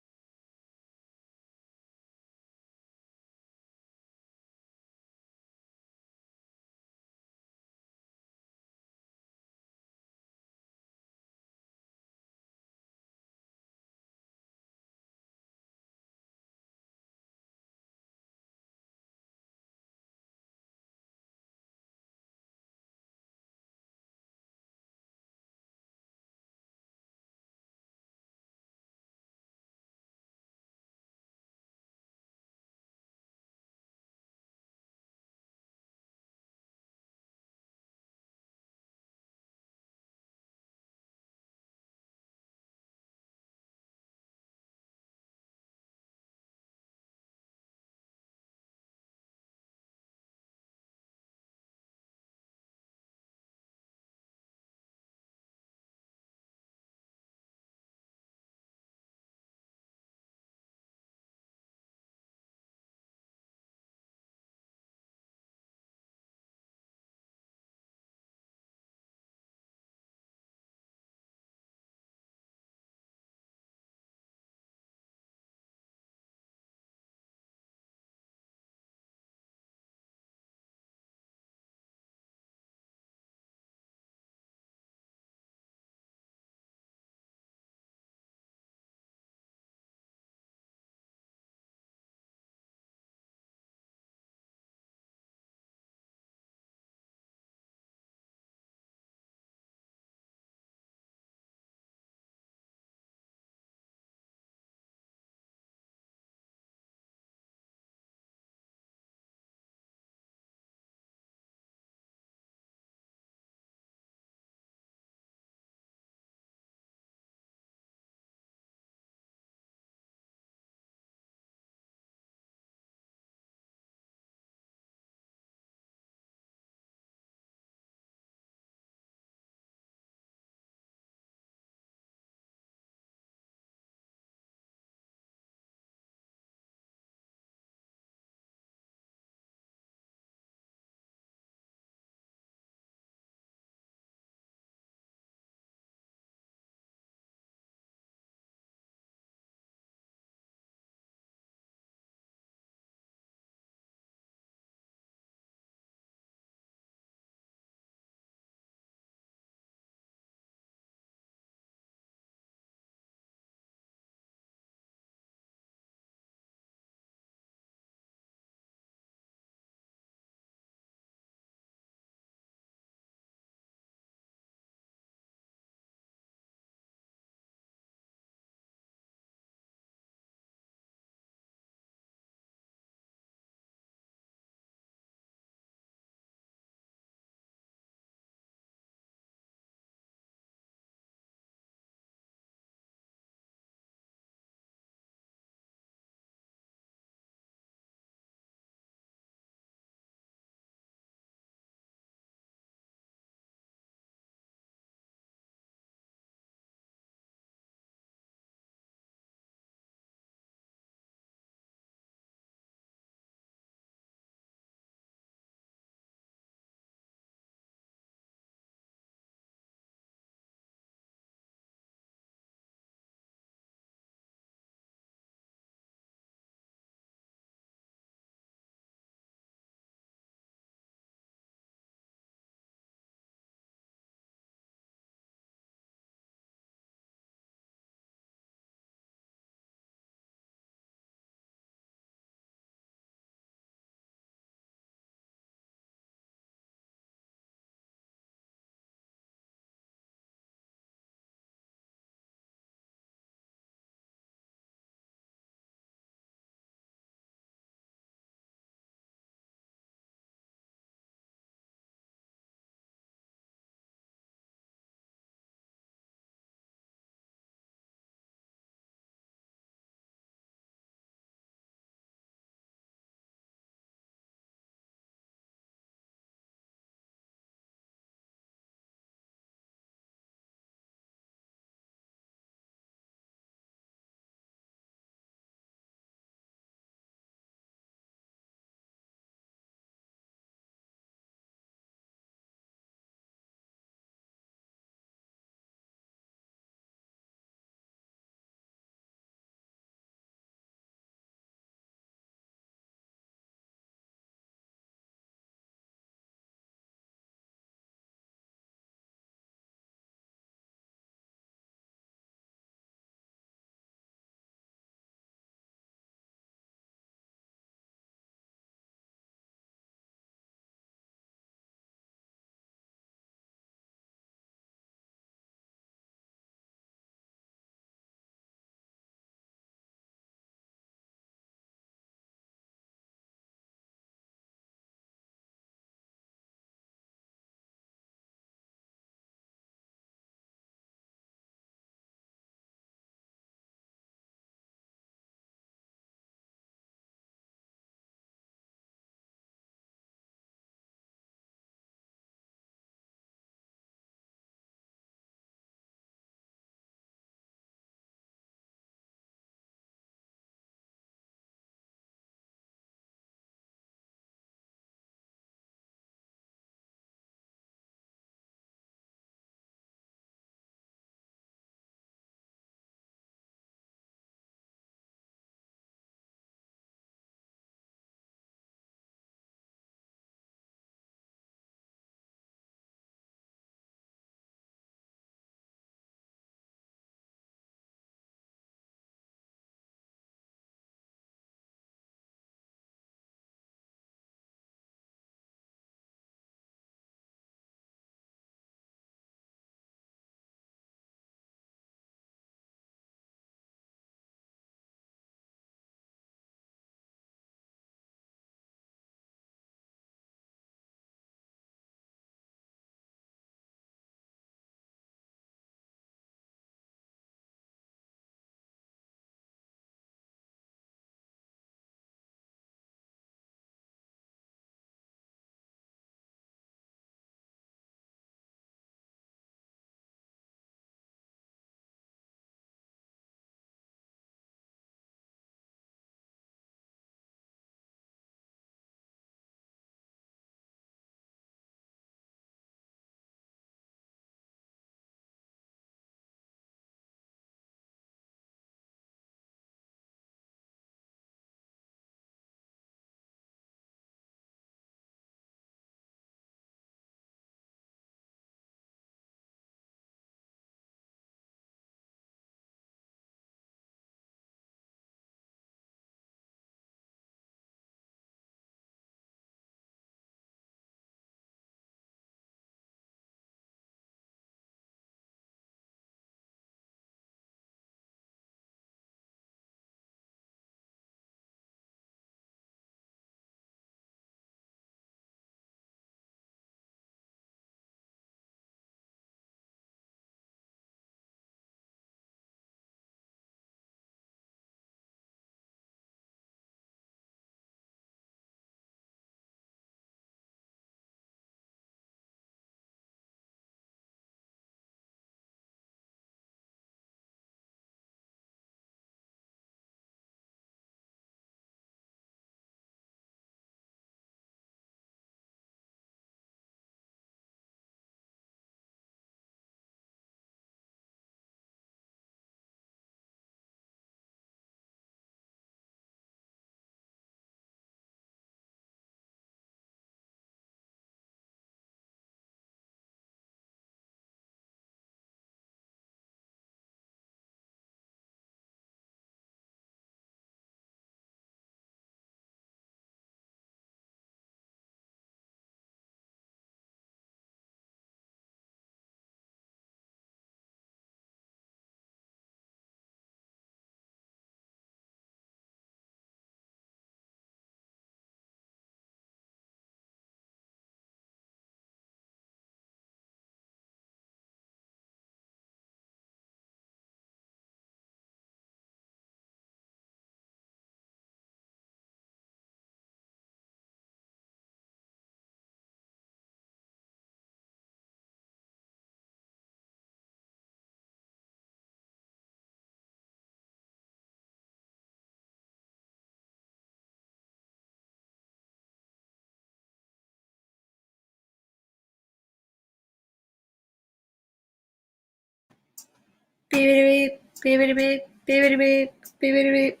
Beep, beep, beep, beep, beep, beep, beep, beep.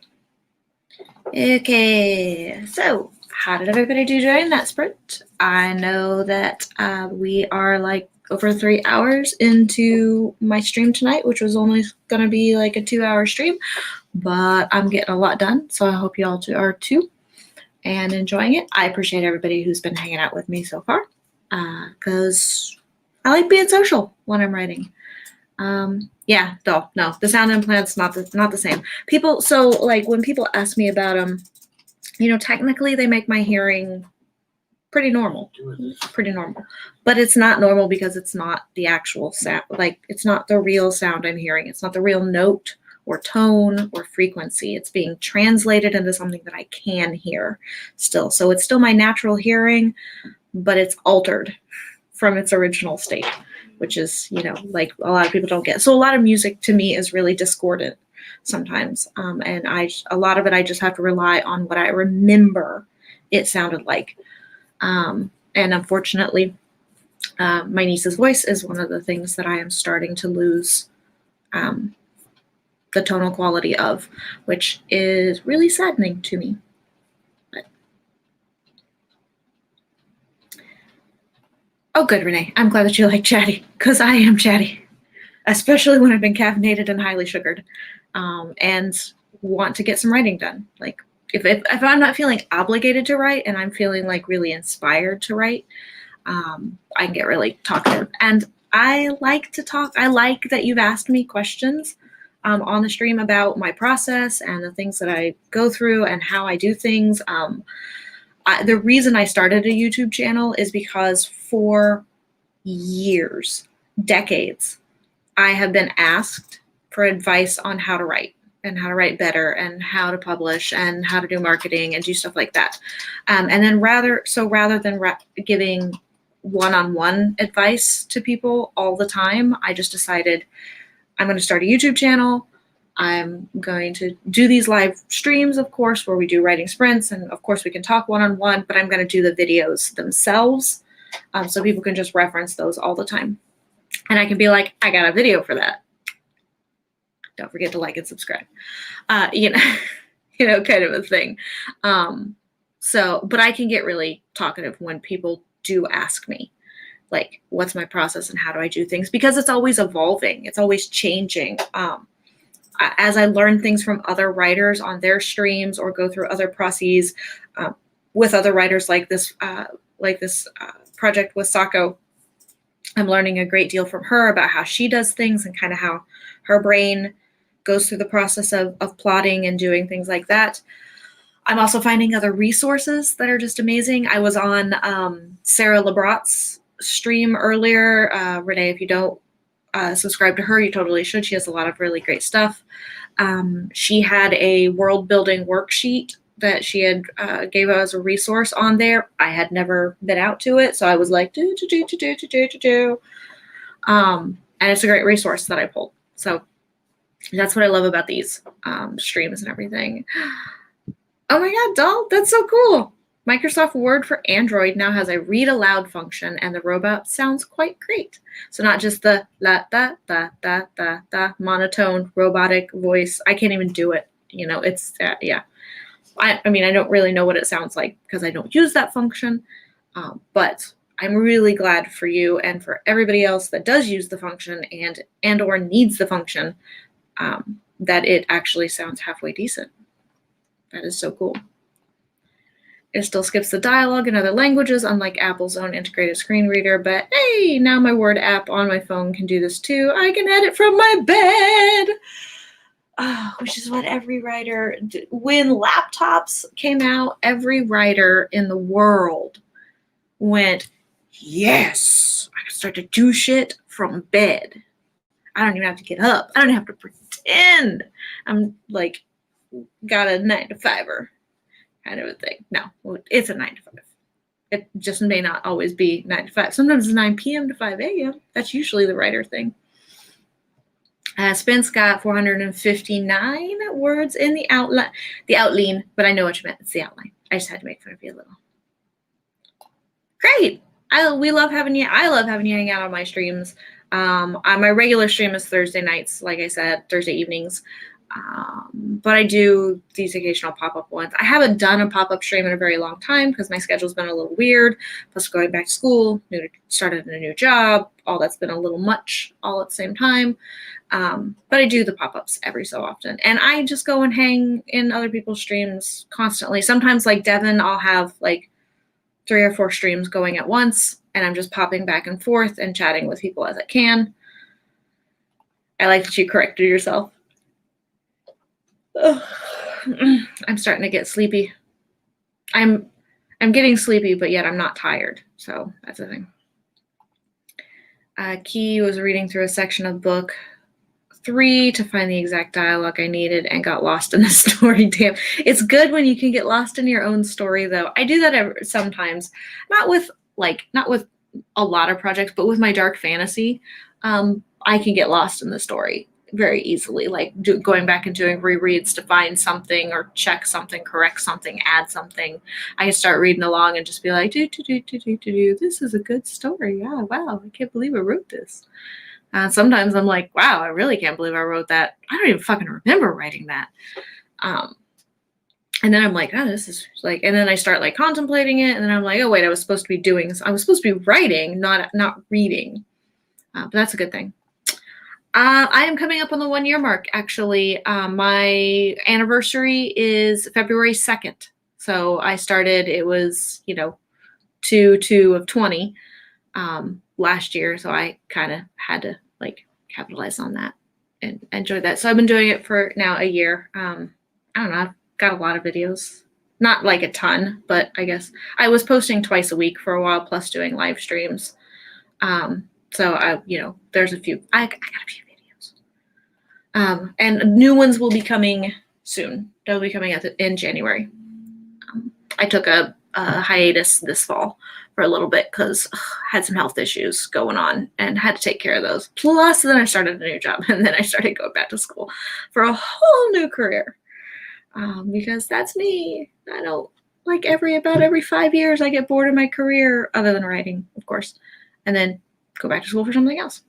Okay, so how did everybody do during that sprint? I know that we are like over 3 hours into my stream tonight, which was only going to be like a 2-hour stream, but I'm getting a lot done, so I hope you all are too and enjoying it. I appreciate everybody who's been hanging out with me so far because I like being social when I'm writing. Yeah, no, the sound implants not the same. People, so like when people ask me about them, technically they make my hearing pretty normal, but it's not normal because it's not the actual sound. Like it's not the real sound I'm hearing. It's not the real note or tone or frequency. It's being translated into something that I can hear still. So it's still my natural hearing, but it's altered from its original state, which is, like a lot of people don't get. So a lot of music to me is really discordant sometimes. And a lot of it, I just have to rely on what I remember it sounded like. And unfortunately, my niece's voice is one of the things that I am starting to lose the tonal quality of, which is really saddening to me. Oh, good, Renee. I'm glad that you like chatty, because I am chatty, especially when I've been caffeinated and highly sugared, and want to get some writing done. Like if I'm not feeling obligated to write and I'm feeling like really inspired to write, I can get really talkative. And I like to talk. I like that you've asked me questions on the stream about my process and the things that I go through and how I do things. The reason I started a YouTube channel is because for years, decades, I have been asked for advice on how to write and how to write better and how to publish and how to do marketing and do stuff like that. And then rather than giving one-on-one advice to people all the time, I just decided I'm going to start a YouTube channel. I'm going to do these live streams, of course, where we do writing sprints. And of course, we can talk one-on-one, but I'm going to do the videos themselves so people can just reference those all the time. And I can be like, I got a video for that. Don't forget to like and subscribe. Kind of a thing. But I can get really talkative when people do ask me, like, what's my process and how do I do things? Because it's always evolving. It's always changing. As I learn things from other writers on their streams or go through other processes with other writers like this project with Sako, I'm learning a great deal from her about how she does things and kind of how her brain goes through the process of plotting and doing things like that. I'm also finding other resources that are just amazing. I was on Sarah Lebrot's stream earlier. Renee, if you don't subscribe to her, you totally should. She has a lot of really great stuff. She had a world building worksheet that she had gave us a resource on there. I had never been out to it, so I was like, and it's a great resource that I pulled. So that's what I love about these streams and everything. Oh my God, doll, that's so cool. Microsoft Word for Android now has a read aloud function, and the robot sounds quite great. So not just the la da da da da da monotone robotic voice. I can't even do it. It's yeah. I mean, I don't really know what it sounds like because I don't use that function. But I'm really glad for you and for everybody else that does use the function and or needs the function that it actually sounds halfway decent. That is so cool. It still skips the dialogue in other languages, unlike Apple's own integrated screen reader. But hey, now my Word app on my phone can do this too. I can edit from my bed, which is what every writer did. When laptops came out, every writer in the world went, yes, I can start to do shit from bed. I don't even have to get up. I don't have to pretend I'm like got a 9-to-5er kind of a thing. No, it's a 9-to-5. It just may not always be 9 to 5. Sometimes it's 9 p.m. to 5 a.m. That's usually the writer thing. Spence got 459 words in the outline, but I know what you meant. It's the outline. I just had to make fun of you a little. Great. We love having you. I love having you hang out on my streams. My regular stream is Thursday nights, like I said, Thursday evenings. But I do these occasional pop-up ones. I haven't done a pop-up stream in a very long time because my schedule's been a little weird. Plus going back to school, started a new job, all that's been a little much all at the same time. But I do the pop-ups every so often. And I just go and hang in other people's streams constantly. Sometimes like Devin, I'll have like 3 or 4 streams going at once, and I'm just popping back and forth and chatting with people as I can. I like that you corrected yourself. Ugh. I'm starting to get sleepy. I'm getting sleepy, but yet I'm not tired. So that's the thing. Key was reading through a section of book 3 to find the exact dialogue I needed and got lost in the story. Damn, it's good when you can get lost in your own story, though. I do that sometimes, not with a lot of projects, but with my dark fantasy, I can get lost in the story very easily, like going back and doing rereads to find something or check something, correct something, add something. I can start reading along and just be like, this is a good story. Yeah, wow, I can't believe I wrote this. Sometimes I'm like, wow, I really can't believe I wrote that. I don't even fucking remember writing that. And then I'm like, oh, this is like, and then I start like contemplating it, and then I'm like, oh wait, I was supposed to be writing, not reading. But that's a good thing. I am coming up on the 1-year mark, actually. My anniversary is February 2nd. So I started, it was, 2 of 20 last year. So I kind of had to like capitalize on that and enjoy that. So I've been doing it for now a year. I don't know. I've got a lot of videos, not like a ton, but I guess I was posting twice a week for a while, plus doing live streams. So there's a few, I got a few videos. And new ones will be coming soon. They'll be coming in January. I took a hiatus this fall for a little bit because I had some health issues going on and had to take care of those. Plus, then I started a new job, and then I started going back to school for a whole new career. Because that's me. I don't like about every 5 years I get bored of my career, other than writing, of course, and then go back to school for something else.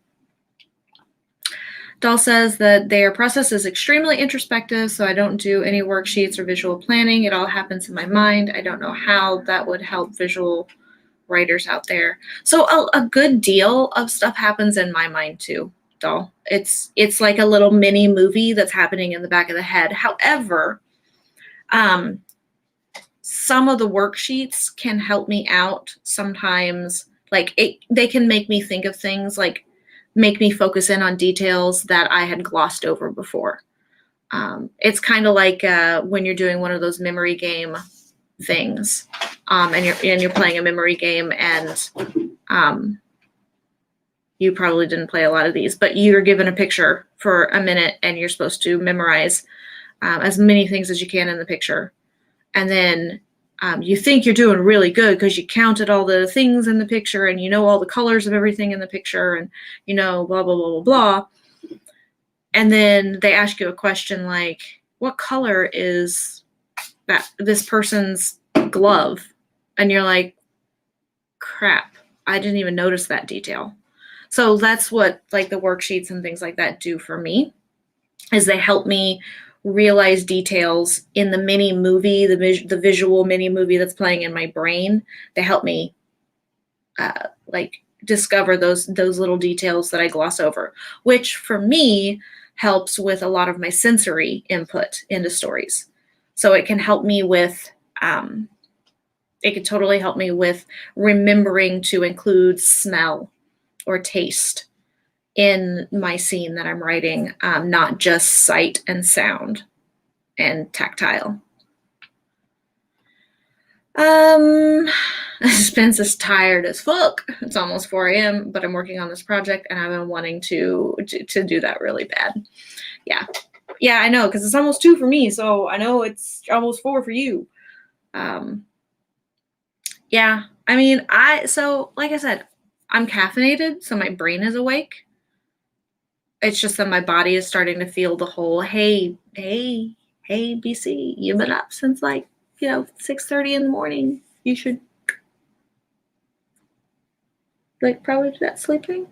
Dahl says that their process is extremely introspective, so I don't do any worksheets or visual planning. It all happens in my mind. I don't know how that would help visual writers out there. So a good deal of stuff happens in my mind too, Dahl. It's like a little mini movie that's happening in the back of the head. However, some of the worksheets can help me out sometimes. Like they can make me think of things, like make me focus in on details that I had glossed over before. It's kind of like when you're doing one of those memory game things, and you're playing a memory game, and you probably didn't play a lot of these, but you're given a picture for a minute, and you're supposed to memorize as many things as you can in the picture, and then you think you're doing really good because you counted all the things in the picture and you know all the colors of everything in the picture and blah, blah, blah, blah, blah. And then they ask you a question like, what color is this person's glove? And you're like, crap, I didn't even notice that detail. So that's what like the worksheets and things like that do for me, is they help me realize details in the mini movie, the visual mini movie that's playing in my brain. They help me like discover those little details that I gloss over, which for me helps with a lot of my sensory input into stories. So it can help me with it could totally help me with remembering to include smell or taste in my scene that I'm writing, not just sight and sound and tactile. Spence is tired as fuck. It's almost 4 a.m., but I'm working on this project and I've been wanting to do that really bad. Yeah, I know, because it's almost 2 for me, so I know it's almost 4 for you. Yeah, I mean, so like I said, I'm caffeinated, so my brain is awake. It's just that my body is starting to feel the whole, hey, BC, you've been up since like, 6:30 in the morning. You should like probably do that sleeping.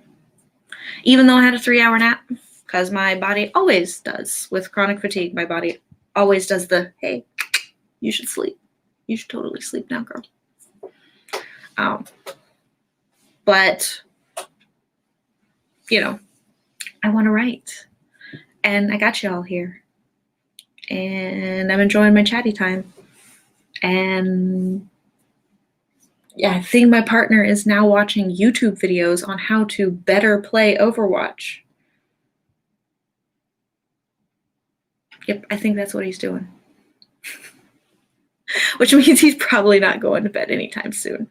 even though I had a 3-hour nap, because my body always does with chronic fatigue. My body always does the, hey, you should sleep. You should totally sleep now, girl. But, you know, I want to write. And I got you all here. And I'm enjoying my chatty time. And yeah, I think my partner is now watching YouTube videos on how to better play Overwatch. Yep, I think that's what he's doing. Which means he's probably not going to bed anytime soon.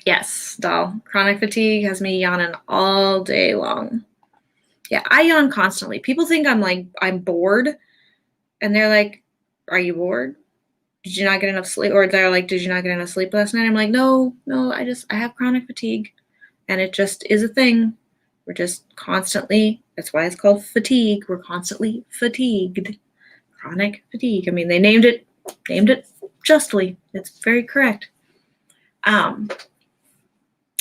Yes, doll. Chronic fatigue has me yawning all day long. Yeah, I yawn constantly. People think I'm bored. And they're like, are you bored? Did you not get enough sleep? Or they're like, did you not get enough sleep last night? I'm like, no, I have chronic fatigue. And it just is a thing. We're just constantly, that's why it's called fatigue. We're constantly fatigued. Chronic fatigue. I mean, they named it justly. It's very correct.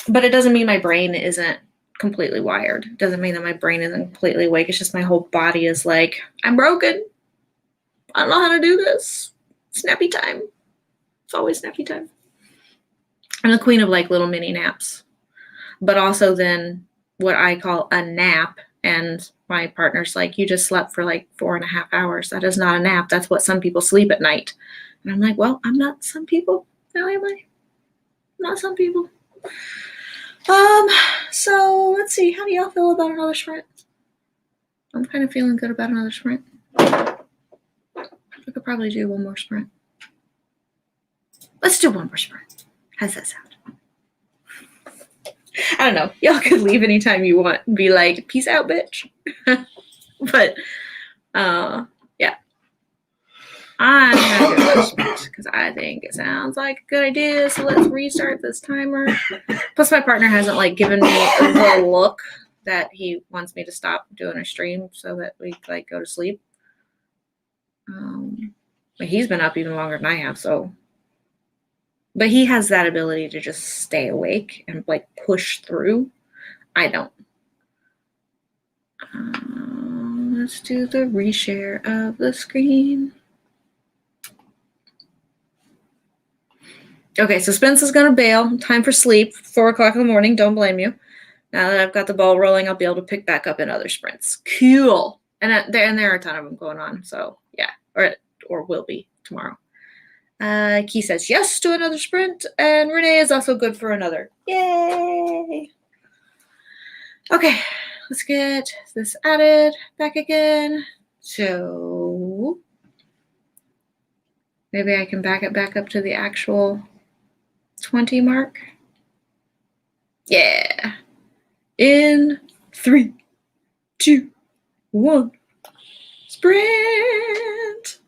But it doesn't mean my brain isn't completely wired. It doesn't mean that my brain isn't completely awake. It's just my whole body is like, I'm broken. I don't know how to do this. Snappy time. It's always snappy time. I'm the queen of like little mini naps. But also then what I call a nap. And my partner's like, you just slept for like 4.5 hours. That is not a nap. That's what some people sleep at night. And I'm like, well, I'm not some people. Now am I? Not some people. So let's see. How do y'all feel about another sprint? I'm kind of feeling good about another sprint. I could probably do one more sprint. Let's do one more sprint. How's that sound? I don't know. Y'all can leave anytime you want and be like, peace out, bitch. But, yeah. I'm going to do another sprint because I think it sounds like a good idea. So let's restart this timer. Plus, my partner hasn't like given me the look that he wants me to stop doing a stream so that we like go to sleep. But he's been up even longer than I have, so. But he has that ability to just stay awake and like push through. I don't. Let's do the reshare of the screen. Okay, so Spence is going to bail. Time for sleep. 4 o'clock in the morning. Don't blame you. Now that I've got the ball rolling, I'll be able to pick back up in other sprints. Cool. And there are a ton of them going on. So yeah, or will be tomorrow. Key says yes to another sprint, and Renee is also good for another. Yay! Okay, let's get this added back again. So maybe I can back it back up to the actual 20 mark. Yeah. In 3, 2, 1. Sprint!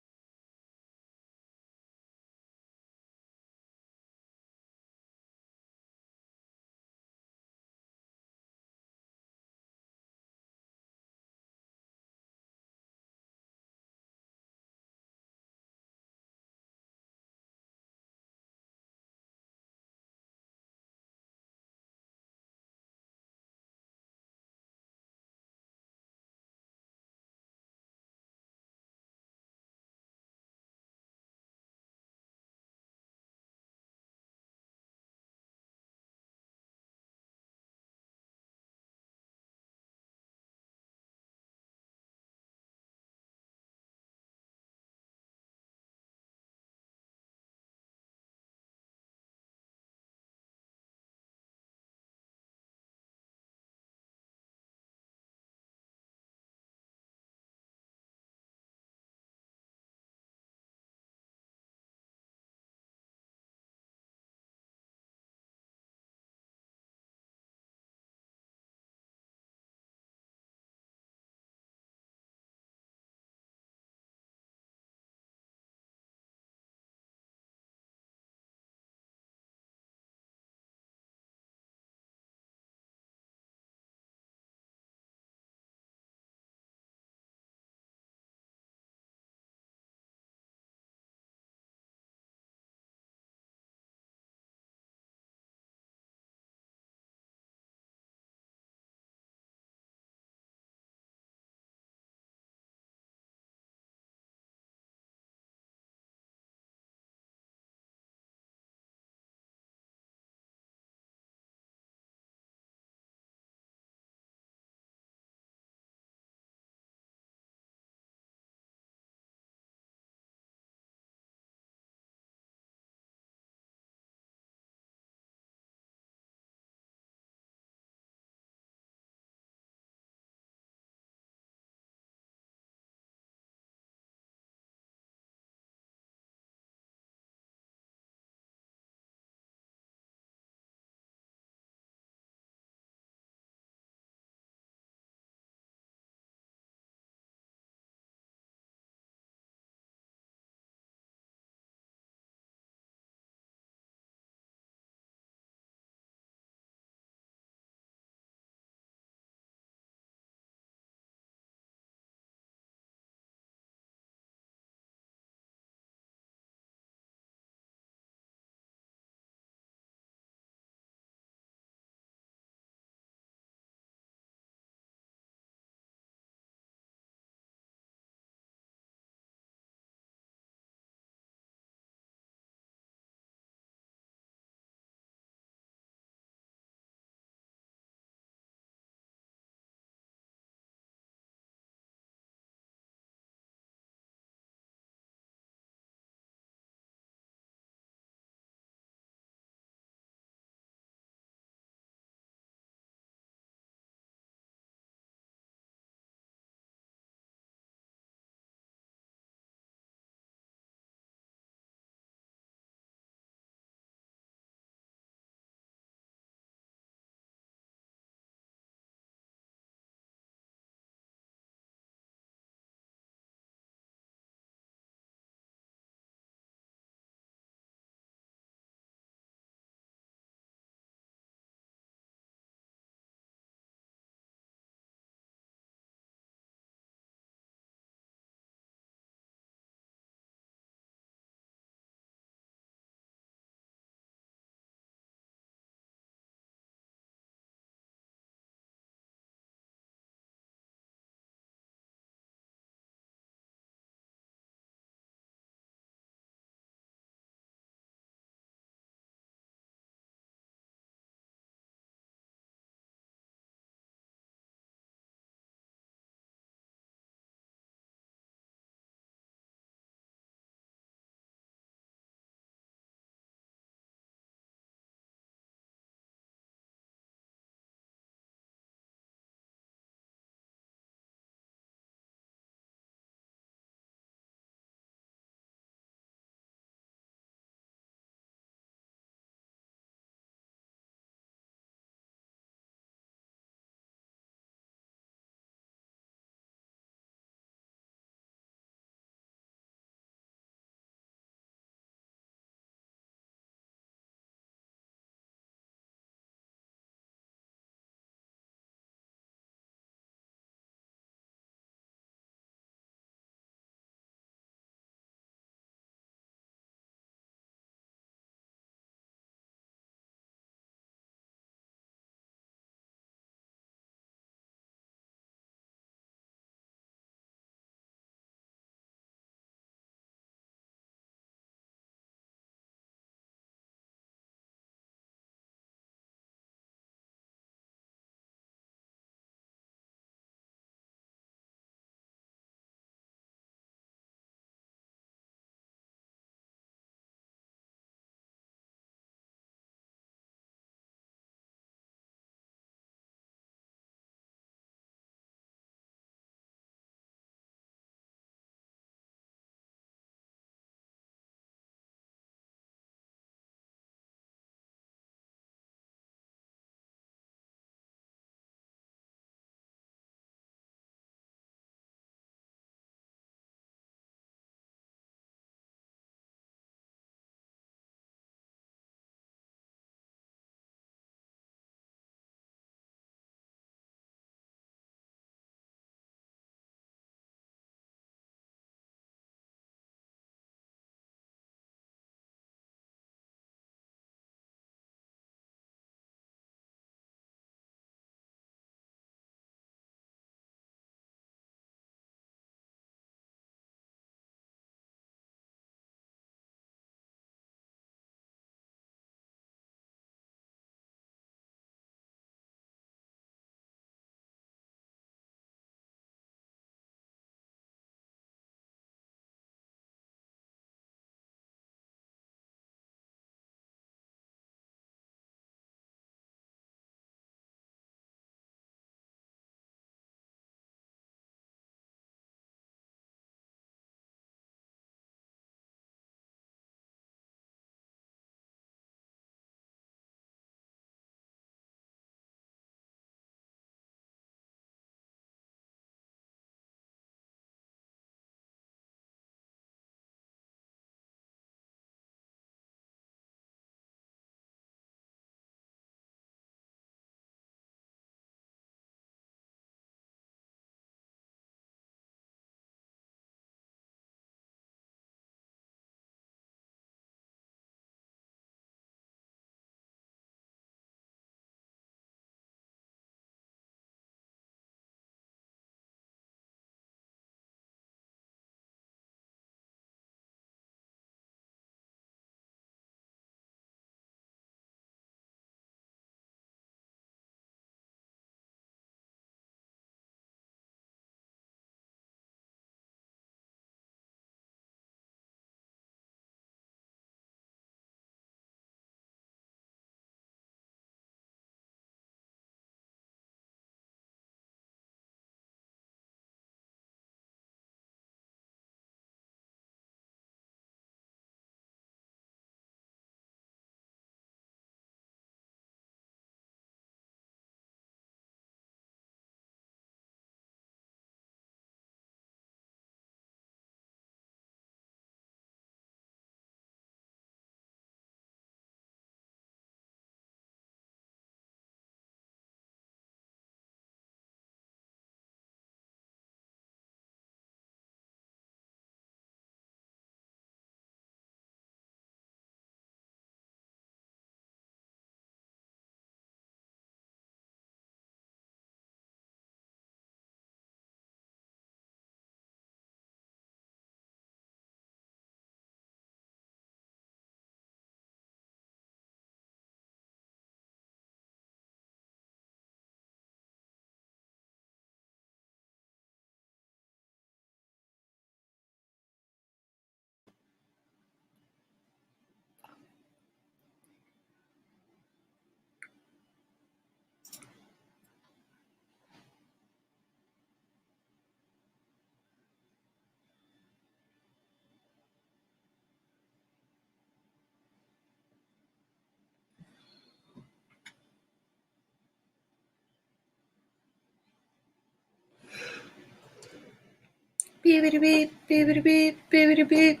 Beep, beep, beep, beep, beep, beep.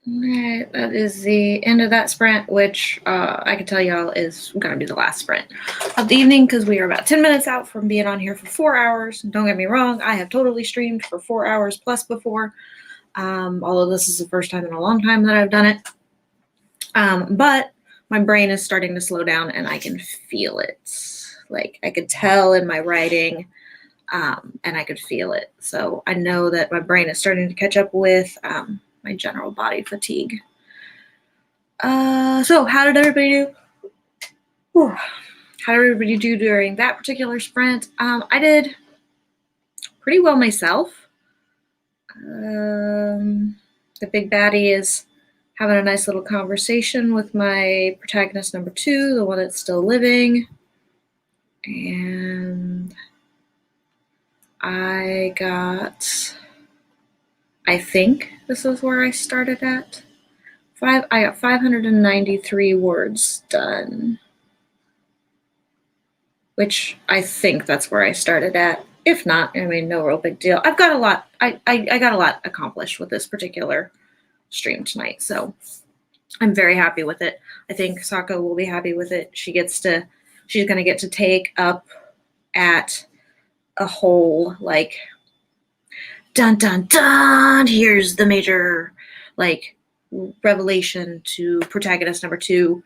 Alright, that is the end of that sprint, which I can tell y'all is going to be the last sprint of the evening because we are about 10 minutes out from being on here for 4 hours. Don't get me wrong, I have totally streamed for 4 hours plus before, although this is the first time in a long time that I've done it. But my brain is starting to slow down and I can feel it. Like I could tell in my writing, and I could feel it. So I know that my brain is starting to catch up with my general body fatigue. So how did everybody do? Whew. How did everybody do during that particular sprint? I did pretty well myself. The big baddie is having a nice little conversation with my protagonist number 2, the one that's still living. And I think this is where I started at. I got 593 words done, which I think that's where I started at. If not, I mean, no real big deal. I've got a lot. I got a lot accomplished with this particular stream tonight, so I'm very happy with it. I think Sako will be happy with it. She's going to get to take up at a whole, like, dun dun dun, here's the major, like, revelation to protagonist number 2,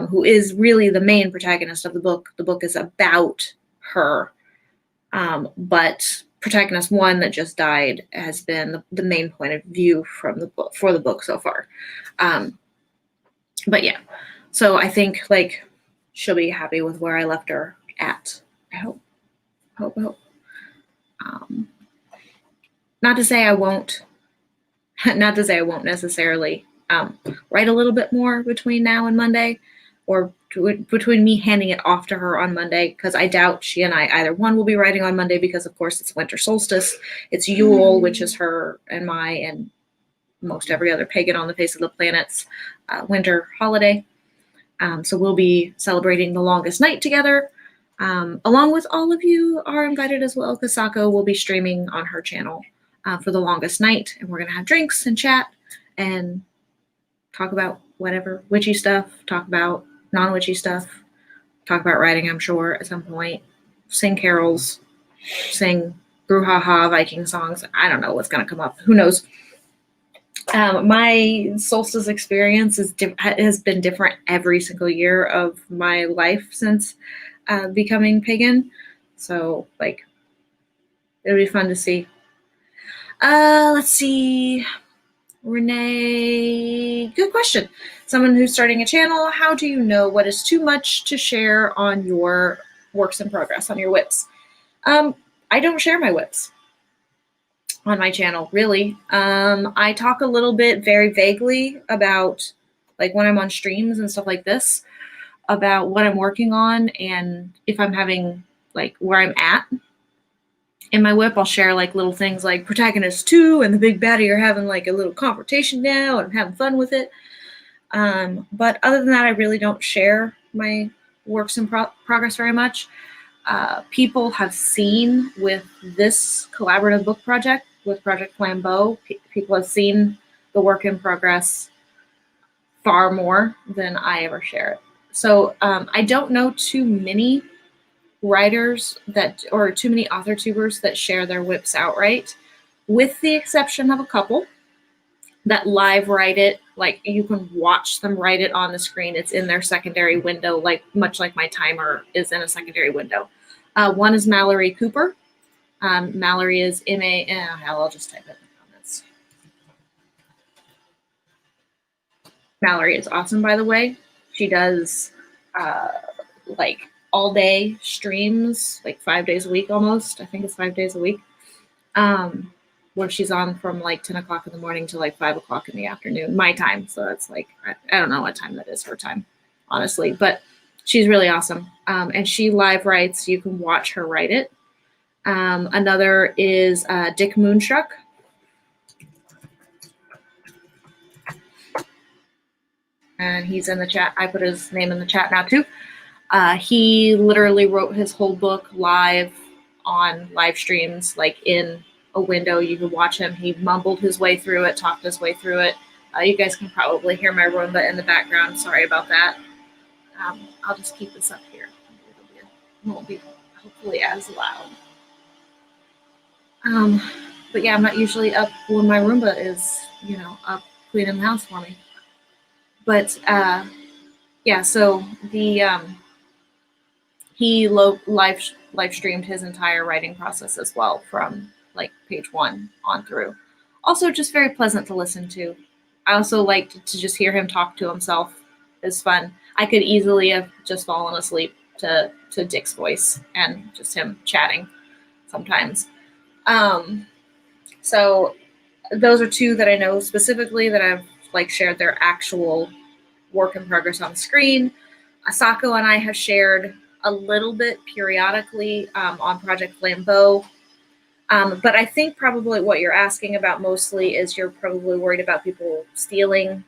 who is really the main protagonist of the book. The book is about her, but protagonist 1 that just died has been the main point of view from the book for the book so far. But yeah, so I think like she'll be happy with where I left her at. I hope. Not to say I won't necessarily write a little bit more between now and Monday, or between me handing it off to her on Monday, because I doubt she and I either one will be writing on Monday because of course it's winter solstice, it's Yule, which is her and my and most every other pagan on the face of the planet's winter holiday. So we'll be celebrating the longest night together. Along with all of you are invited as well, because Sako will be streaming on her channel for the longest night, and we're going to have drinks and chat and talk about whatever witchy stuff, talk about non-witchy stuff, talk about writing, I'm sure, at some point, sing carols, sing brouhaha Viking songs. I don't know what's going to come up. Who knows? My solstice experience has been different every single year of my life since becoming pagan. So, like, it'll be fun to see. Let's see. Renee, good question. Someone who's starting a channel, how do you know what is too much to share on your works in progress, on your whips? I don't share my whips on my channel, really. I talk a little bit very vaguely about, like, when I'm on streams and stuff like this, about what I'm working on, and if I'm having, like, where I'm at in my whip, I'll share like little things like protagonist 2 and the big baddie are having like a little confrontation now and I'm having fun with it. But other than that, I really don't share my works in progress very much. People have seen with this collaborative book project with Project Flambeau, people have seen the work in progress far more than I ever share it. So I don't know too many writers or too many author-tubers that share their whips outright, with the exception of a couple that live write it. Like, you can watch them write it on the screen. It's in their secondary window, like much like my timer is in a secondary window. One is Mallory Cooper. Mallory is I'll just type it in the comments. Mallory is awesome, by the way. She does like all day streams, like 5 days a week almost. I think it's 5 days a week, where she's on from like 10 o'clock in the morning to like 5 o'clock in the afternoon, my time. So that's like, I don't know what time that is her time, honestly, but she's really awesome. And she live writes, you can watch her write it. Another is Dick Moonstruck. And he's in the chat. I put his name in the chat now too. He literally wrote his whole book live on live streams, like in a window. You can watch him. He mumbled his way through it, talked his way through it. You guys can probably hear my Roomba in the background. Sorry about that. I'll just keep this up here. It won't be hopefully as loud. But yeah, I'm not usually up when my Roomba is, up cleaning the house for me. But yeah, so the he live streamed his entire writing process as well from like page 1 on through. Also, just very pleasant to listen to. I also liked to just hear him talk to himself. It's fun. I could easily have just fallen asleep to Dick's voice and just him chatting sometimes. So those are two that I know specifically that I've like shared their actual work in progress on the screen. Asako and I have shared a little bit periodically on Project Flambeau. But I think probably what you're asking about mostly is you're probably worried about people stealing,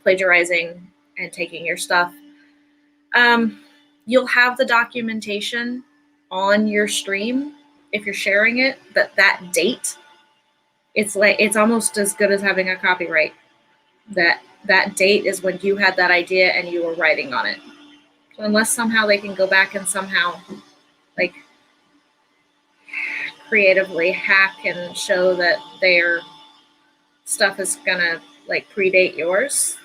plagiarizing, and taking your stuff. You'll have the documentation on your stream if you're sharing it, but that date, it's almost as good as having a copyright. That date is when you had that idea and you were writing on it. So unless somehow they can go back and somehow like creatively hack and show that their stuff is gonna like predate yours,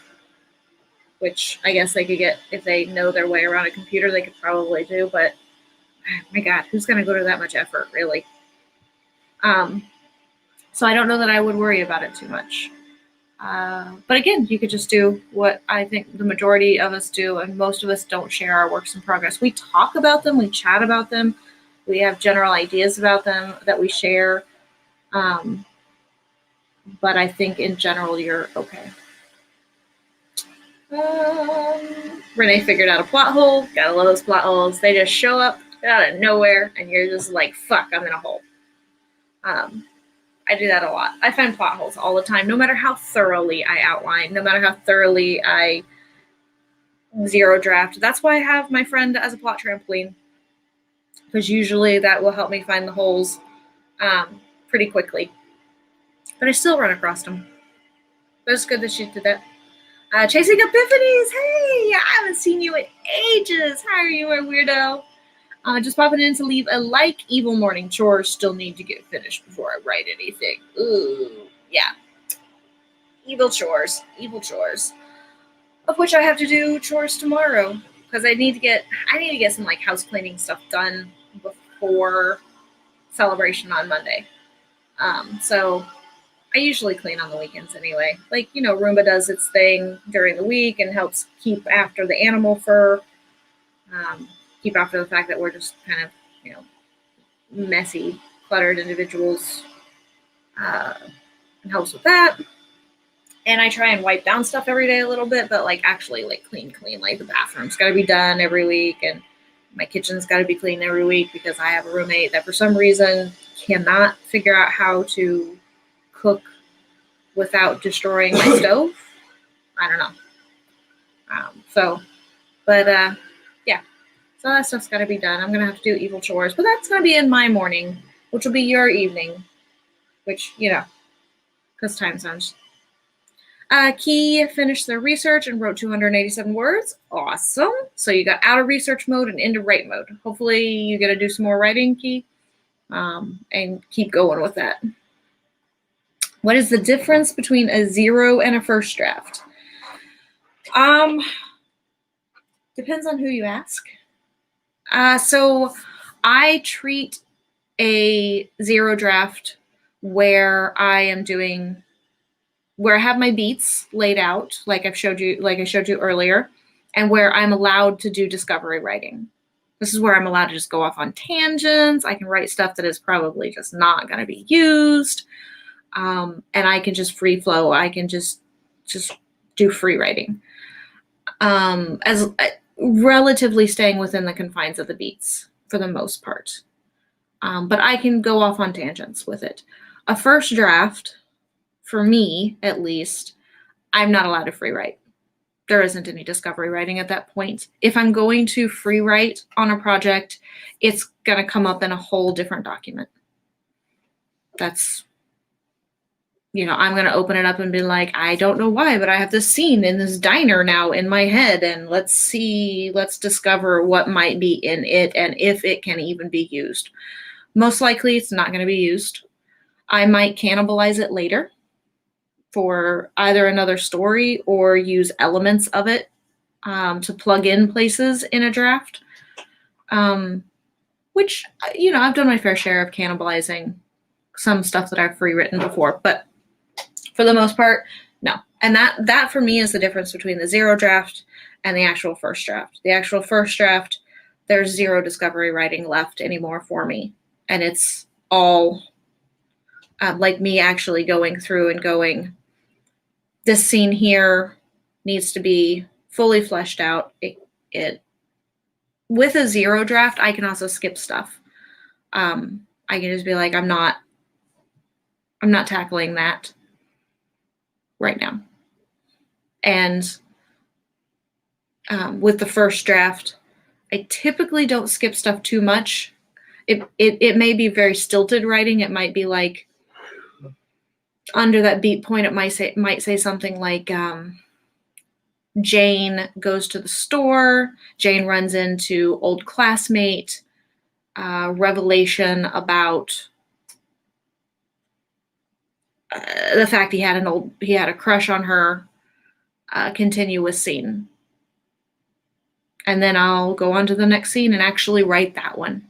which I guess they could get if they know their way around a computer, they could probably do, but my God, who's gonna go to that much effort, really? So I don't know that I would worry about it too much. But again, you could just do what I think the majority of us do, and most of us don't share our works in progress. We talk about them, we chat about them, we have general ideas about them that we share. But I think in general, you're okay. Renee figured out a plot hole. Gotta love those plot holes. They just show up out of nowhere, and you're just like, fuck, I'm in a hole. I do that a lot. I find plot holes all the time, no matter how thoroughly I outline, no matter how thoroughly I zero draft. That's why I have my friend as a plot trampoline, because usually that will help me find the holes pretty quickly. But I still run across them. But it's good that she did that. Chasing Epiphanies, hey, I haven't seen you in ages. How are you, my weirdo? Just popping in to leave a like. Evil morning chores still need to get finished before I write anything. Ooh, yeah. Evil chores. Of which I have to do chores tomorrow because I need to get some like house cleaning stuff done before celebration on Monday. So I usually clean on the weekends anyway. Like, Roomba does its thing during the week and helps keep after the animal fur. Keep after the fact that we're just kind of, messy, cluttered individuals. It helps with that. And I try and wipe down stuff every day a little bit, but like actually like clean. Like the bathroom's got to be done every week, and my kitchen's got to be cleaned every week because I have a roommate that for some reason cannot figure out how to cook without destroying my stove. I don't know. Yeah. So that stuff's got to be done. I'm going to have to do evil chores, but that's going to be in my morning, which will be your evening, which, because time zones. Key finished their research and wrote 287 words. Awesome. So you got out of research mode and into write mode. Hopefully you get to do some more writing, Key, and keep going with that. What is the difference between a zero and a first draft? Depends on who you ask. So I treat a zero draft where I have my beats laid out, like I showed you earlier, and where I'm allowed to do discovery writing. This is where I'm allowed to just go off on tangents. I can write stuff that is probably just not going to be used. And I can just free flow. I can just do free writing. As relatively staying within the confines of the beats for the most part. But I can go off on tangents with it. A first draft, for me at least, I'm not allowed to free write. There isn't any discovery writing at that point. If I'm going to free write on a project, it's going to come up in a whole different document. That's, I'm going to open it up and be like, I don't know why, but I have this scene in this diner now in my head, and let's discover what might be in it and if it can even be used. Most likely it's not going to be used. I might cannibalize it later for either another story or use elements of it to plug in places in a draft, which, I've done my fair share of cannibalizing some stuff that I've rewritten before, but for the most part, no. And that for me is the difference between the zero draft and the actual first draft. The actual first draft, there's zero discovery writing left anymore for me. And it's all like me actually going through and going, this scene here needs to be fully fleshed out. It with a zero draft, I can also skip stuff. I can just be like, I'm not tackling that right now. And with the first draft, I typically don't skip stuff too much. It may be very stilted writing. It might be like under that beat point, it might say something like Jane goes to the store. Jane runs into old classmate. Revelation about the fact he had a crush on her. Continuous scene, and then I'll go on to the next scene and actually write that one.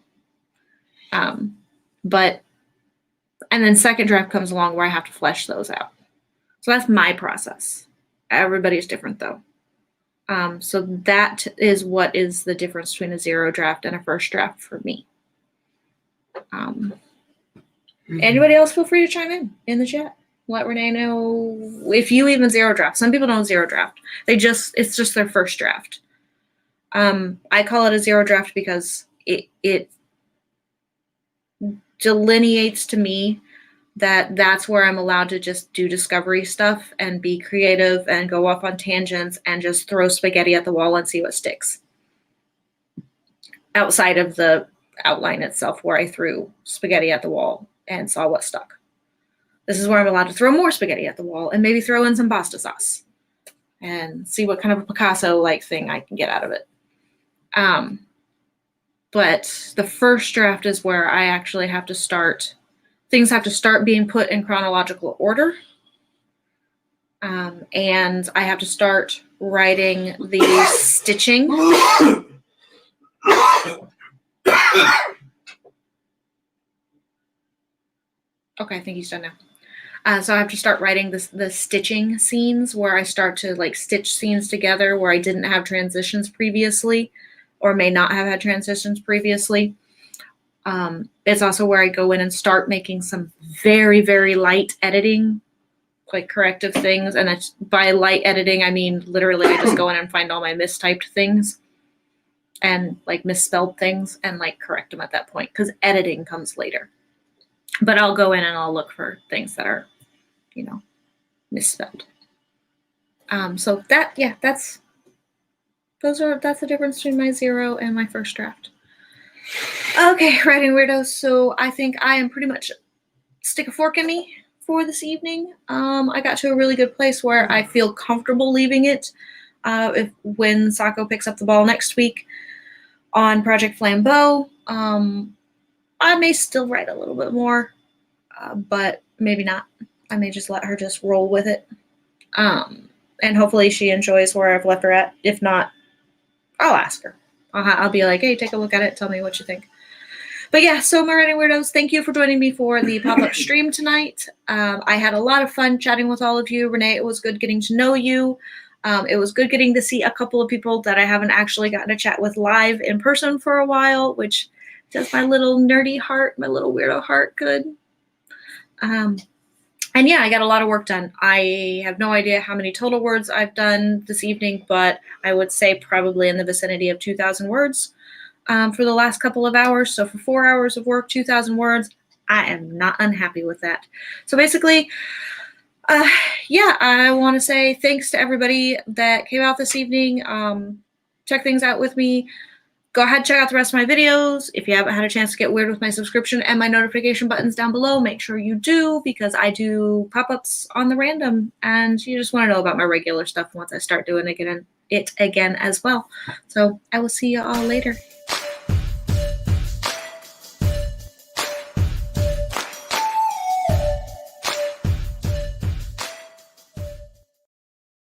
And then second draft comes along where I have to flesh those out. So that's my process. Everybody's different though. So that is what is the difference between a zero draft and a first draft for me. Anybody else feel free to chime in the chat. Let Renee know if you even zero draft. Some people don't zero draft. It's just their first draft. I call it a zero draft because it delineates to me that that's where I'm allowed to just do discovery stuff and be creative and go off on tangents and just throw spaghetti at the wall and see what sticks. Outside of the outline itself where I threw spaghetti at the wall and saw what stuck. This is where I'm allowed to throw more spaghetti at the wall and maybe throw in some pasta sauce and see what kind of a Picasso-like thing I can get out of it. But the first draft is where I actually have to start, things have to start being put in chronological order. And I have to start writing the stitching. Okay, I think he's done now. So I have to start writing the stitching scenes where I start to like stitch scenes together where I didn't have transitions previously or may not have had transitions previously. It's also where I go in and start making some very, very light editing, like corrective things. And it's, by light editing, I mean literally I just go in and find all my mistyped things and like misspelled things and like correct them at that point because editing comes later. But I'll go in and I'll look for things that are, misspelled. So that, yeah, that's the difference between my zero and my first draft. Okay, writing weirdos. So I think I am pretty much stick a fork in me for this evening. I got to a really good place where I feel comfortable leaving it. When Sako picks up the ball next week on Project Flambeau, I may still write a little bit more, but maybe not. I may just let her just roll with it. And hopefully she enjoys where I've left her at. If not, I'll ask her. I'll be like, hey, take a look at it. Tell me what you think. But yeah, so my writing weirdos, thank you for joining me for the pop-up stream tonight. I had a lot of fun chatting with all of you. Renee, it was good getting to know you. It was good getting to see a couple of people that I haven't actually gotten to chat with live in person for a while, which does my little nerdy heart, my little weirdo heart good. And yeah, I got a lot of work done. I have no idea how many total words I've done this evening, but I would say probably in the vicinity of 2,000 words for the last couple of hours. So for 4 hours of work, 2,000 words, I am not unhappy with that. So basically, yeah, I want to say thanks to everybody that came out this evening. Check things out with me. go ahead and check out the rest of my videos. If you haven't had a chance to get weird with my subscription and my notification buttons down below, make sure you do, because I do pop-ups on the random, and you just want to know about my regular stuff once I start doing it again as well. So I will see you all later.